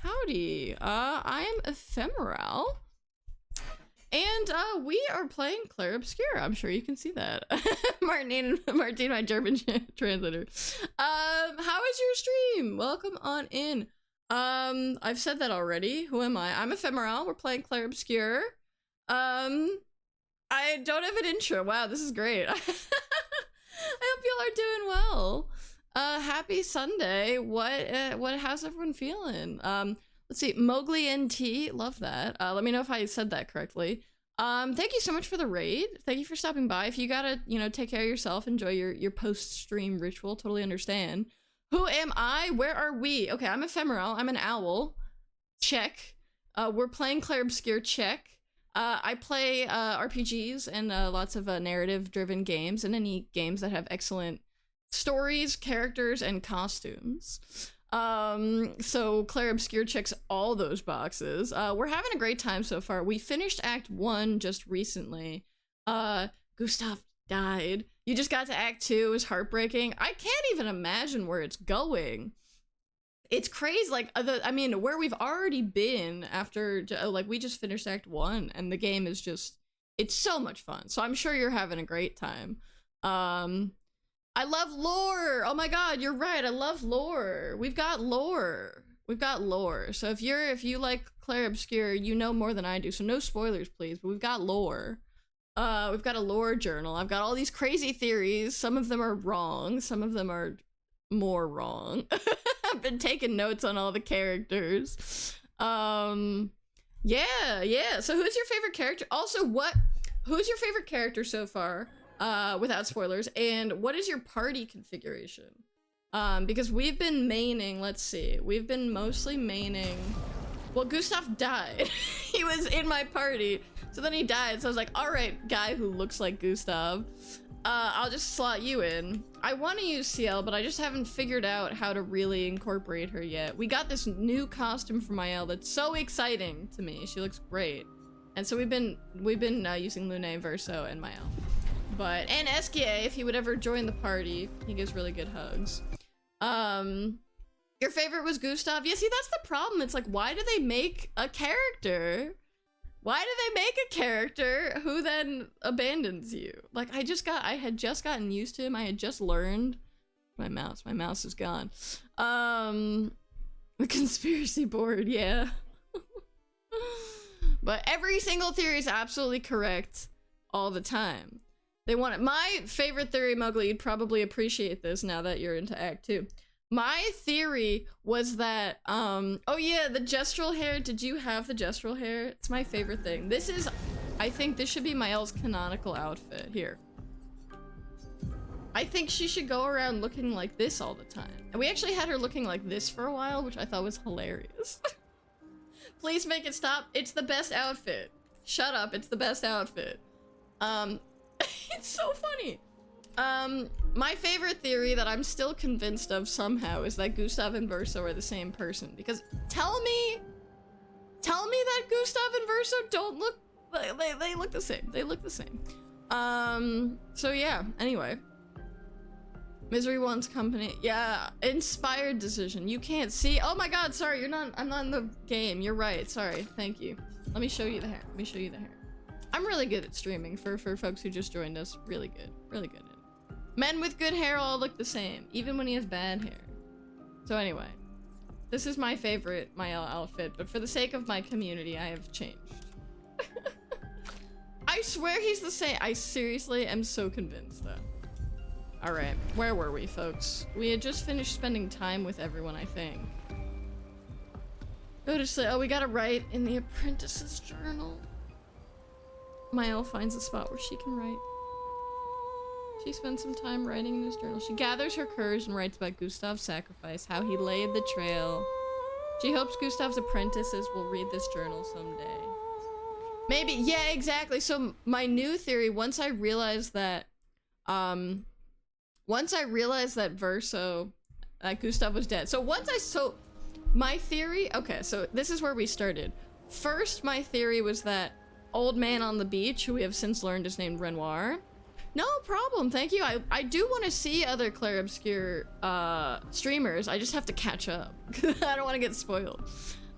Howdy. I am Ephemeral. And we are playing Clair Obscur. I'm sure you can see that. Martine, my German translator. How is your stream? Welcome on in. I've said that already. Who am I? I'm Ephemeral. We're playing Clair Obscur. I don't have an intro. Wow, this is great. I hope y'all are doing well. Happy Sunday. How's everyone feeling? Let's see, Mowgli NT, love that. Let me know if I said that correctly. Thank you so much for the raid. Thank you for stopping by. If you gotta, take care of yourself, enjoy your post-stream ritual, totally understand. Who am I? Where are we? Okay, I'm Ephemeral. I'm an owl. Check. We're playing Clair Obscur. Check. I play RPGs and lots of narrative-driven games, and any games that have excellent stories, characters, and costumes. So Clair Obscur checks all those boxes. We're having a great time so far. We finished Act 1 just recently. Gustav died. You just got to Act 2. It was heartbreaking. I can't even imagine where it's going. It's crazy, like, where we've already been after, we just finished Act 1, and the game is just, it's so much fun. So I'm sure you're having a great time. I love lore! Oh my god, you're right, I love lore. We've got lore. So if you like Clair Obscur, you know more than I do, so no spoilers, please, but we've got lore. We've got a lore journal. I've got all these crazy theories. Some of them are wrong, some of them are more wrong. I've been taking notes on all the characters. Yeah. So who's your favorite character? Also, who's your favorite character so far? Without spoilers. And what is your party configuration? Because we've been maining, let's see. We've been mostly maining. Well, Gustav died. He was in my party. So then he died. So I was like, all right, guy who looks like Gustav. I'll just slot you in. I want to use CL, but I just haven't figured out how to really incorporate her yet. We got this new costume for Mael that's so exciting to me. She looks great. And so we've been using Lune, Verso, and Mael. And Eskia, if he would ever join the party, he gives really good hugs. Your favorite was Gustav? Yeah, see, that's the problem. It's like, why do they make a character? Why do they make a character who then abandons you? Like, I had just gotten used to him. I had just learned. My mouse is gone. The conspiracy board, yeah. But every single theory is absolutely correct all the time. They want it. My favorite theory, Mowgli, you'd probably appreciate this now that you're into Act 2. My theory was that, oh yeah, the gestural hair. Did you have the gestural hair? It's my favorite thing. I think this should be Mael's canonical outfit. Here. I think she should go around looking like this all the time. And we actually had her looking like this for a while, which I thought was hilarious. Please make it stop. It's the best outfit. Shut up, it's the best outfit. It's so funny. My favorite theory that I'm still convinced of somehow is that Gustav and Verso are the same person. Because tell me that Gustav and Verso don't look, they look the same. They look the same. So yeah, anyway. Misery Wants Company. Yeah, inspired decision. You can't see. Oh my god, sorry, I'm not in the game. You're right, sorry, thank you. Let me show you the hair. I'm really good at streaming for folks who just joined us. Really good at it. Men with good hair all look the same, even when he has bad hair. So anyway, this is my favorite Mael outfit, but for the sake of my community, I have changed. I swear he's the same. I seriously am so convinced though. All right, where were we, folks? We had just finished spending time with everyone, I think. Go to sleep. Oh, we gotta write in the apprentice's journal. Mael finds a spot where she can write. She spends some time writing in his journal. She gathers her courage and writes about Gustav's sacrifice, how he laid the trail. She hopes Gustav's apprentices will read this journal someday. Maybe, yeah, exactly. So my new theory, once I realized that Verso, Gustav was dead. So my theory, okay, so this is where we started. First, my theory was that Old Man on the Beach, who we have since learned is named Renoir. No problem, thank you. I do want to see other Clair Obscur streamers. I just have to catch up. I don't want to get spoiled.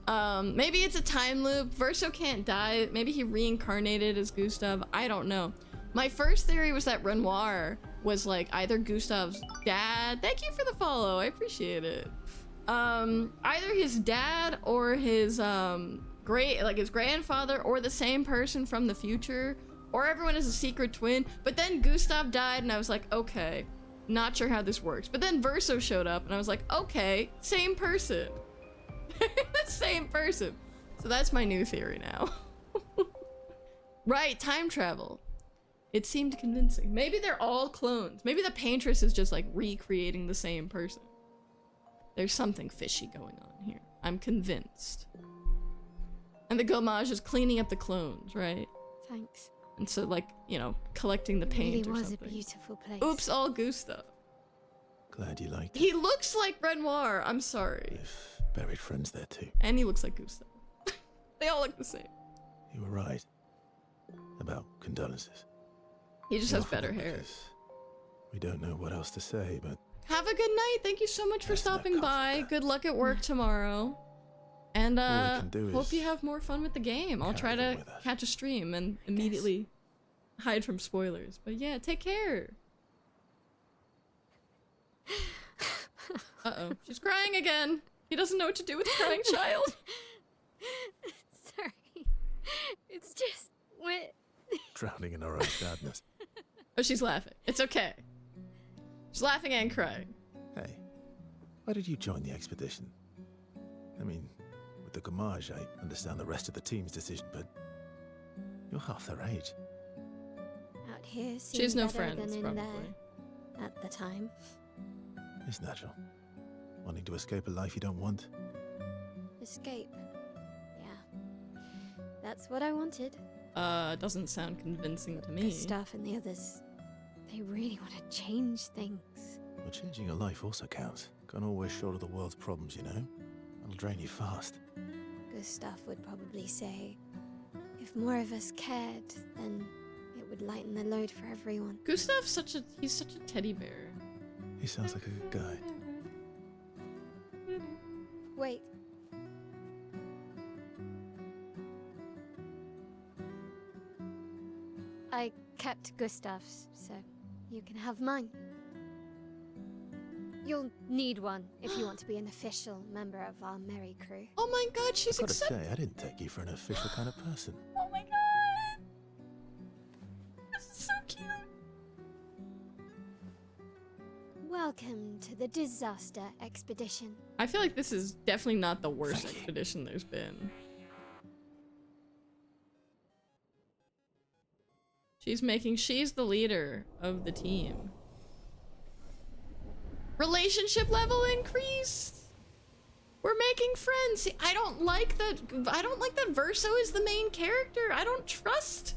Maybe it's a time loop. Verso can't die. Maybe he reincarnated as Gustav. I don't know. My first theory was that Renoir was like either Gustav's dad. Thank you for the follow. I appreciate it. Either his dad or his his grandfather, or the same person from the future, Or everyone is a secret twin. But then Gustav died and I was like, okay, not sure how this works. But then Verso showed up and I was like, okay, same person. The same person. So that's my new theory now. Right, time travel. It seemed convincing. Maybe they're all clones. Maybe the paintress is just like recreating the same person. There's something fishy going on here. I'm convinced. And the Gommage is cleaning up the clones, right? Thanks. And so, like, you know, collecting the It paint really or was something. a beautiful place. Oops, all Gustav. Glad you liked it. He looks like Renoir. I'm sorry. We've buried friends there too. And he looks like Gustav. They all look the same. You were right. About condolences. He just has better hair. Because we don't know what else to say, but Have a good night. Thank you so much for Yes, that stopping by. comfort. Good luck at work tomorrow. And All we can do hope is you have more fun with the game. I'll try carry to them with us. catch a stream and immediately hide from spoilers. But yeah, take care. Uh-oh, she's crying again. He doesn't know what to do with a crying child. Sorry. It's just wet. drowning in our own sadness. Oh, she's laughing. It's okay. She's laughing and crying. Hey, why did you join the expedition? I mean, with the Gommage, I understand the rest of the team's decision, but you're half their age. Out here seems She has no better friends, than in probably. there at the time. It's natural. Wanting to escape a life you don't want. Escape. Yeah. That's what I wanted. Doesn't sound convincing to me. Gustav and the others, they really want to change things. But changing your life also counts. Can't always shoulder the world's problems, you know? It'll drain you fast. Gustav would probably say, if more of us cared, then it would lighten the load for everyone. Gustav's he's such a teddy bear. He sounds like a good guy. Wait. I kept Gustav's, so you can have mine. You'll need one if you want to be an official member of our merry crew. Oh my god, she's I've got to accepted. say, I didn't take you for an official kind of person. Oh my god. This is so cute. Welcome to the disaster expedition. I feel like this is definitely not the worst Thank you. expedition there's been. She's the leader of the team. Relationship level increase. We're making friends. See, I don't like that Verso is the main character. I don't trust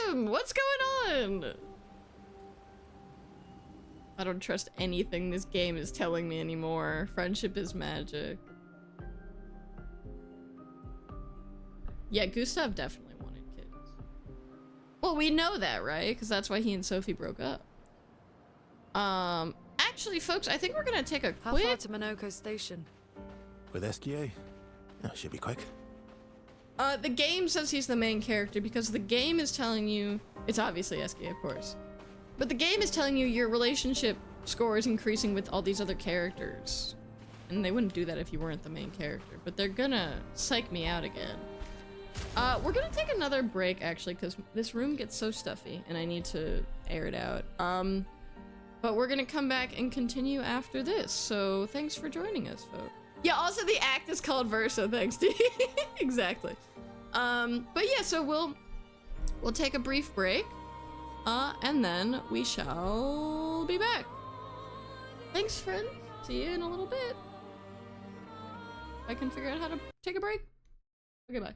him. What's going on? I don't trust anything this game is telling me anymore. Friendship is magic. Yeah, Gustav definitely wanted kids. Well, we know that, right? Because that's why he and Sophie broke up. Actually, folks, I think we're gonna take a How quick... far to Minoko Station? With SGA? Oh, should be quick. The game says he's the main character because the game is telling you... It's obviously Eski, of course. But the game is telling you your relationship score is increasing with all these other characters. And they wouldn't do that if you weren't the main character. But they're gonna psych me out again. We're gonna take another break, actually, because this room gets so stuffy and I need to air it out. But we're gonna come back and continue after this. So thanks for joining us, folks. Yeah, also the act is called Verso, thanks to exactly. But yeah, so we'll take a brief break. And then we shall be back. Thanks, friend. See you in a little bit. I can figure out how to take a break. Okay, bye.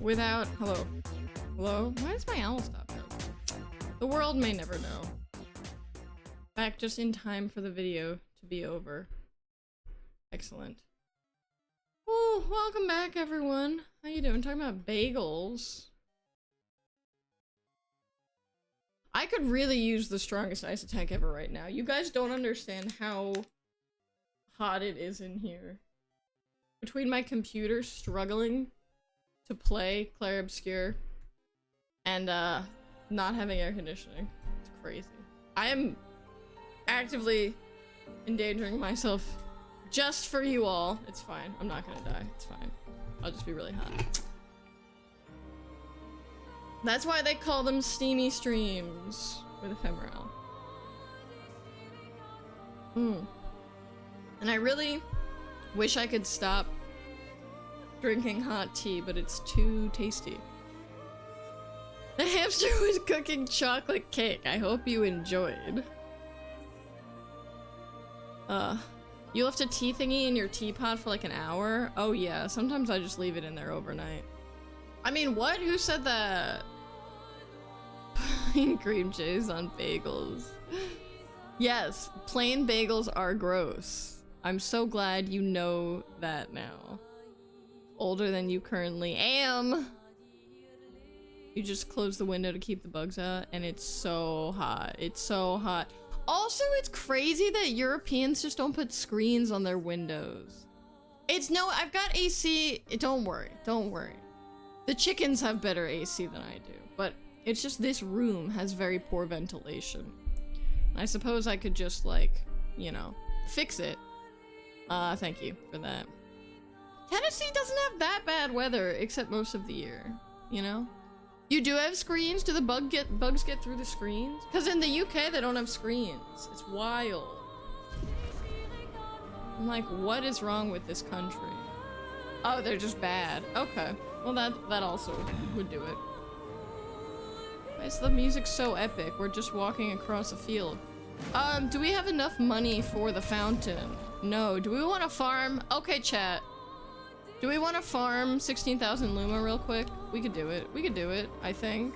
without... Hello. Hello? Why does my owl stop though? The world may never know. Back just in time for the video to be over. Excellent. Oh, welcome back everyone. How you doing? Talking about bagels. I could really use the strongest ice attack ever right now. You guys don't understand how hot it is in here. Between my computer struggling to play Clair Obscur and not having air conditioning. It's crazy. I am actively endangering myself just for you all. It's fine. I'm not gonna die. It's fine. I'll just be really hot. That's why they call them steamy streams with ephemeral. And I really wish I could stop drinking hot tea, but it's too tasty. The hamster was cooking chocolate cake. I hope you enjoyed. You left a tea thingy in your teapot for like an hour? Oh yeah, sometimes I just leave it in there overnight. I mean, what? Who said that? Plain cream cheese on bagels. Yes, plain bagels are gross. I'm so glad you know that now. Older than you currently am. You just close the window to keep the bugs out, and it's so hot. It's so hot. Also, it's crazy that Europeans just don't put screens on their windows. It's no, I've got AC. Don't worry, don't worry. The chickens have better AC than I do, but it's just this room has very poor ventilation. I suppose I could just, like, you know, fix it. Thank you for that. Tennessee doesn't have that bad weather, except most of the year, you know? You do have screens? Do the bugs get through the screens? Because in the UK, they don't have screens. It's wild. I'm like, what is wrong with this country? Oh, they're just bad. Okay. Well, that also would do it. Why is the music so epic? We're just walking across a field. Do we have enough money for the fountain? No. Do we want to farm? Okay, chat. Do we want to farm 16,000 Luma real quick? We could do it. We could do it, I think.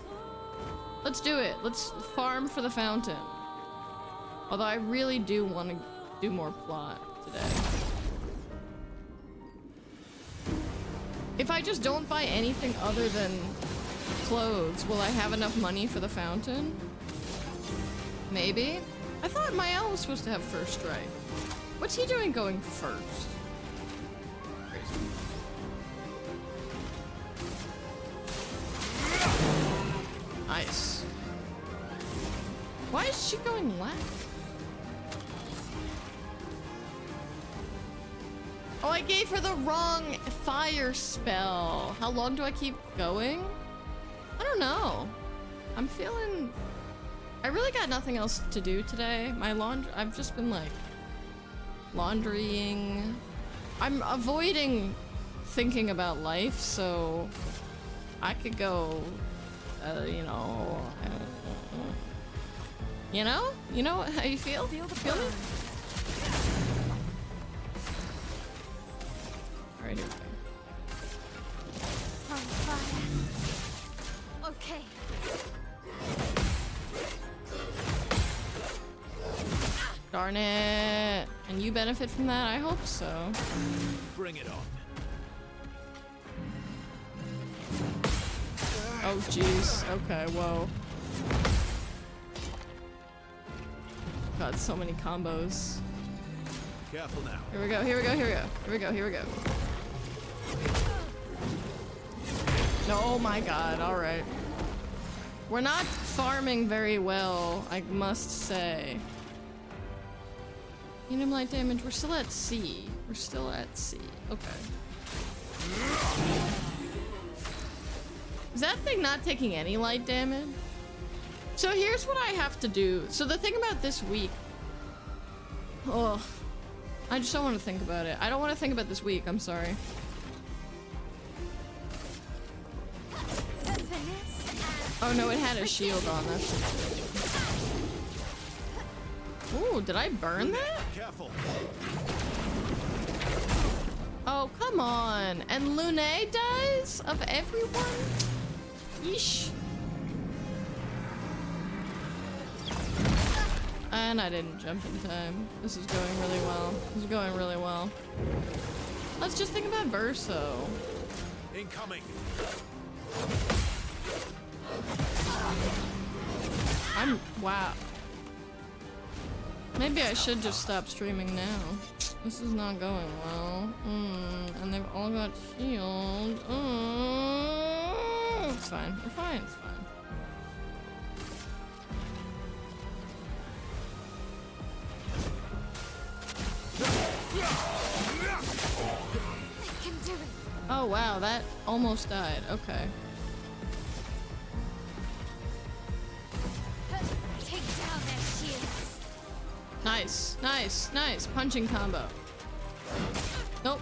Let's do it. Let's farm for the fountain. Although I really do want to do more plot today. If I just don't buy anything other than clothes, will I have enough money for the fountain? Maybe? I thought my owl was supposed to have first strike. What's he doing going first? Crazy. Nice. Why is she going left? Oh, I gave her the wrong fire spell. How long do I keep going? I don't know. I'm feeling... I really got nothing else to do today. My laundry... I've just been like... laundrying. I'm avoiding thinking about life, so... I could go... you know... You know? You know how you feel? Feel it? Alright, here we go. On fire. Okay. Darn it. And you benefit from that? I hope so. Bring it on. Oh, jeez. Okay, whoa. God, so many combos. Careful now. Here we go, here we go, here we go. Here we go, here we go. No, oh my god, alright. We're not farming very well, I must say. Medium light damage, we're still at C. We're still at C. Okay. Is that thing not taking any light damage? So here's what I have to do. So the thing about this week... Oh, I just don't want to think about it. I don't want to think about this week, I'm sorry. Oh no, it had a shield on us. Ooh, did I burn that? Careful. Oh, Oh, come on. And Lune dies? Of everyone? Yeesh. And I didn't jump in time. This is going really well. This is going really well. Let's just think about Verso. Incoming. Wow. Maybe I should just stop streaming now. This is not going well. And they've all got shield. It's fine. We're fine. It's fine. I can do it. Oh wow, that almost died. Okay. Take down their shields. Nice, nice, nice. Punching combo. Nope.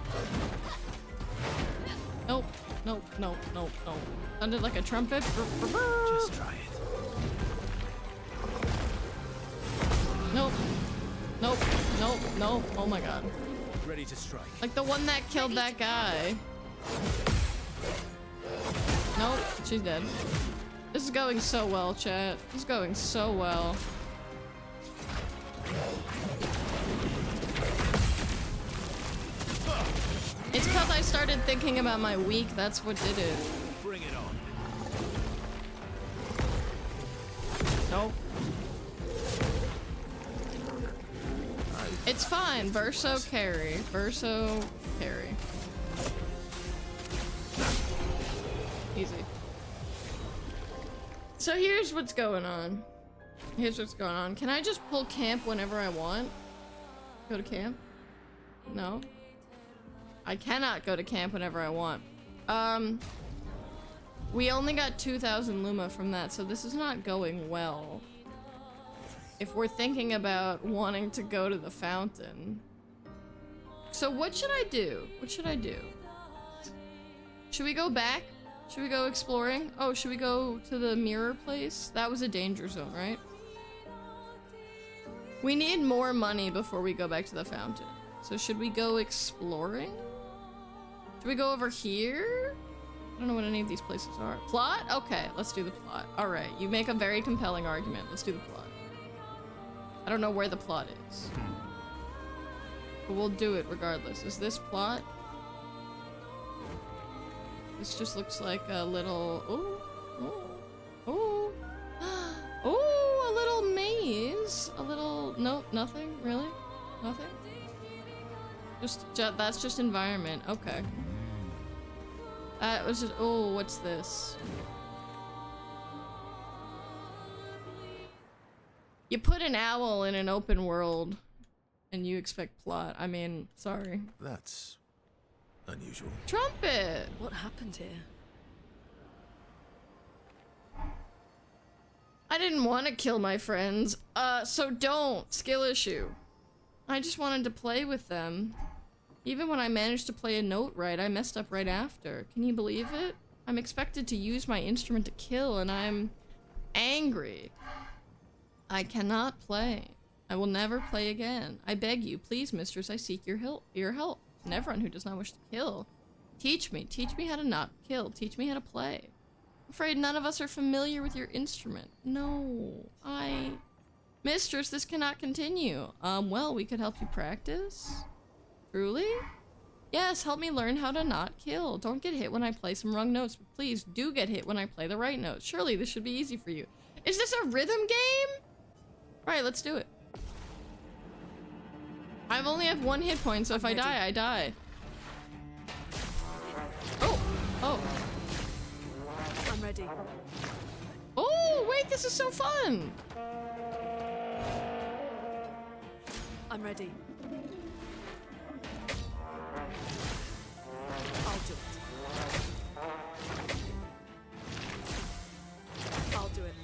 Nope. Nope. Nope. Nope. Nope. Sounded like a trumpet. Just try it. Nope. Nope. Nope. Nope. Oh my god. Ready to strike. Like the one that killed that guy. Nope. She's dead. This is going so well, chat. This is going so well. It's because I started thinking about my week. That's what did it. Bring it on. Nope. It's fine. Verso carry. Verso carry. Easy. So here's what's going on. Here's what's going on. Can I just pull camp whenever I want? Go to camp? No. I cannot go to camp whenever I want. We only got 2,000 Luma from that, so this is not going well. If we're thinking about wanting to go to the fountain. So what should I do? What should I do? Should we go back? Should we go exploring? Oh, should we go to the mirror place? That was a danger zone, right? We need more money before we go back to the fountain. So should we go exploring? Should we go over here? I don't know what any of these places are. Plot? Okay, let's do the plot. Alright, you make a very compelling argument. Let's do the plot. I don't know where the plot is. But we'll do it regardless. Is this plot? This just looks like a little... Ooh. Ooh. Ooh. Ooh, a little maze. A little... Nope, nothing? Really? Nothing? That's just environment. Okay. That was just... Oh, what's this? You put an owl in an open world and you expect plot. I mean, sorry. That's unusual. Trumpet! What happened here? I didn't want to kill my friends. So don't. Skill issue. I just wanted to play with them. Even when I managed to play a note right, I messed up right after. Can you believe it? I'm expected to use my instrument to kill and I'm angry. I cannot play. I will never play again. I beg you, please, mistress, I seek your help. And everyone who does not wish to kill. Teach me how to not kill. Teach me how to play. I'm afraid none of us are familiar with your instrument. No, Mistress, this cannot continue. Well, we could help you practice. Truly? Yes, help me learn how to not kill. Don't get hit when I play some wrong notes, but please do get hit when I play the right notes. Surely this should be easy for you. Is this a rhythm game? Right, let's do it. I only have 1 hit point, so if I die, I die. Oh! Oh. I'm ready. Oh, wait, this is so fun! I'm ready. I'll do it. I'll do it.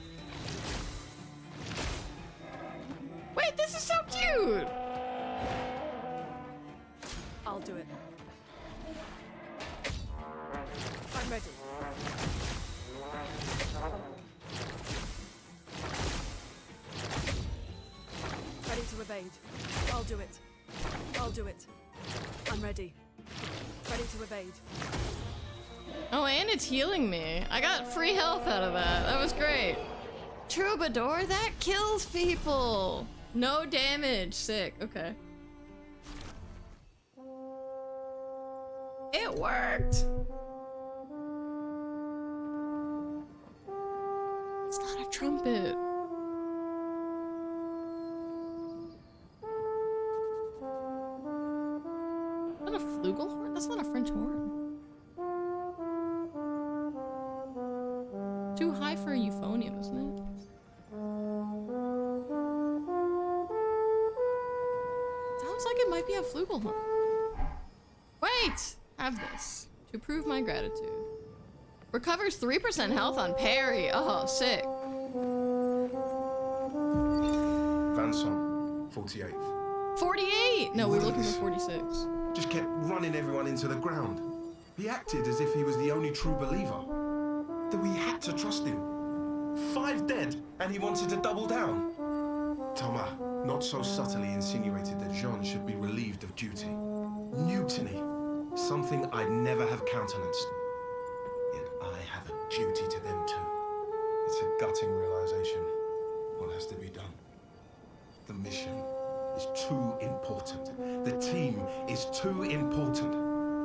Wait, this is so cute! I'll do it. I'm ready. Ready to evade. I'll do it. I'll do it. I'm ready. Ready to evade. Oh, and it's healing me. I got free health out of that. That was great. Troubadour, that kills people. No damage. Sick. Okay. It worked. It's not a trumpet. Is that a flugelhorn? That's not a French horn. Too high for a euphonium, isn't it? Sounds like it might be a flugelhorn. Wait! Have this. To prove my gratitude. Recovers 3% health on parry. Oh, sick. Vanson, 48th. 48! No, we were looking for 46. Just kept running everyone into the ground. He acted as if he was the only true believer. That we had to trust him. 5 dead, and he wanted to double down. Thomas not so subtly insinuated that Jean should be relieved of duty. Mutiny. Something I'd never have countenanced. Yet I have a duty to them too. It's a gutting realization. What has to be done? The mission is too important. The team is too important.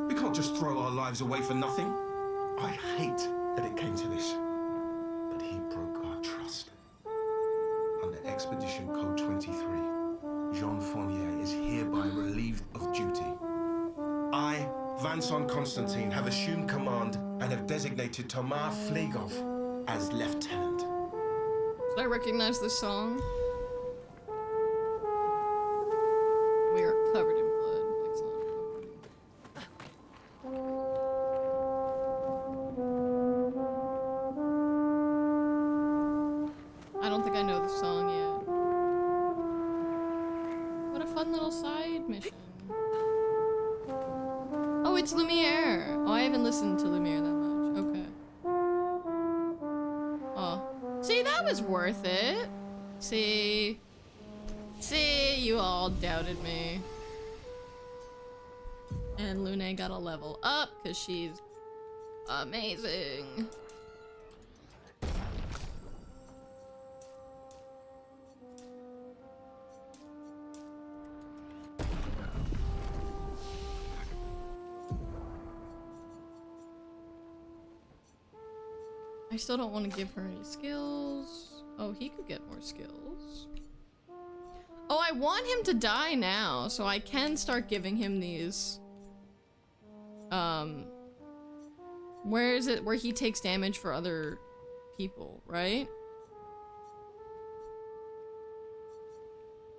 We can't just throw our lives away for nothing. I hate that it came to this. But he broke our trust. Under Expedition Code 23, Jean Fournier is hereby relieved of duty. I, Vanson Constantine, have assumed command and have designated Thomas Flegov as lieutenant. Did I recognize this song? We are covered in blood. I don't think I know the song yet. What a fun little side mission. Oh, it's Lumiere. Oh, I haven't listened to Lumiere that much. Okay. Oh. See, that was worth it. See, you all doubted me. And Lune got a level up because she's amazing. I still don't want to give her any skills. Oh, he could get more skills. Oh, I want him to die now, so I can start giving him these. Where is it? Where he takes damage for other people, right?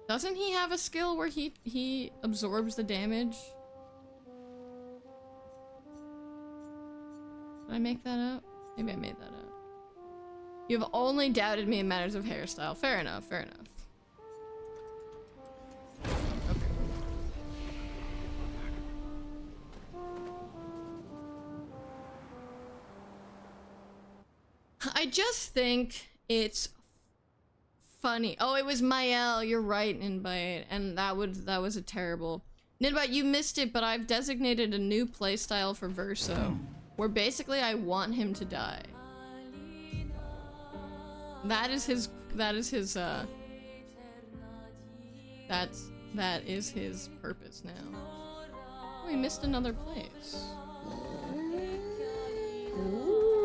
Doesn't he have a skill where he absorbs the damage? Did I make that up? Maybe I made that up. You have only doubted me in matters of hairstyle. Fair enough, fair enough. Okay. I just think it's funny. Oh, it was Mael. You're right, Ninbite. And that was a terrible... Ninbite, you missed it, but I've designated a new playstyle for Verso. Where basically I want him to die. That is his purpose now. Oh, we missed another place. Ooh.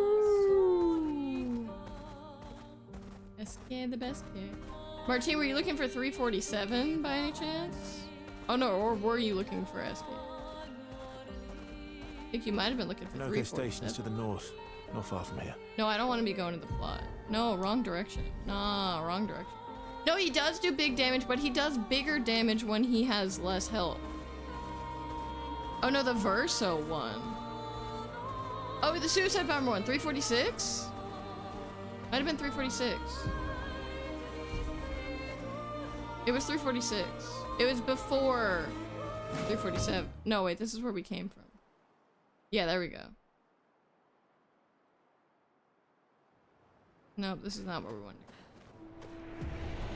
SK the best kid. Martine, were you looking for 347 by any chance? Oh no, or were you looking for SK? I think you might have been looking for 347. Station's to the north, not far from here. No, I don't want to be going to the plot. No, wrong direction. Nah, wrong direction. No, he does do big damage, but he does bigger damage when he has less health. Oh no, the Verso one. Oh, the Suicide Bomber one, 346? Might have been 346. It was 346. It was before 347. No, wait, this is where we came from. Yeah, there we go. No, this is not where we wanted to go.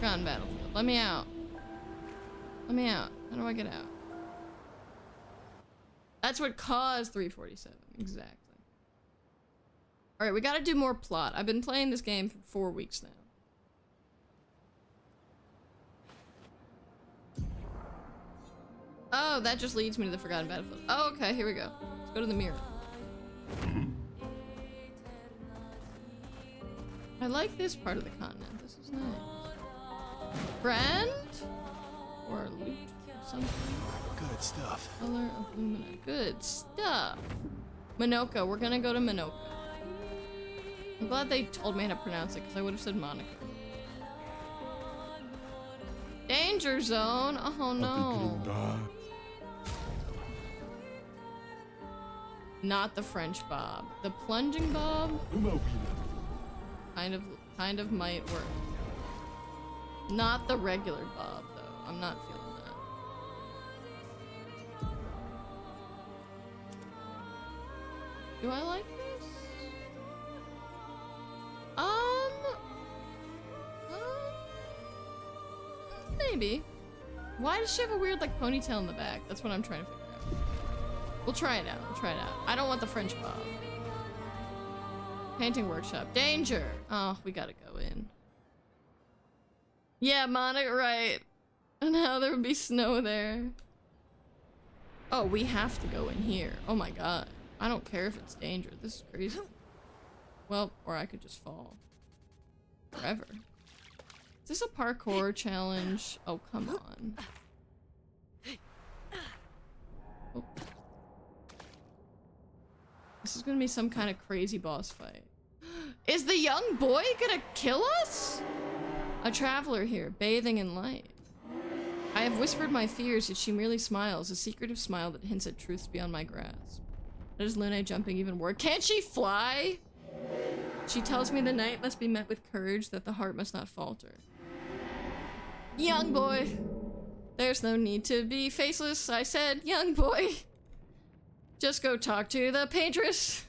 Ground battlefield. Let me out. Let me out. How do I get out? That's what caused 347. Exactly. Alright, we gotta do more plot. I've been playing this game for 4 weeks now. Oh, that just leads me to the Forgotten Battlefield. Oh, okay, here we go. Let's go to the mirror. I like this part of the continent. This is nice. Friend? Or loot or something. Good stuff. Color of Lumina. Good stuff. Minoka. We're gonna go to Minoka. I'm glad they told me how to pronounce it because I would have said Monica. Danger zone. Oh no. Not the French Bob. The plunging Bob? Kind of might work. Not the regular Bob though. I'm not feeling that. Do I like this? Maybe. Why does she have a weird like ponytail in the back? That's what I'm trying to figure out. We'll try it out. We'll try it out. I don't want the French Bob. Painting workshop. Danger! Oh, we gotta go in. Yeah, Monica, right. And how there would be snow there. Oh, we have to go in here. Oh my god. I don't care if it's dangerous. This is crazy. Well, or I could just fall. Forever. Is this a parkour challenge? Oh, come on. Oh. This is gonna be some kind of crazy boss fight. Is the young boy gonna kill us? A traveler here, bathing in light. I have whispered my fears, yet she merely smiles, a secretive smile that hints at truths beyond my grasp. Does Lune jumping even work? Can't she fly? She tells me the night must be met with courage, that the heart must not falter. Young boy. There's no need to be faceless, I said. Young boy. Just go talk to the paintress.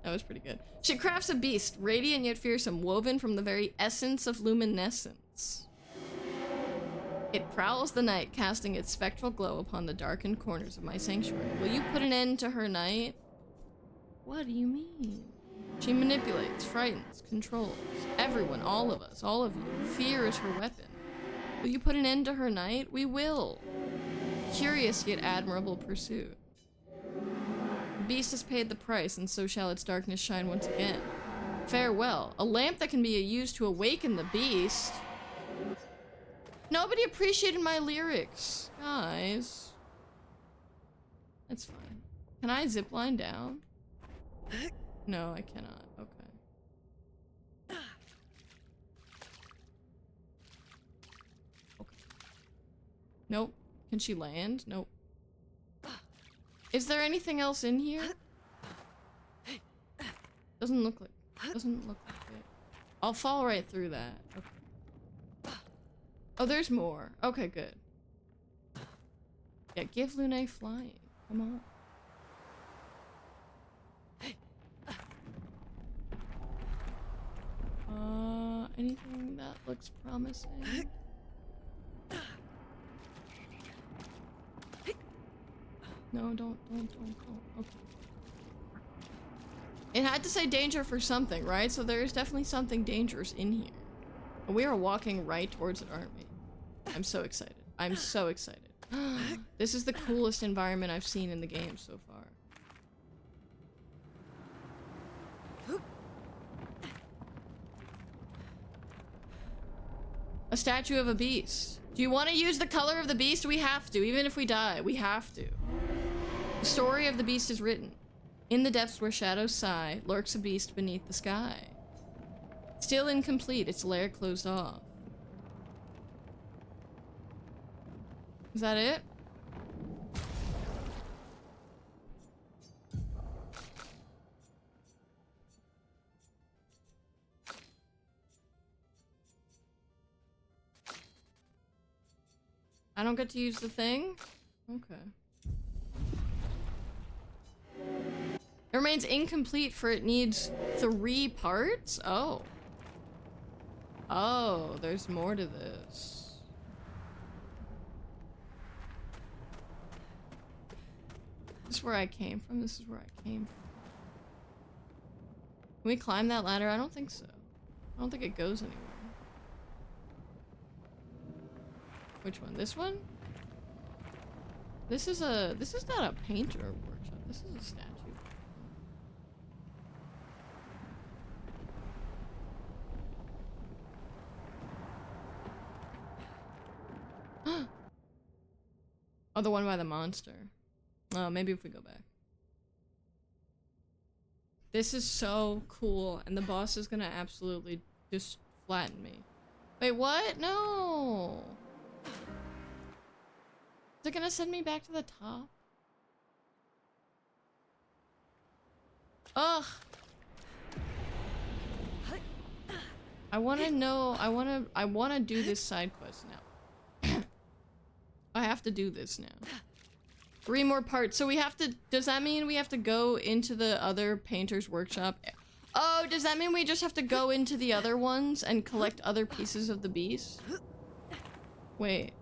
That was pretty good. She crafts a beast, radiant yet fearsome, woven from the very essence of luminescence. It prowls the night, casting its spectral glow upon the darkened corners of my sanctuary. Will you put an end to her night? What do you mean? She manipulates, frightens, controls. Everyone, all of us, all of you. Fear is her weapon. Will you put an end to her night? We will. Curious yet admirable pursuit. The beast has paid the price, and so shall its darkness shine once again. Farewell. A lamp that can be used to awaken the beast. Nobody appreciated my lyrics. Guys. That's fine. Can I zipline down? No, I cannot. Okay. Okay. Nope. Can she land? Nope. Is there anything else in here? Doesn't look like it. I'll fall right through that. Okay. Oh, there's more. Okay, good. Yeah, give Lune flying. Come on. Anything that looks promising? No, don't. Okay. It had to say danger for something, right? So there is definitely something dangerous in here. And we are walking right towards it, aren't we? I'm so excited. I'm so excited. This is the coolest environment I've seen in the game so far. A statue of a beast. Do you want to use the color of the beast? We have to. Even if we die, we have to. The story of the beast is written. In the depths where shadows sigh, lurks a beast beneath the sky. Still incomplete, its lair closed off. Is that it? I don't get to use the thing? Okay. It remains incomplete for it needs 3 parts? Oh. Oh, there's more to this. This is where I came from. This is where I came from. Can we climb that ladder? I don't think so. I don't think it goes anywhere. Which one? This one? This is not a painter workshop. This is a statue. Oh, the one by the monster. Oh, maybe if we go back. This is so cool, and the boss is gonna absolutely just flatten me. Wait, what? No! Is it gonna send me back to the top? Ugh! I wanna know, I wanna do this side quest now. I have to do this now. 3 more parts. So we have to, does that mean we have to go into the other painter's workshop? Oh, does that mean we just have to go into the other ones and collect other pieces of the beast? Wait,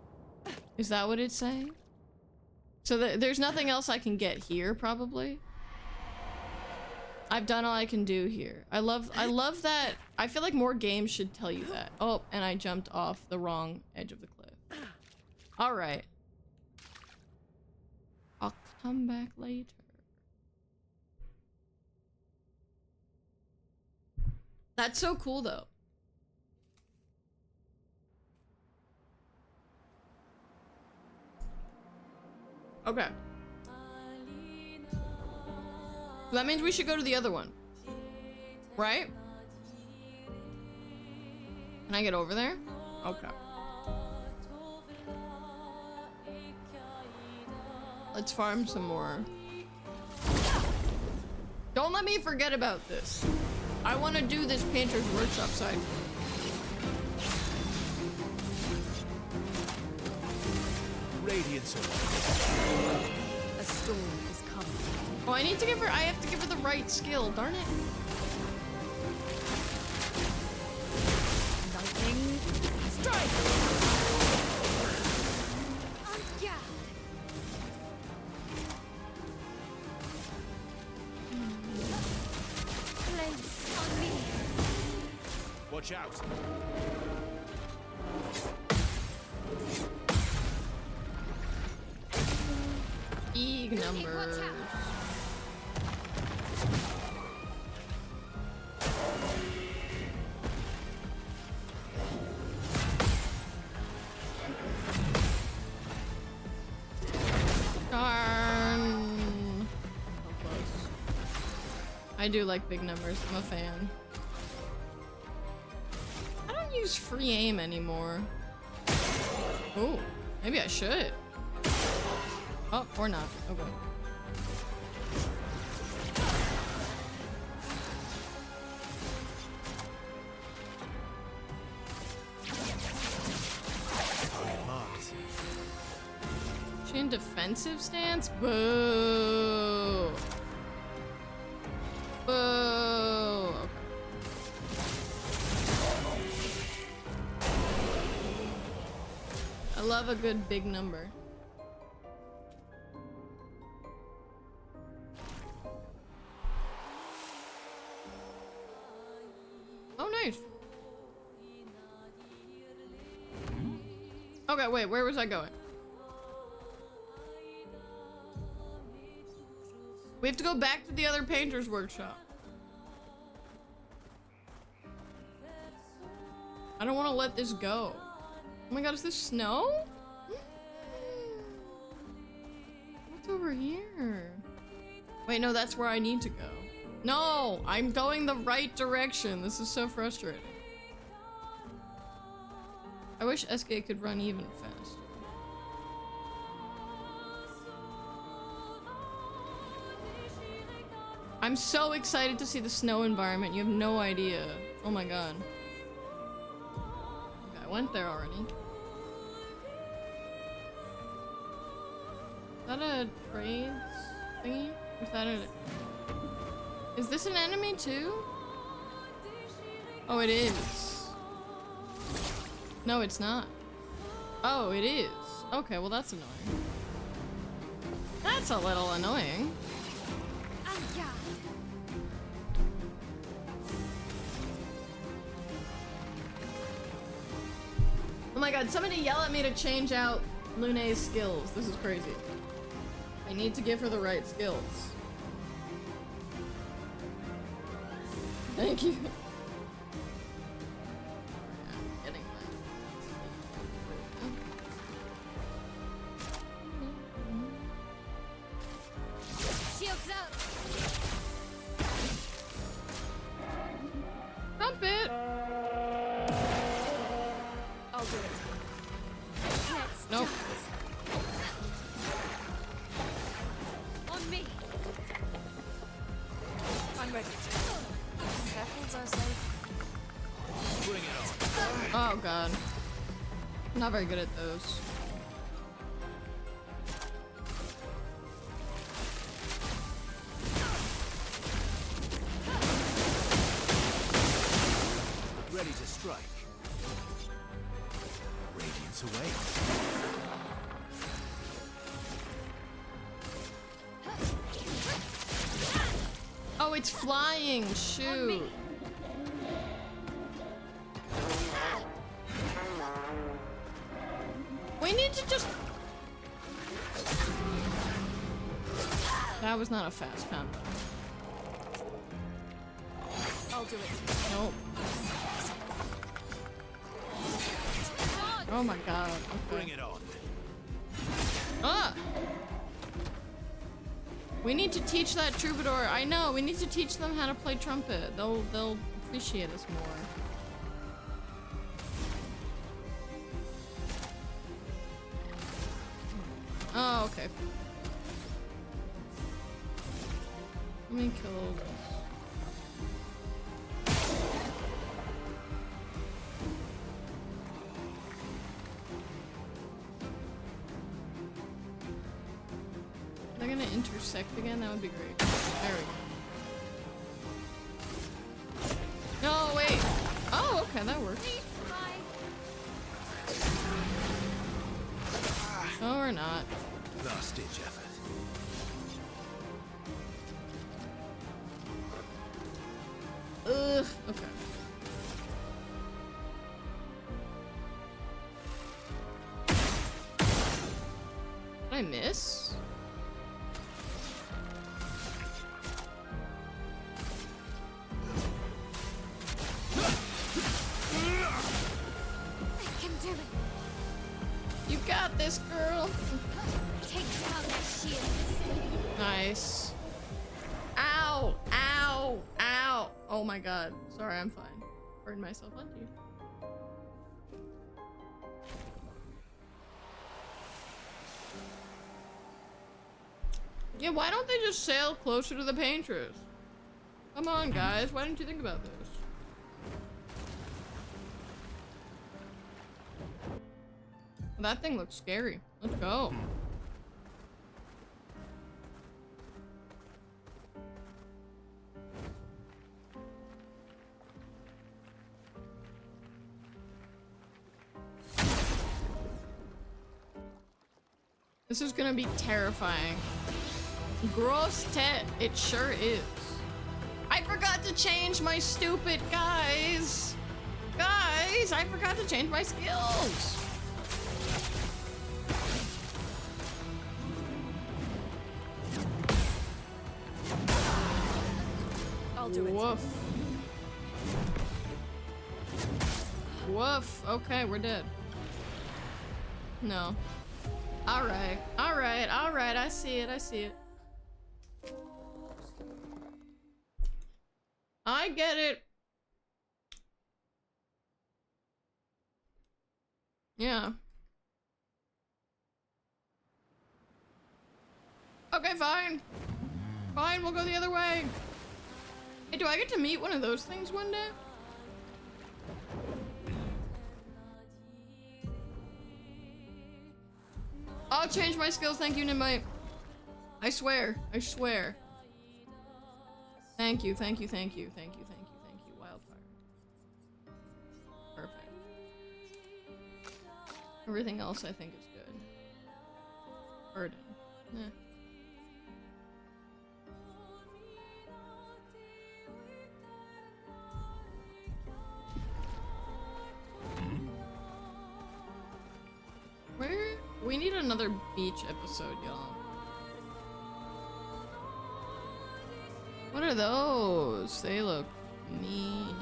is that what it's saying? So there's nothing else I can get here, probably? I've done all I can do here. I love that. I feel like more games should tell you that. Oh, and I jumped off the wrong edge of the cliff. All right. I'll come back later. That's so cool, though. Okay. So that means we should go to the other one. Right? Can I get over there? Okay. Let's farm some more. Don't let me forget about this. I want to do this painter's workshop side. Radiance. A storm is coming. Oh, I need to give her. I have to give her the right skill. Darn it. Lightning strike. Yeah. Place on me. Watch out. Big numbers. Darn. So close. I do like big numbers. I'm a fan. I don't use free aim anymore. Oh, maybe I should. Oh, or not. Okay. Target marked. She in defensive stance? Boo! Boo! Okay. I love a good big number. Oh, nice. Okay, wait, where was I going? We have to go back to the other painter's workshop. I don't want to let this go. Oh my god, is this snow? What's over here? Wait, no, that's where I need to go. No, I'm going the right direction. This is so frustrating. I wish SK could run even faster. I'm so excited to see the snow environment. You have no idea. Oh my god. Okay, I went there already. Is that a trades thingy? Or is that a... Is this an enemy too? Oh, it is. No, it's not. Oh, it is. Okay, well that's annoying. That's a little annoying. Oh my god, somebody yell at me to change out Lune's skills. This is crazy. I need to give her the right skills. Thank you. Getting Shields up. Dump it. I'll do it. Let's Nope. on me. I'm ready. Careful, Zerso. Bring it on. Oh god. I'm not very good at those. Ready to strike. Radiance away. Oh, it's flying. Shoot. We need to just... That was not a fast combo. I'll do it. Nope. Oh my god. Okay. Bring it on. Ah! We need to teach that troubadour. I know. We need to teach them how to play trumpet. They'll appreciate us more. Oh, okay. Let me kill this. They're gonna intersect again? That would be great. There we go. No, wait. Oh, okay, that works. No, or not. Last ditch effort. Ugh, okay. Did I miss? I can do it. You got this, girl. Take down their shields. Nice. Ow! Ow! Ow! Oh my god. Sorry, I'm fine. Burned myself on you. Yeah, why don't they just sail closer to the painters? Come on, guys. Why didn't you think about this? That thing looks scary. Let's go. This is gonna be terrifying. Gross tet, it sure is. I forgot to change my stupid guys. Guys, I forgot to change my skills. I'll do it. Woof. Woof. Okay, we're dead. No. Alright. Alright. Alright. I see it. I see it. I get it. Yeah. Okay, fine. Fine, we'll go the other way. Hey, do I get to meet one of those things one day? I'll change my skills, thank you, Nimite. I swear, I swear. Thank you, thank you, thank you, thank you, thank you, thank you, Wildfire. Perfect. Everything else I think is good. Burden. Eh. Where? We need another beach episode, y'all. What are those? They look neat.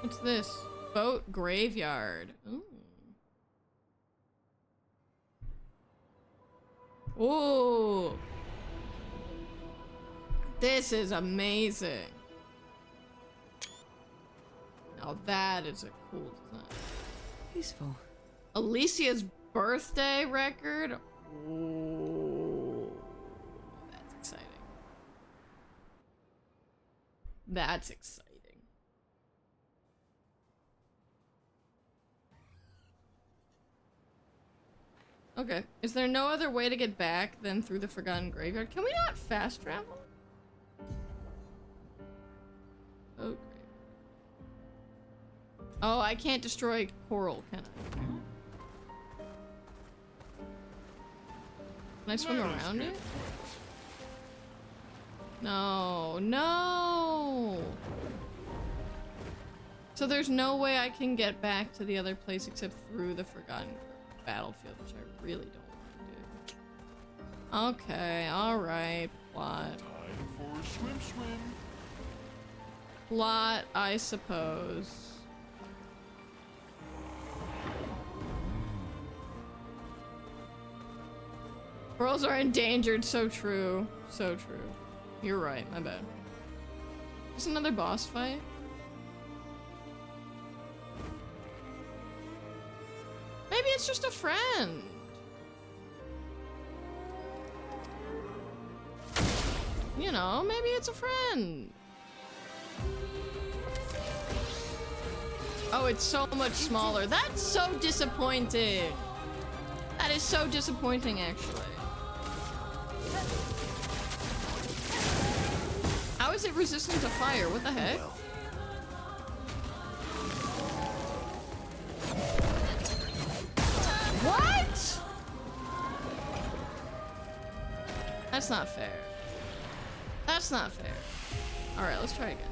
What's this? Boat graveyard. Ooh. Ooh. This is amazing. Now that is a cool design. Useful. Alicia's birthday record. Ooh. That's exciting. That's exciting. Okay. Is there no other way to get back than through the Forgotten Graveyard? Can we not fast travel? Okay. Oh, I can't destroy coral, can I? Can I swim around it? No, no! So there's no way I can get back to the other place except through the Forgotten Battlefield, which I really don't want to do. Okay, alright, plot. Time for a swim. Plot, I suppose. Girls are endangered, so true. So true. You're right, my bad. Is another boss fight? Maybe it's just a friend. You know, maybe it's a friend. Oh, it's so much smaller. That's so disappointing. That is so disappointing, actually. How is it resistant to fire? What the heck? What? That's not fair. That's not fair. Alright, let's try again.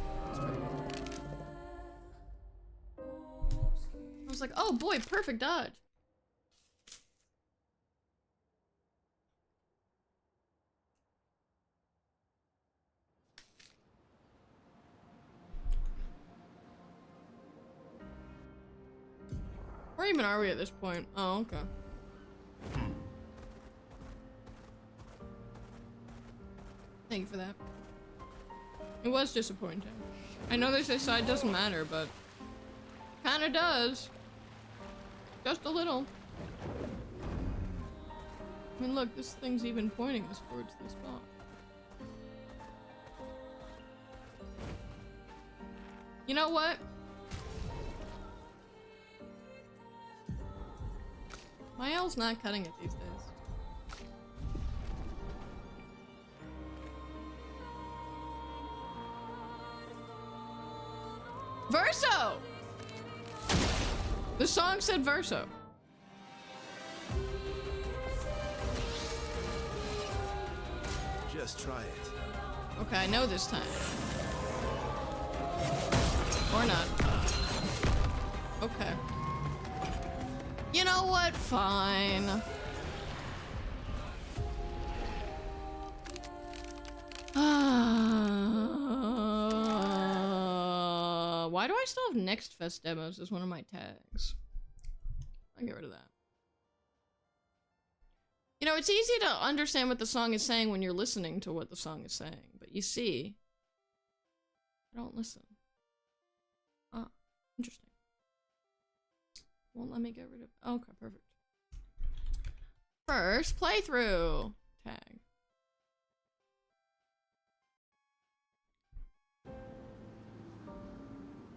I was like, oh boy, perfect dodge. Where even are we at this point? Oh, okay. Thank you for that. It was disappointing. I know they say side doesn't matter, but kinda does. Just a little. I mean, look, this thing's even pointing us towards the spot. You know what? My L's not cutting it these days. Verso! The song said Verso. Just try it. Okay, I know this time. Or not. Okay. You know what? Fine. Why do I still have Next Fest demos as one of my tags? I'll get rid of that. You know, it's easy to understand what the song is saying when you're listening to what the song is saying, but you see, I don't listen. Ah, interesting. Won't let me get rid of. Okay, perfect. First playthrough tag.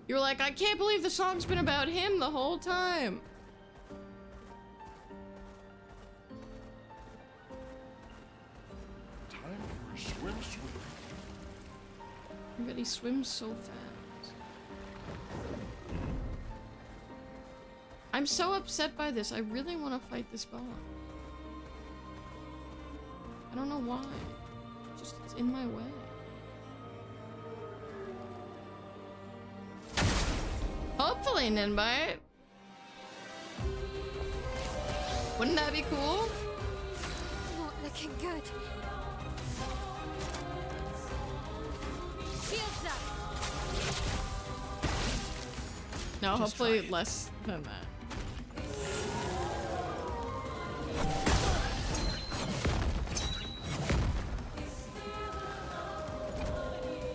You're like, I can't believe the song's been about him the whole time. Time for a swim. Everybody swims so fast. I'm so upset by this. I really want to fight this boss. I don't know why. Just it's in my way. Hopefully, Ninbite. Wouldn't that be cool? Not looking good. Shields up. No, hopefully less than that.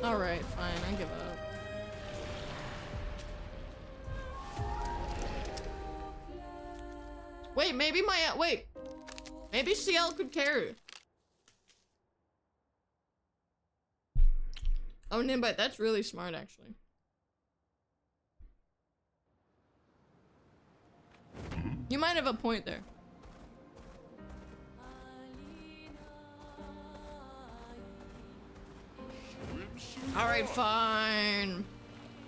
Alright, fine, I give up. Wait, maybe wait. Maybe CL could carry. Oh, Ninbite, that's really smart, actually. You might have a point there. Alright, fine.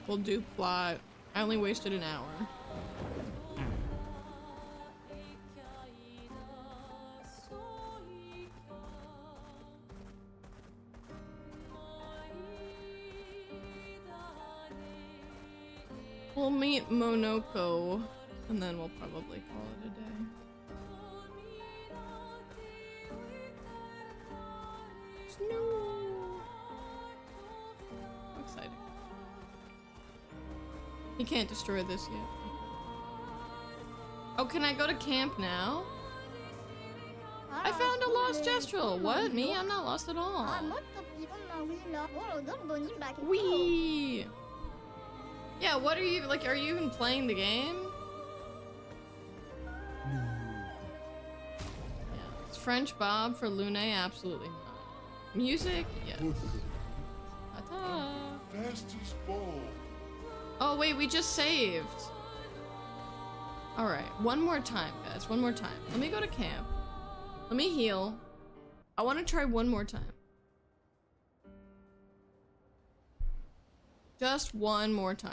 We'll do plot. I only wasted an hour. We'll meet Monoko, and then we'll probably call it a day. Exciting. He can't destroy this yet. Oh, can I go to camp now? I found a lost Gestrel. What? Me? I'm not lost at all. Wee. Yeah, what are you, like, are you even playing the game? Yeah, it's French Bob for Lune, absolutely not. Music? Yes. Ta-ta. Fastest ball. Oh wait, we just saved. Alright, one more time, guys, one more time. Let me go to camp. Let me heal. I want to try one more time. Just one more time.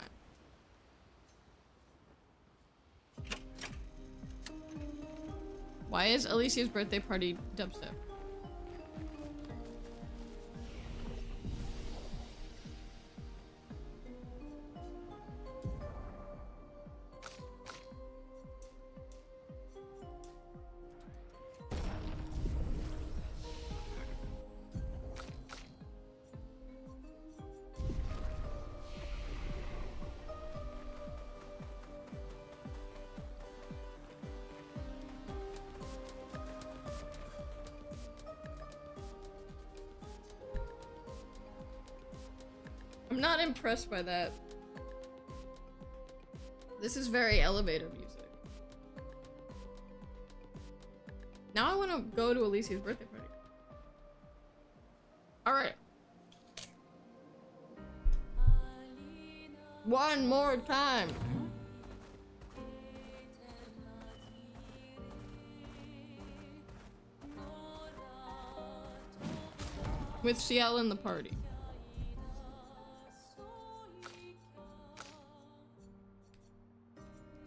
Why is Alicia's birthday party dubstep? I'm not impressed by that. This is very elevator music. Now I want to go to Alicia's birthday party. Alright. One more time. With CL in the party.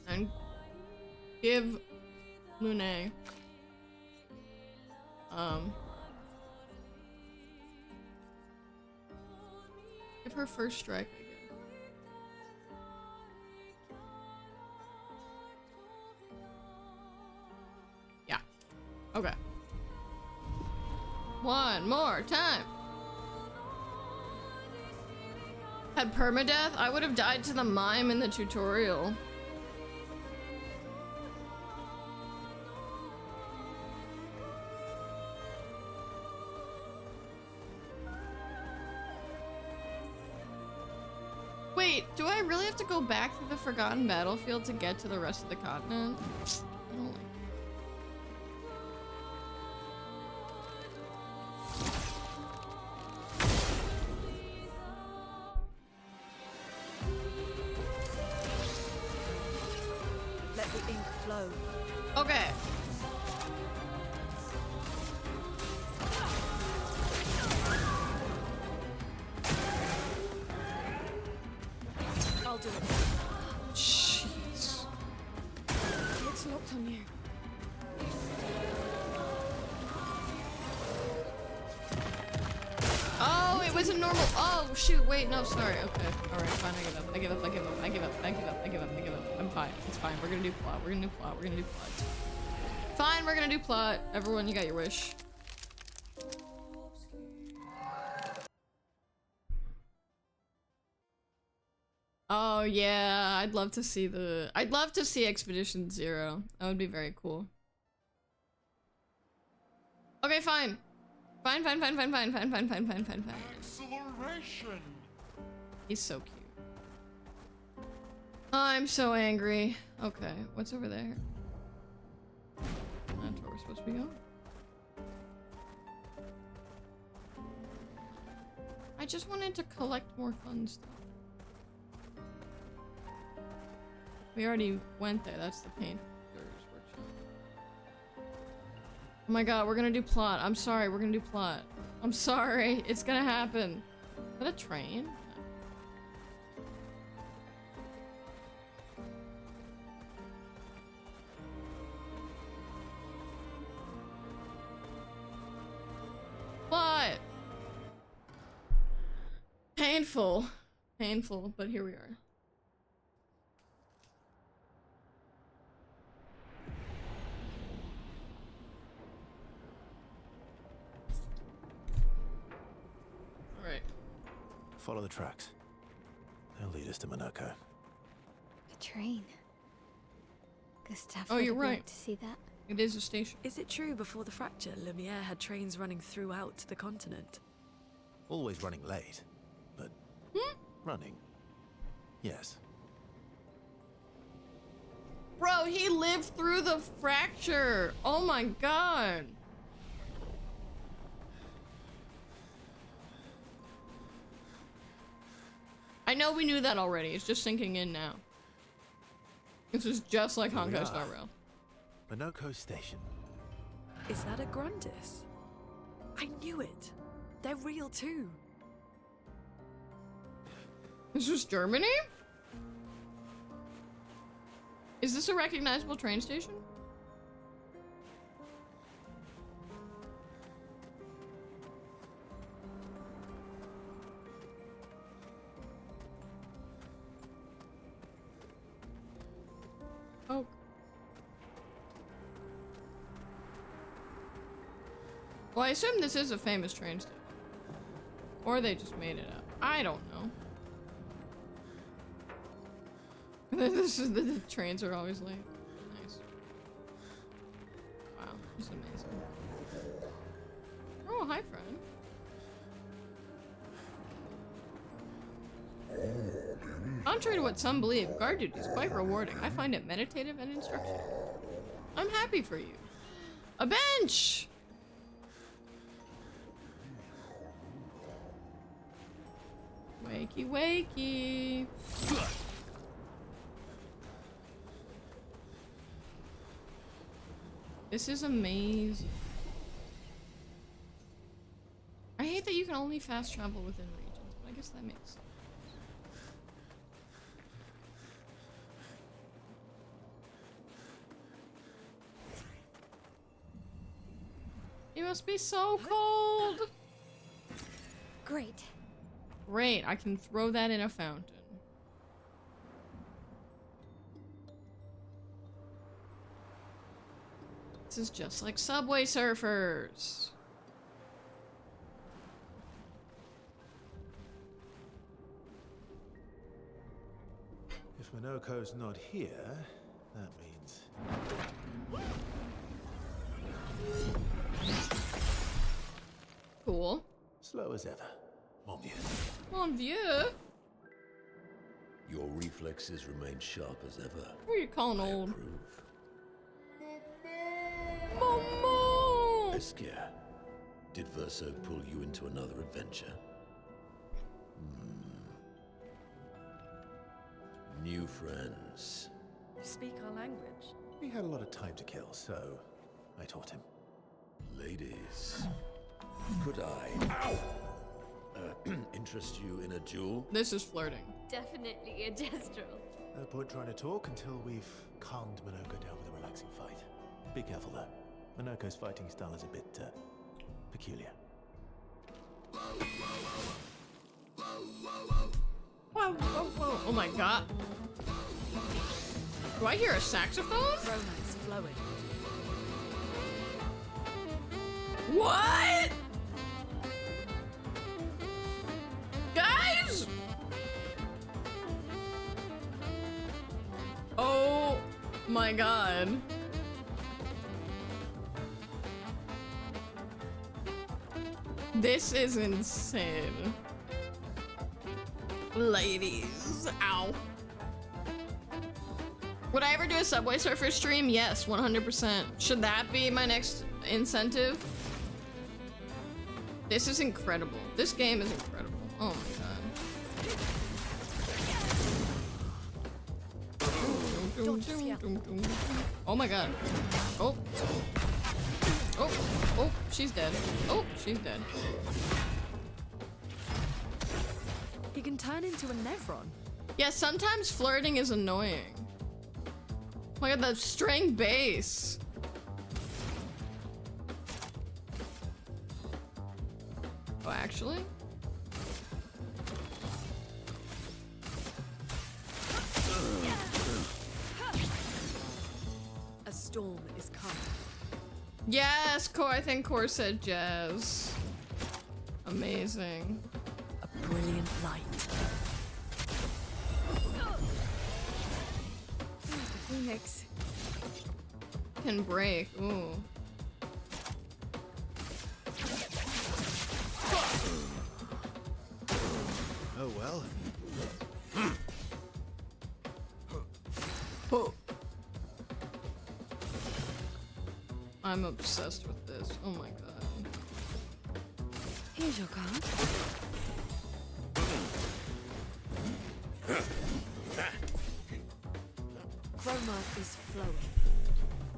And give Lune give her first strike, I guess. Yeah. Okay. One more time. Had permadeath? I would have died to the mime in the tutorial. Wait, do I really have to go back through the Forgotten Battlefield to get to the rest of the continent? I don't like it. Let the ink flow. Okay. I'll do it. Jeez. on you. Oh, it was a normal. Oh, shoot. Wait, no, sorry. Okay. Alright, fine. I give up. I give up. I give up. I give up. I give up. I give up. I give up. I'm fine. It's fine. We're gonna do plot. We're gonna do plot. We're gonna do plot. Fine, we're gonna do plot. Everyone, you got your wish. Oh, yeah. I'd love to see Expedition Zero. That would be very cool. Okay, fine. Fine. Acceleration. He's so cute. I'm so angry. Okay, what's over there? That's where we're supposed to be going. I just wanted to collect more fun stuff. We already went there. That's the paint. Oh my god, we're gonna do plot. I'm sorry, we're gonna do plot. I'm sorry, it's gonna happen. Is that a train? Plot! Painful. Painful, but here we are. Follow the tracks. They'll lead us to Monoko. A train. Gustav Oh, you're would have right. loved to see that. It is a station. Is it true before the fracture, Lumiere had trains running throughout the continent? Always running late, but running. Yes. Bro, he lived through the fracture. Oh my god. I know we knew that already. It's just sinking in now. This is just like Honkai Star Rail. Monoko Station. Is that a Grundis? I knew it. They're real too. This was Germany? Is this a recognizable train station? Oh. Well, I assume this is a famous train station. Or they just made it up. I don't know. This is the trains are always late. Nice. Wow, this is amazing. Oh, hi, friend. Contrary to what some believe, guard duty is quite rewarding. I find it meditative and instructional. I'm happy for you. A bench! Wakey, wakey. This is amazing. I hate that you can only fast travel within regions, but I guess that makes sense. You must be so cold! Great. Great, I can throw that in a fountain. This is just like Subway Surfers. If Monoko's not here, that means... Cool. Slow as ever. Mon vieux. Mon vieux? Your reflexes remain sharp as ever. Who are you calling old? Approve. Momo! Eskia, did Verso pull you into another adventure? New friends. You speak our language. He had a lot of time to kill, so I taught him. Ladies, could I interest you in a duel? This is flirting. Definitely a gestural. No point trying to talk until we've calmed Minoko down with a relaxing fight. Be careful though. Minoko's fighting style is a bit peculiar. Whoa, whoa, whoa. Oh my god. Do I hear a saxophone? Romance flowing. What? Guys? Oh my god. This is insane. Ladies, ow. Would I ever do a Subway Surfer stream? Yes, 100%. Should that be my next incentive? This is incredible. This game is incredible. Oh my god. Oh my god. Oh. Oh. Oh, she's dead. Oh, she's dead. He can turn into a Nevron. Yeah, sometimes flirting is annoying. Look at the string bass. Oh, actually? A storm is coming. Yes, I think Core said jazz. Amazing. A brilliant light. Phoenix can break. Ooh. Oh well. Oh. I'm obsessed with this. Oh my god. Here's your card. Chroma is flowing.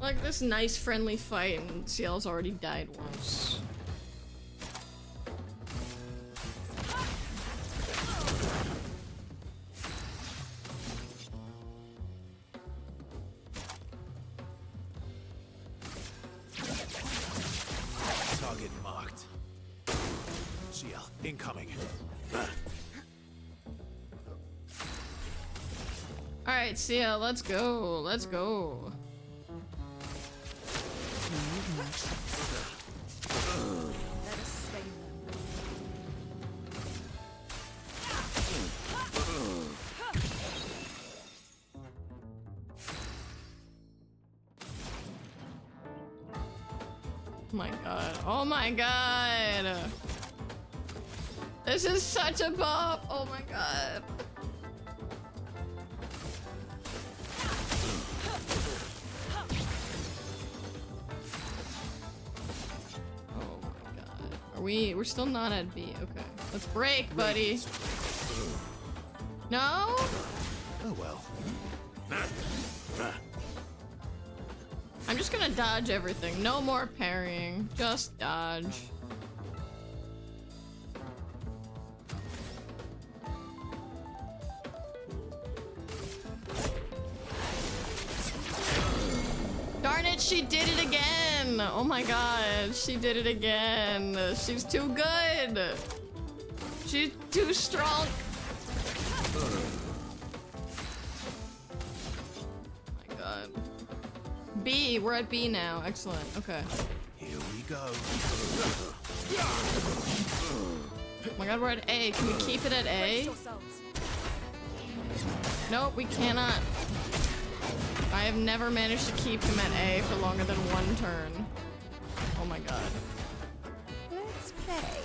Like this nice friendly fight and CL's already died once. Target marked. CL incoming. Alright, CL, let's go. Let's go. Let us stain them. Oh my god. Oh my god. This is such a bop. Oh my god. We're still not at B. Okay. Let's break, buddy. No? Oh well. I'm just gonna dodge everything. No more parrying. Just dodge. Darn it, she did it again! Oh my god, she did it again. She's too good. She's too strong. Oh my god. B, we're at B now. Excellent. Okay. Here we go. Oh my god, we're at A. Can we keep it at A? Nope, we cannot. I have never managed to keep him at A for longer than one turn. Oh my god. Let's play.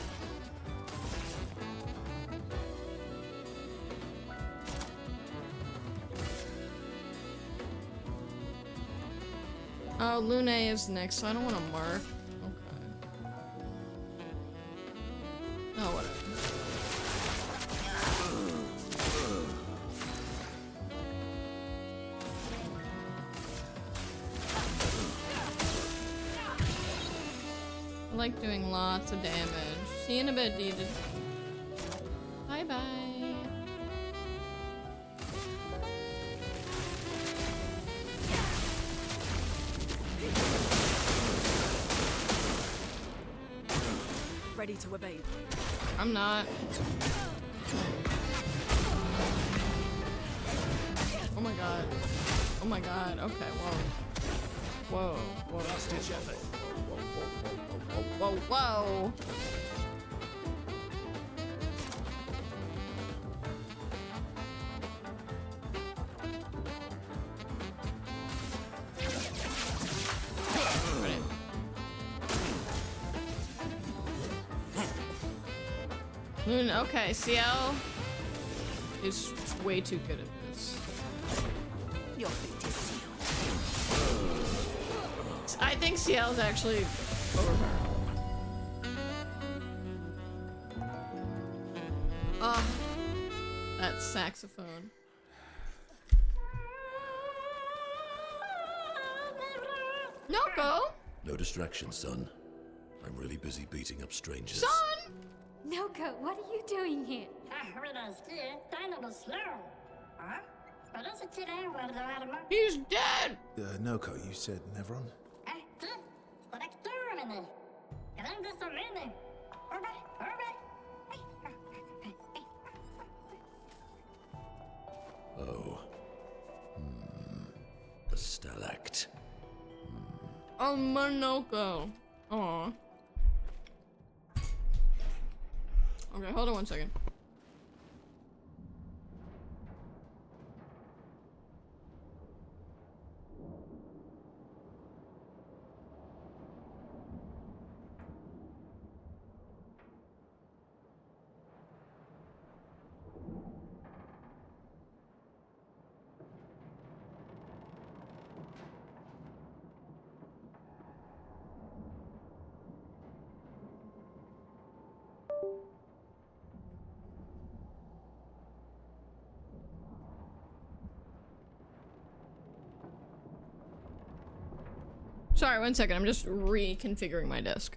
Oh, Lune is next, so I don't want to mark. Okay. Oh, whatever. I like doing lots of damage. See you in a bit, Deeded. Bye bye. ready to evade. I'm not. Oh my god. Oh my god. Okay, whoa. Whoa. Whoa. Last ditch effort. Whoa, whoa, whoa. Okay, CL is way too good at this. Your fate is sealed. I think CL is actually overpowered. Oh, that saxophone. Noko! No distraction, son. I'm really busy beating up strangers. Son! Noko, what are you doing here? He's dead! Noko, you said Nevron? Oh. A stalact. Oh, Monoko. Aw. Okay, hold on one second. Sorry, one second. I'm just reconfiguring my desk.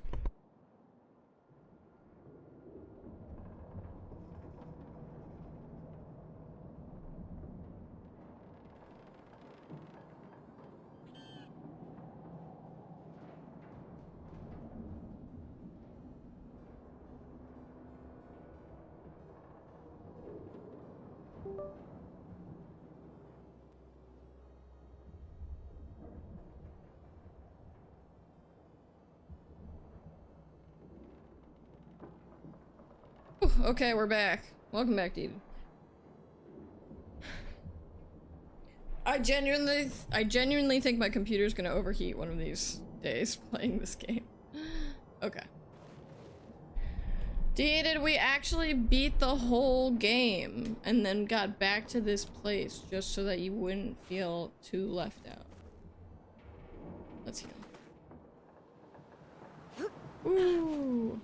Okay, we're back. Welcome back, Deedon. I genuinely think my computer's gonna overheat one of these days playing this game. Okay. Did we actually beat the whole game and then got back to this place just so that you wouldn't feel too left out? Let's heal. Ooh.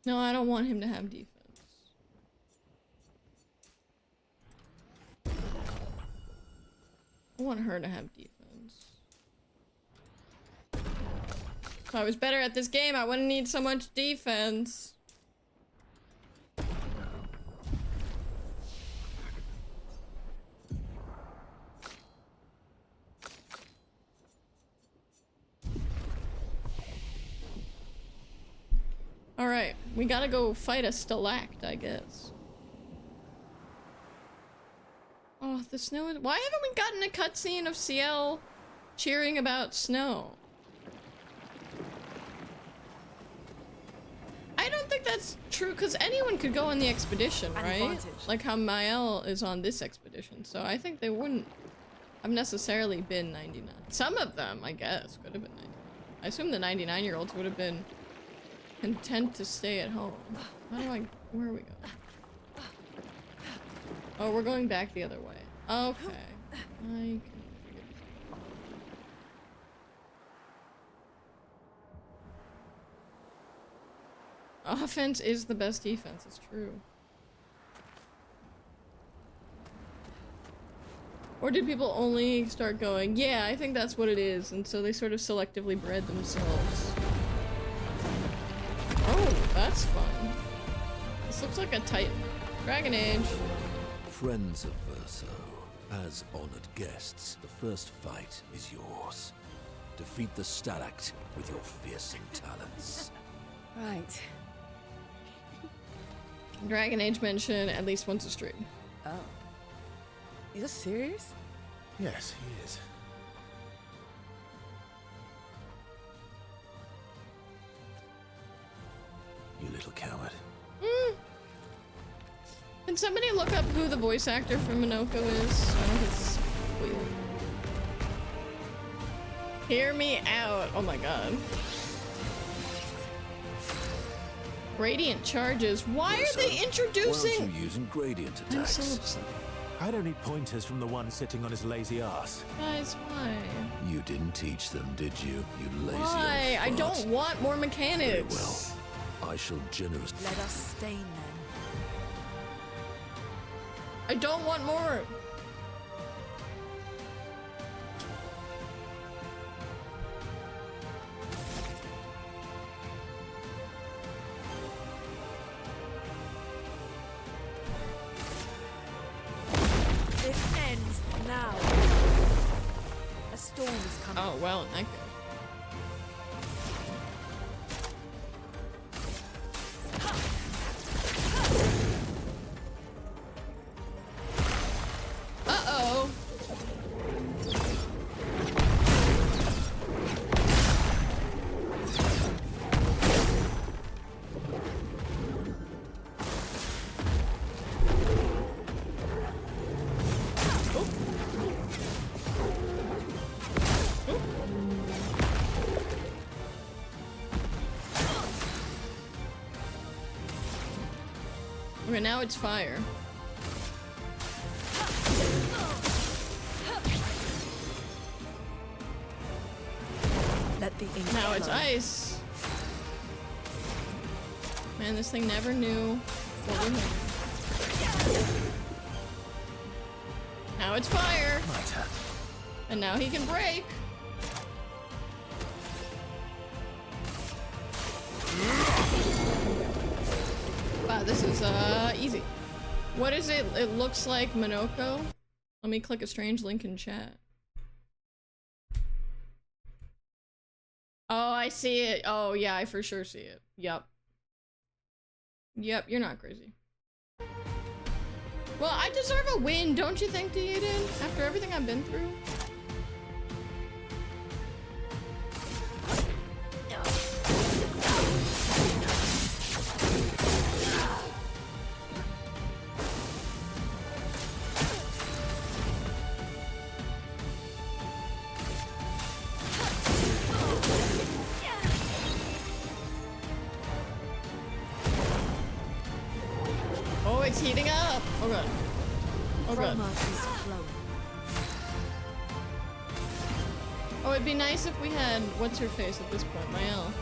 No, I don't want him to have defense. I want her to have defense. If I was better at this game, I wouldn't need so much defense. Alright, we gotta go fight a stalact, I guess. Oh, the snow is— why haven't we gotten a cutscene of CL cheering about snow? I don't think that's true, because anyone could go on the expedition, right? Like how Mael is on this expedition, so I think they wouldn't have necessarily been 99. Some of them, I guess, could have been 99. I assume the 99-year-olds would have been content to stay at home. How do I— where are we going? Oh, we're going back the other way. Okay. I can figure this out. Offense is the best defense, it's true. Or did people only start going, yeah, I think that's what it is, and so they sort of selectively bred themselves? Oh, that's fun. This looks like a Titan. Dragon Age. Friends of Verso, as honored guests, the first fight is yours. Defeat the Stalact with your fearsome talents. Right. Dragon Age mention at least once a stream. Oh. You're serious? Yes, he is. You little coward. Can somebody look up who the voice actor for Minoko is? I don't think it's weird. Hear me out. Oh my god. Gradient charges. Why are they introducing? Why aren't you using gradient I'm attacks? so upset. I don't need pointers from the one sitting on his lazy ass. Guys, why? You didn't teach them, did you? You lazy Why? I old fart. don't want more Very mechanics. well. I shall generously. Let us stain them. I don't want more. This ends now. A storm is coming. Oh, well, in that case. Uh-oh. Okay, now it's fire. Let the ink Now it's flow. ice. Man, this thing never knew what would happen. Now it's fire. My turn. And now he can break. Wow, this is easy. What is it? It looks like Minoko. Let me click a strange link in chat. Oh, I see it. Oh, yeah, I for sure see it. Yep. Yep, you're not crazy. Well, I deserve a win, don't you think, Deaden? After everything I've been through? Oh, it's heating up. Oh god. Oh god. Chroma is flowing. Oh, it'd be nice if we had what's her face at this point, Mael.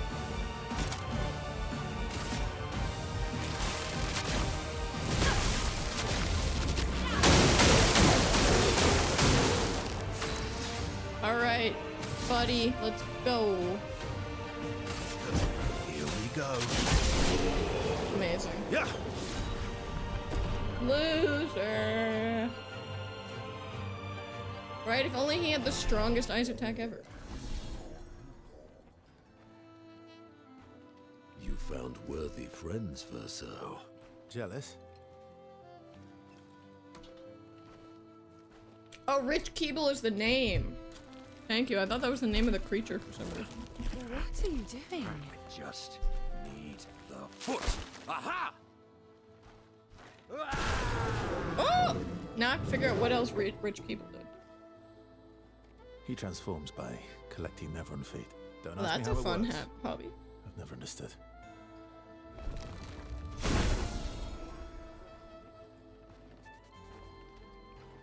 All right, buddy, let's go. Here we go. Amazing. Yeah. Loser. Right, if only he had the strongest ice attack ever. You found worthy friends, Verso. Jealous? Oh, Rich Keeble is the name. Thank you. I thought that was the name of the creature for some reason. What are you doing? I just need the foot. Aha! Oh! Now I can figure out what else Rich Keeble did. He transforms by collecting Neveron feet. Don't Well, ask that's me a how it fun works. hobby. I've never understood.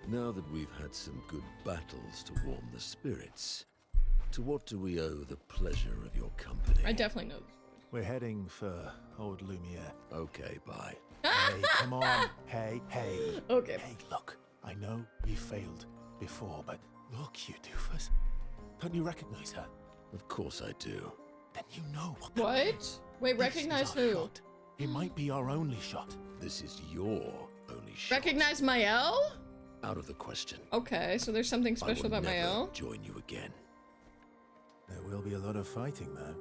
Now that we've had some good battles to warm the spirits, to what do we owe the pleasure of your company? I definitely know this. We're heading for old Lumiere. Okay, bye. Hey, come on. Hey, hey. Okay. Hey, look. I know we failed before, but look, you doofus. Don't you recognize her? Of course I do. Then you know what. What? Wait, recognize This is our who? shot. It might be our only shot. This is your only shot. Recognize Mael? Out of the question. Okay, so there's something special about I will never Mael. join you again. There will be a lot of fighting, though.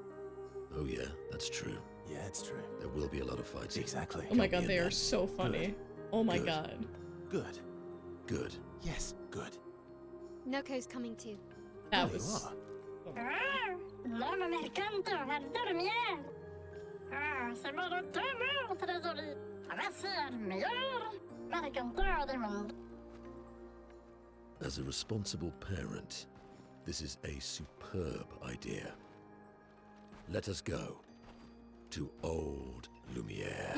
Oh yeah, that's true. Yeah, it's true. There will be a lot of fighting. Exactly. Oh my Count god, me they in are then. so funny. Good. Oh my Good. god. Good. Good. Yes, good. Noko's coming too. That Oh, was... you are. L'homme mercante a de lumière. Ah, c'est mon retour, très joli. Voici le meilleur mercanteur du monde. As a responsible parent, this is a superb idea. Let us go to Old Lumiere.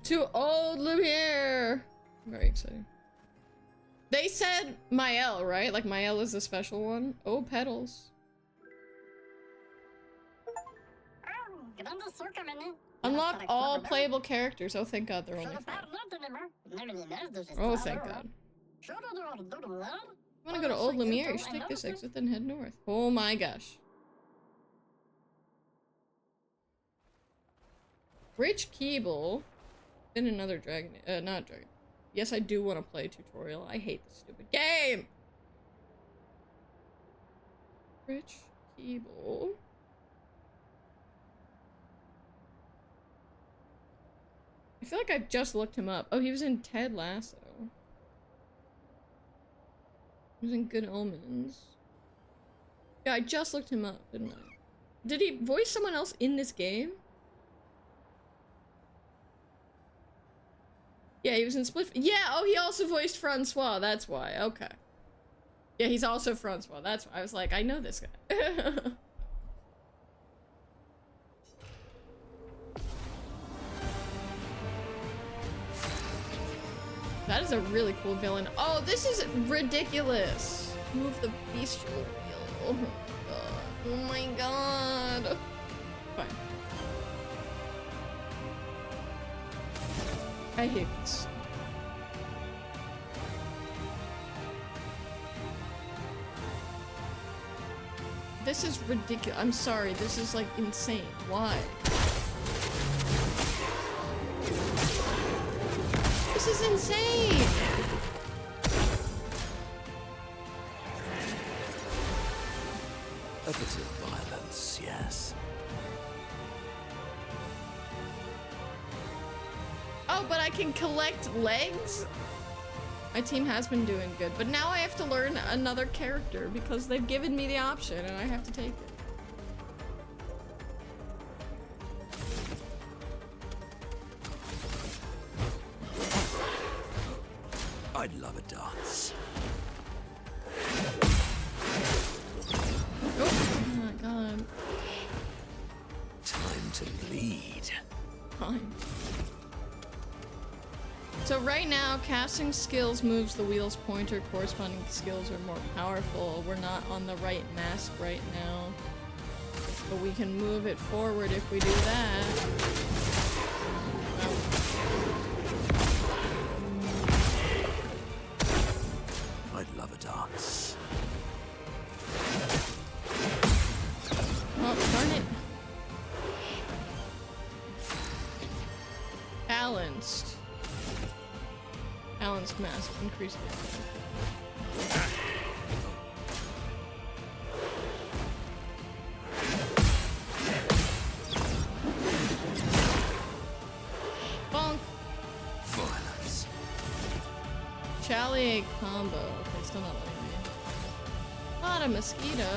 To Old Lumiere! I'm very excited. They said Mael, right? Like Mael is the special one. Oh, petals. Grande sous comme une. Unlock all playable characters. Oh, thank god they're only 5. Oh, thank god. I want to go to Old Lumiere. You should take this exit, then head north. Oh my gosh. Rich Keeble. Then another dragon. Not dragon. Yes, I do want to play tutorial. I hate this stupid game. Rich Keeble. I feel like I've just looked him up. Oh, he was in Ted Lasso. He was in Good Omens. Yeah, I just looked him up, didn't I? Did he voice someone else in this game? Yeah, he was in Split. Yeah, oh, he also voiced Francois. That's why. Okay. Yeah, he's also Francois. That's why I was like, I know this guy. That is a really cool villain. Oh, this is ridiculous. Move the bestial wheel. Oh my god. Fine. I hate this. This is ridiculous. I'm sorry. This is like insane. Why? This is insane! A bit of violence, yes. Oh, but I can collect legs? My team has been doing good, but now I have to learn another character because they've given me the option and I have to take it. I'd love a dance. Oh my god. Time to lead. Fine. So right now, casting skills moves the wheel's pointer. Corresponding skills are more powerful. We're not on the right mask right now. But we can move it forward if we do that. I'd love a dance. Oh, darn it. Balanced. Balanced mask. Increase damage. Bonk. Violence. Chalier combo. Okay, still not letting me. Not a mosquito.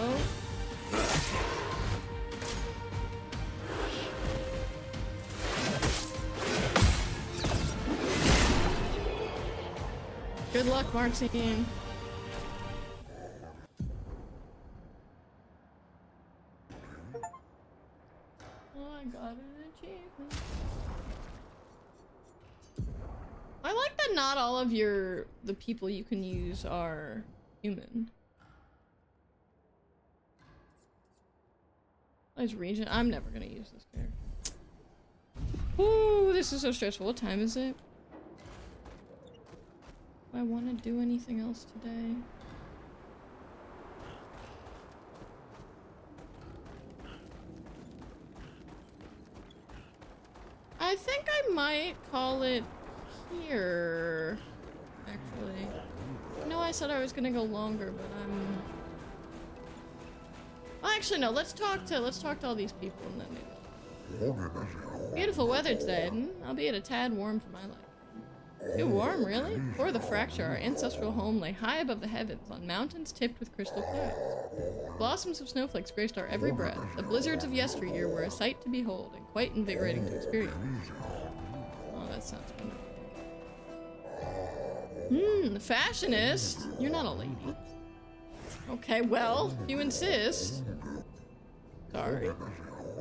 Good luck, Martine. Oh, I got an achievement. I like that not all of the people you can use are human. Nice region. I'm never gonna use this character. Ooh, this is so stressful. What time is it? Do I want to do anything else today? I I think I might call it here, actually. No, I said I was gonna go longer, but I'm... Well, actually, no, let's talk to all these people and then maybe. Beautiful weather today, albeit a tad warm for my life. Too warm, really? Before the fracture, our ancestral home lay high above the heavens, on mountains tipped with crystal clouds. Blossoms of snowflakes graced our every breath. The blizzards of yesteryear were a sight to behold, and quite invigorating to experience. Oh, that sounds wonderful. Fashionist? You're not a lady. Okay, well, if you insist. Sorry.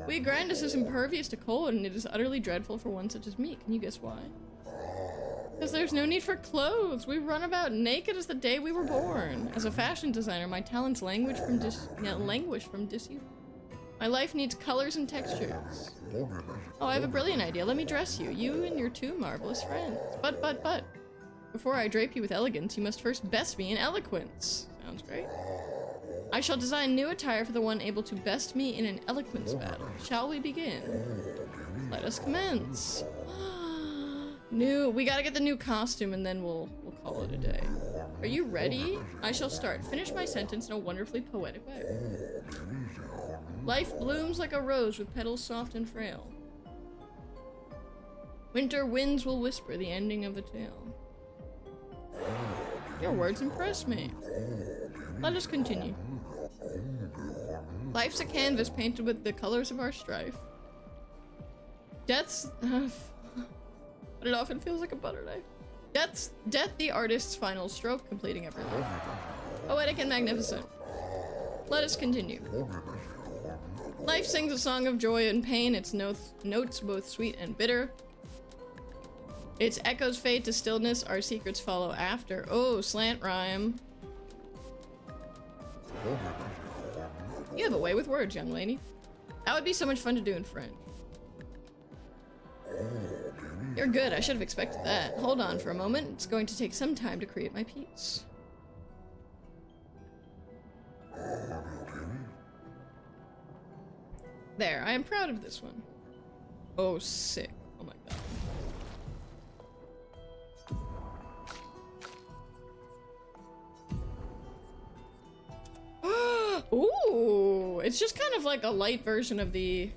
We Grandis is impervious to cold, and it is utterly dreadful for one such as me. Can you guess why? Because there's no need for clothes. We run about naked as the day we were born. As a fashion designer, my talents languish from disuse. My life needs colors and textures. Oh, I have a brilliant idea. Let me dress you. You and your two marvelous friends. But. Before I drape you with elegance, you must first best me in eloquence. Sounds great. I shall design new attire for the one able to best me in an eloquence battle. Shall we begin? Let us commence. We gotta get the new costume and then we'll call it a day. Are you ready? I shall start. Finish my sentence in a wonderfully poetic way. Life blooms like a rose with petals soft and frail. Winter winds will whisper the ending of the tale. Your words impress me. Let us continue. Life's a canvas painted with the colors of our strife. Death's... but it often feels like a butter knife. Death the artist's final stroke, completing everything. Poetic and magnificent. Let us continue. Life sings a song of joy and pain, its notes both sweet and bitter. Its echoes fade to stillness, our secrets follow after. Oh, slant rhyme. You have a way with words, young lady. That would be so much fun to do in French. You're good, I should have expected that. Hold on for a moment, it's going to take some time to create my piece. There, I am proud of this one. Oh, sick. Oh my god. Ooh, it's just kind of like a light version of the...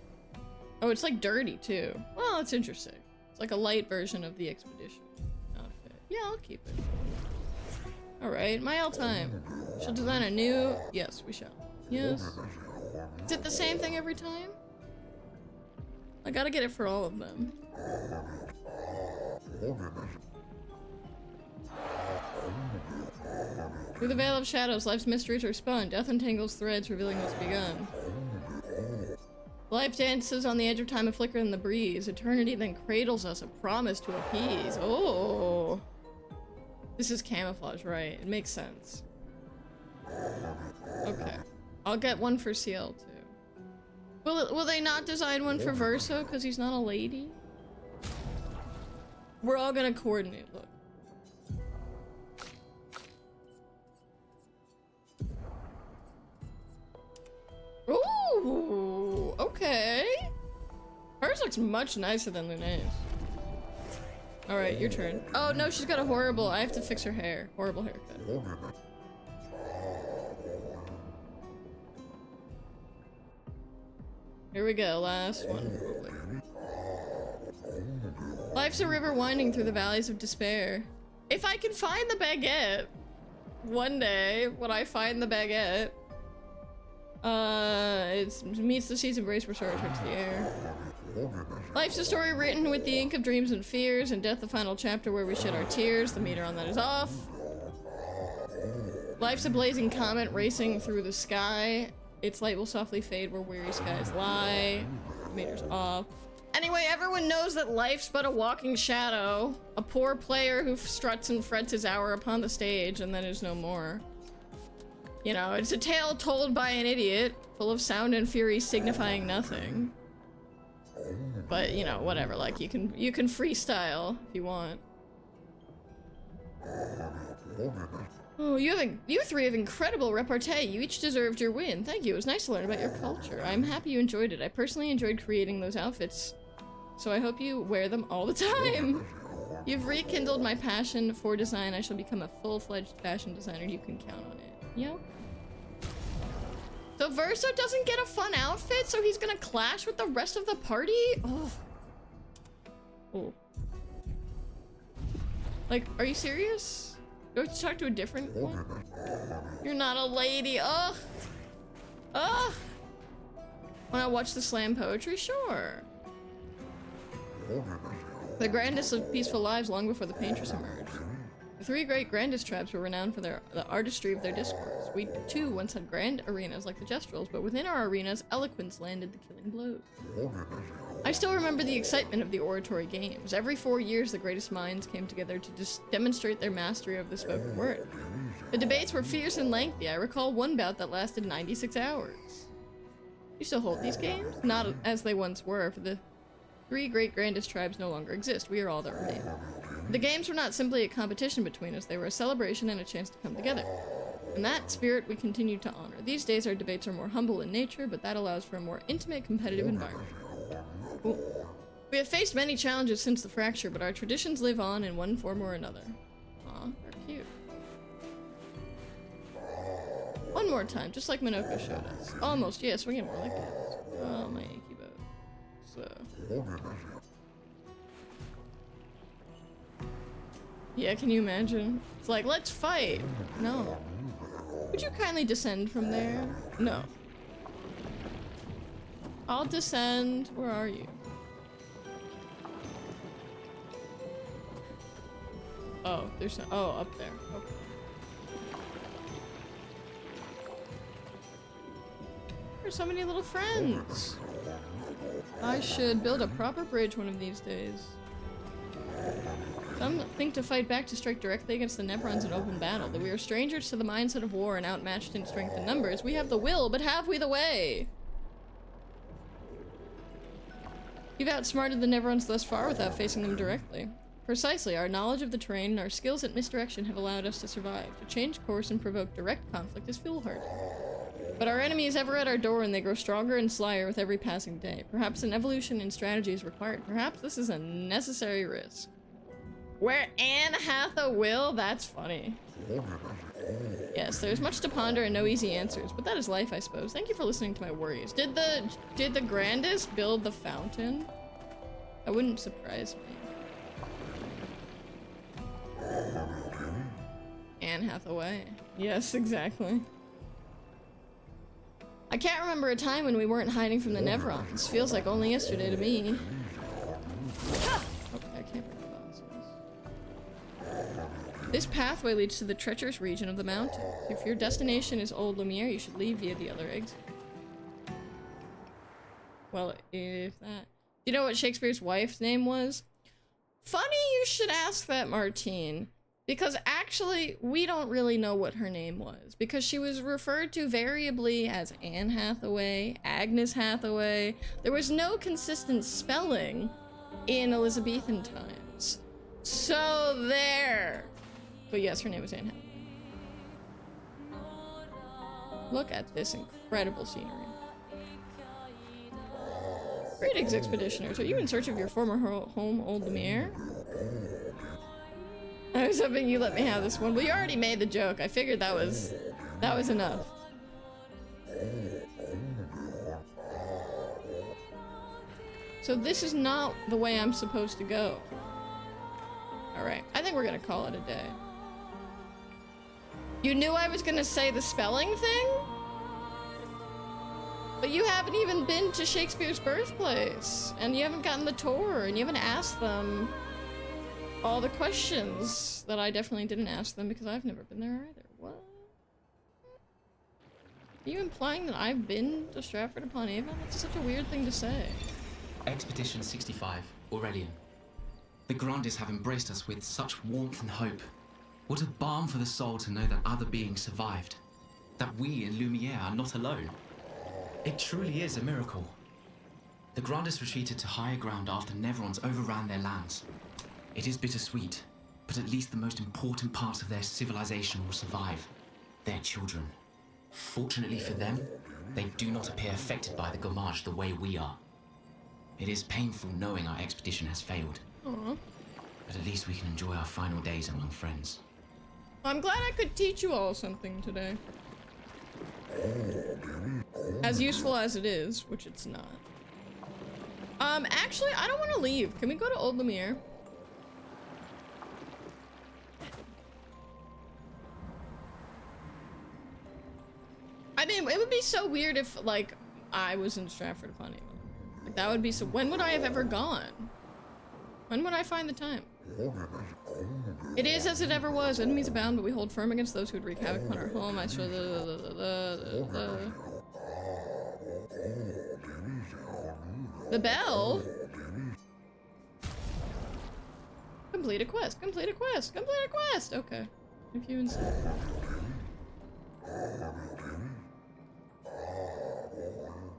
Oh, it's like dirty too. Well, that's interesting. It's like a light version of the expedition outfit. Yeah, I'll keep it. Alright, my all time. Shall design a new... Yes, we shall. Yes. Is it the same thing every time? I gotta get it for all of them. Through the veil of shadows, life's mysteries are spun. Death untangles threads, revealing what's begun. Life dances on the edge of time, a flicker in the breeze. Eternity then cradles us, a promise to appease. Oh! This is camouflage, right? It makes sense. Okay. I'll get one for CL too. Will they not design one for Verso because he's not a lady? We're all gonna coordinate, look. Ooh, okay. Hers looks much nicer than Lunae's. Alright, your turn. Oh no, she's got a horrible... I have to fix her hair. Horrible haircut. Here we go, last one. Life's a river winding through the valleys of despair. If I can find the baguette, one day, when I find the baguette, it meets the seas, embrace, restore, return to the air. Life's a story written with the ink of dreams and fears, and death the final chapter where we shed our tears. The meter on that is off. Life's a blazing comet racing through the sky. Its light will softly fade where weary skies lie. The meter's off. Anyway, everyone knows that life's but a walking shadow. A poor player who struts and frets his hour upon the stage and then is no more. You know, it's a tale told by an idiot, full of sound and fury signifying nothing. But, you know, whatever, like, you can freestyle if you want. Oh, you three have incredible repartee. You each deserved your win. Thank you, it was nice to learn about your culture. I'm happy you enjoyed it. I personally enjoyed creating those outfits. so I hope you wear them all the time. You've rekindled my passion for design. I shall become a full-fledged fashion designer. You can count on it. Yeah. So Verso doesn't get a fun outfit, so he's gonna clash with the rest of the party? Oh. Oh. Like, are you serious? Do I have to talk to a different one? You're not a lady. Ugh. Ugh. Wanna watch the slam poetry? Sure. The grandest of peaceful lives long before the painters emerged. The three great grandest tribes were renowned for the artistry of their discourse. We, too, once had grand arenas like the Gestrels, but within our arenas, eloquence landed the killing blows. I still remember the excitement of the oratory games. Every 4 years, the greatest minds came together to demonstrate their mastery of the spoken word. The debates were fierce and lengthy. I recall one bout that lasted 96 hours. You still hold these games? Not as they once were, for the three great grandest tribes no longer exist. We are all that remain. The games were not simply a competition between us, they were a celebration and a chance to come together. In that spirit, we continue to honor. These days, our debates are more humble in nature, but that allows for a more intimate, competitive environment. Ooh. We have faced many challenges since the fracture, but our traditions live on in one form or another. Aw, they're cute. One more time, just like Minoko showed us. Almost, yeah, swing it more like this. Oh, my achy boat. So... Yeah, can you imagine? It's like, let's fight! No. Would you kindly descend from there? No. I'll descend. Where are you? Oh, there's no— oh, up there. Okay. There's so many little friends! I should build a proper bridge one of these days. Some think to fight back to strike directly against the Nevrons in open battle, that we are strangers to the mindset of war and outmatched in strength and numbers. We have the will, but have we the way? You've outsmarted the Nevrons thus far without facing them directly. Precisely, our knowledge of the terrain and our skills at misdirection have allowed us to survive. To change course and provoke direct conflict is foolhardy. But our enemy is ever at our door and they grow stronger and slyer with every passing day. Perhaps an evolution in strategy is required. Perhaps this is a necessary risk. Where Anne hath a will? That's funny. Yes, there's much to ponder and no easy answers, but that is life, I suppose. Thank you for listening to my worries. Did the grandest build the fountain? That wouldn't surprise me. Anne Hathaway. Yes, exactly. I can't remember a time when we weren't hiding from the Nevrons. Feels like only yesterday to me. Ah! Okay, I can't break the boxes. This pathway leads to the treacherous region of the mountain. If your destination is Old Lumiere, you should leave via the other exit. Well, if that... Do you know what Shakespeare's wife's name was? Funny you should ask that, Martine. Because actually, we don't really know what her name was. Because she was referred to variably as Anne Hathaway, Agnes Hathaway. There was no consistent spelling in Elizabethan times. So there. But yes, her name was Anne Hathaway. Look at this incredible scenery. Greetings, expeditioners. Are you in search of your former home, Old Lumiere? I was hoping you let me have this one. Well, you already made the joke. I figured that was enough. So this is not the way I'm supposed to go. Alright, I think we're gonna call it a day. You knew I was gonna say the spelling thing? But you haven't even been to Shakespeare's birthplace, and you haven't gotten the tour, and you haven't asked them all the questions that I definitely didn't ask them because I've never been there either. What? Are you implying that I've been to Stratford upon Avon? That's such a weird thing to say. Expedition 65, Aurelian. The Grandes have embraced us with such warmth and hope. What a balm for the soul to know that other beings survived. That we in Lumiere are not alone. It truly is a miracle. The Grandes retreated to higher ground after Nevrons overran their lands. It is bittersweet, but at least the most important parts of their civilization will survive. Their children. Fortunately for them, they do not appear affected by the Gommage the way we are. It is painful knowing our expedition has failed. Aww. But at least we can enjoy our final days among friends. I'm glad I could teach you all something today. As useful as it is, which it's not. Actually, I don't want to leave. Can we go to Old Lumiere? I mean, it would be so weird if, like, I was in Stratford upon Avon. Like, that would be so— when would I have ever gone? When would I find the time? It is as it ever was. Enemies abound, but we hold firm against those who would wreak havoc upon our home. I swear the bell? Complete a quest. Complete a quest. Complete a quest. Okay. If you insist.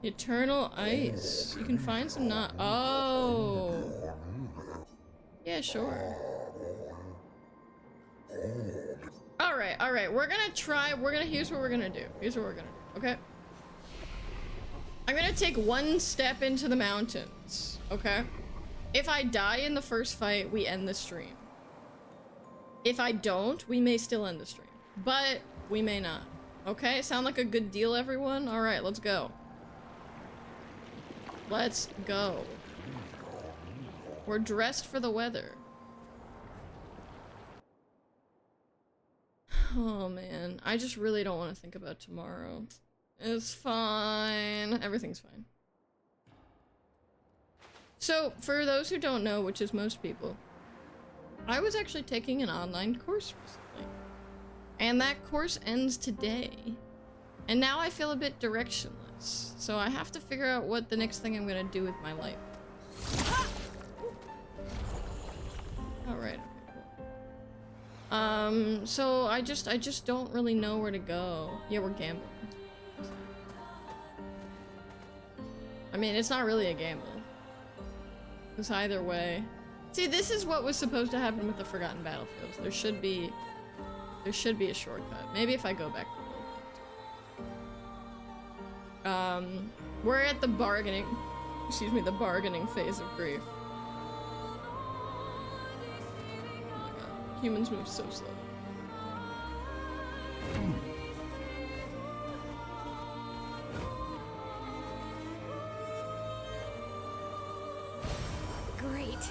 Eternal ice. You can find some not— oh. Yeah, sure. Alright, we're gonna try— here's what we're gonna do. Okay? I'm gonna take one step into the mountains, okay? If I die in the first fight, we end the stream. If I don't, we may still end the stream. But we may not. Okay? Sound like a good deal, everyone? Alright, let's go. Let's go. We're dressed for the weather. Oh man, I just really don't want to think about tomorrow. It's fine. Everything's fine. So, for those who don't know, which is most people, I was actually taking an online course recently. And that course ends today. And now I feel a bit directionless. So I have to figure out what the next thing I'm gonna do with my life. Alright, okay, cool. So I just don't really know where to go. Yeah, we're gambling. I mean, it's not really a gamble. Because either way. See, this is what was supposed to happen with the Forgotten Battlefields. There should be a shortcut. Maybe if I go back to the we're at the bargaining phase of grief. Oh my god. Humans move so slow. Great.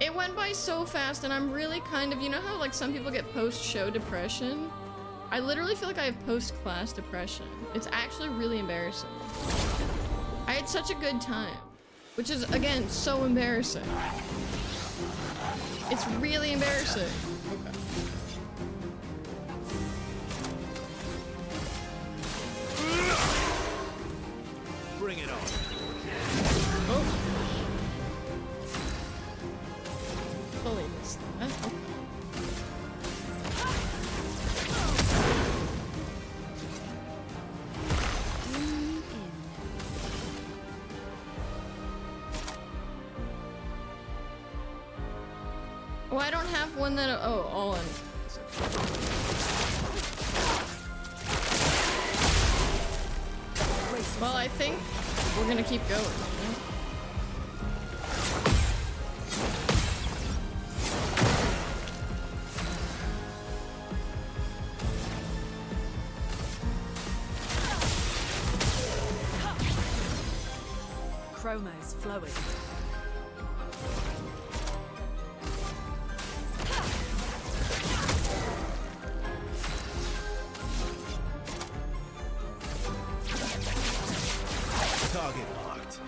It went by so fast, and I'm really kind of— you know how like some people get post-show depression? I literally feel like I have post-class depression. It's actually really embarrassing. I had such a good time, which is, again, so embarrassing. It's really embarrassing. Okay. Bring it on. Oh. Fully missed that. Okay. Oh, I don't have one that— oh, all in. Well, I think we're gonna keep going. Right? Chromos flowing. Target locked.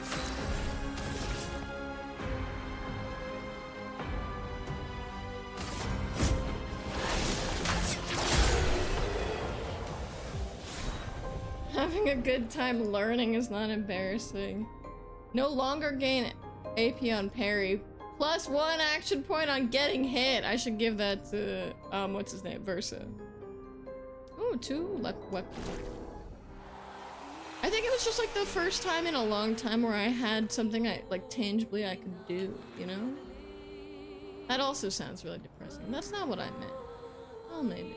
Having a good time learning is not embarrassing. No longer gain AP on parry. +1 action point on getting hit. I should give that to, what's his name? Versa. Ooh, 2 weapons. I think it was just like the first time in a long time where I had something like tangibly I could do, you know? That also sounds really depressing. That's not what I meant. Oh, maybe.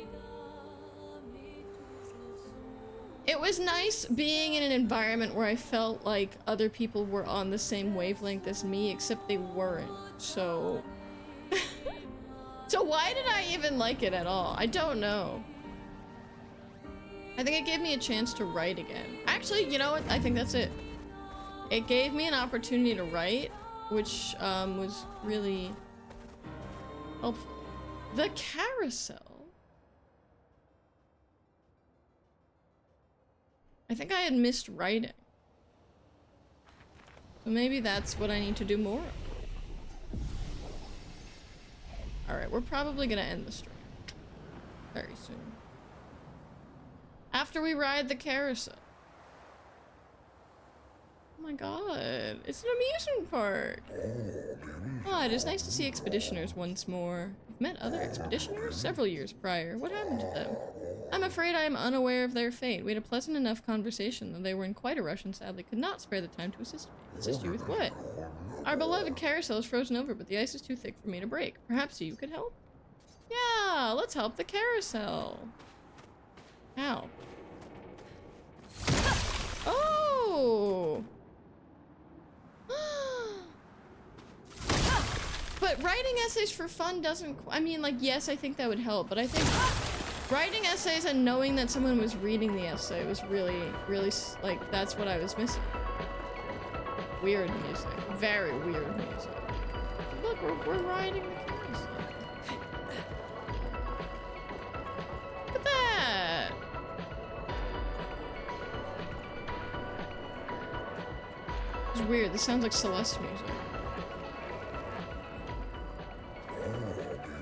It was nice being in an environment where I felt like other people were on the same wavelength as me, except they weren't. So... So why did I even like it at all? I don't know. I think it gave me a chance to write again. Actually, you know what? I think that's it. It gave me an opportunity to write, which was really helpful. The carousel. I think I had missed writing. So maybe that's what I need to do more of. Alright, we're probably gonna end the stream very soon. After we ride the carousel. Oh my god, it's an amusement park. Ah, it is nice to see expeditioners once more. I've met other expeditioners several years prior. What happened to them? I'm afraid I am unaware of their fate. We had a pleasant enough conversation, though they were in quite a rush and sadly could not spare the time to assist me. Assist you with what? Our beloved carousel is frozen over, but the ice is too thick for me to break. Perhaps you could help? Yeah, let's help the carousel. How? Oh! But writing essays for fun doesn't... I mean, like, yes, I think that would help, but I think writing essays and knowing that someone was reading the essay was really, really, like, that's what I was missing. Weird music. Very weird music. Look, we're riding the carousel. Look at that! It's weird. This sounds like Celeste music.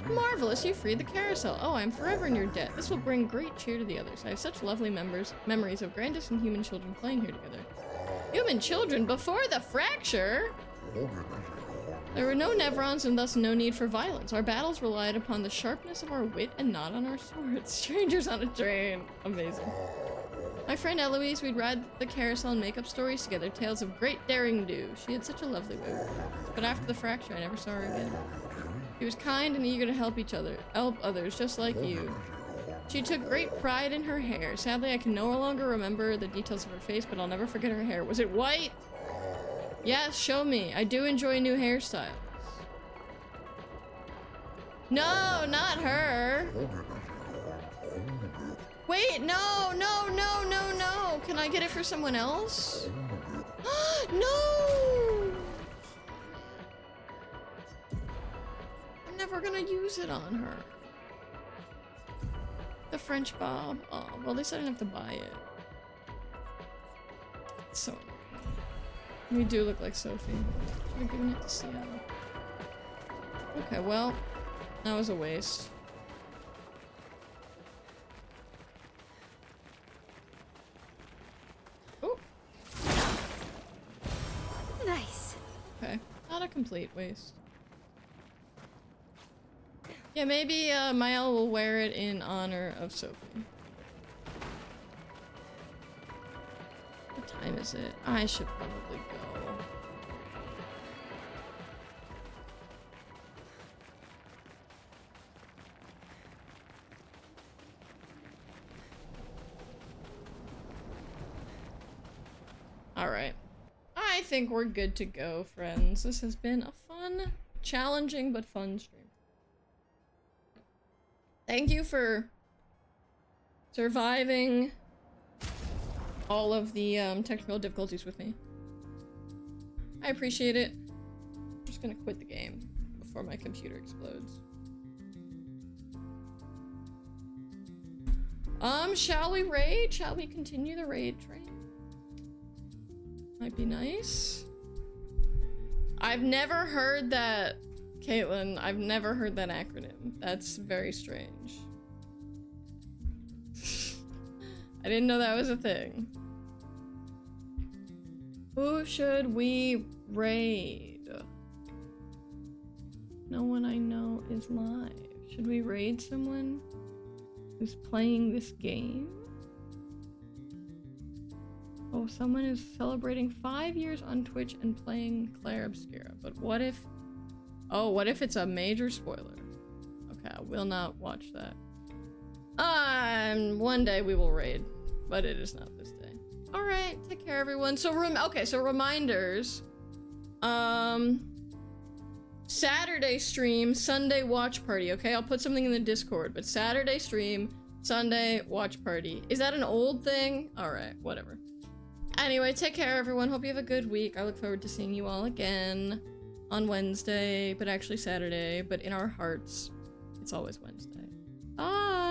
Marvelous, you freed the carousel. Oh, I'm forever in your debt. This will bring great cheer to the others. I have such lovely memories of Grandis and human children playing here together. Human children before the fracture? There were no Nevrons and thus no need for violence. Our battles relied upon the sharpness of our wit and not on our swords. Strangers on a train. Amazing. My friend Eloise, we'd ride the carousel and make up stories together, tales of great daring do. She had such a lovely way. But after the fracture, I never saw her again. She was kind and eager to help others, just like you. She took great pride in her hair. Sadly, I can no longer remember the details of her face, but I'll never forget her hair. Was it white? Yes, show me. I do enjoy new hairstyles. No, not her. Wait, no. Can I get it for someone else? No! I'm never gonna use it on her. The French Bob. Oh, well, at least I didn't have to buy it. So we do look like Sophie. I'm giving it to Sienna. Okay, well, that was a waste. Oh. Nice. Okay, not a complete waste. Yeah, maybe Mael will wear it in honor of Sophie. What time is it? I should probably go. Alright. I think we're good to go, friends. This has been a fun, challenging, but fun stream. Thank you for surviving all of the technical difficulties with me. I appreciate it. I'm just gonna quit the game before my computer explodes. Shall we raid? Shall we continue the raid train? Might be nice. I've never heard that, Caitlin. I've never heard that acronym. That's very strange. I didn't know that was a thing. Who should we raid? No one I know is live. Should we raid someone who's playing this game? Oh, someone is celebrating 5 years on Twitch and playing Claire Obscura. But what if... Oh, what if it's a major spoiler? Okay, I will not watch that. One day we will raid. but it is not this day. All right, take care, everyone. So okay, so reminders. Saturday stream, Sunday watch party. Okay, I'll put something in the Discord. But Saturday stream, Sunday watch party. Is that an old thing? All right, whatever. Anyway, take care, everyone. Hope you have a good week. I look forward to seeing you all again on Wednesday, but actually Saturday. But in our hearts, it's always Wednesday. Bye.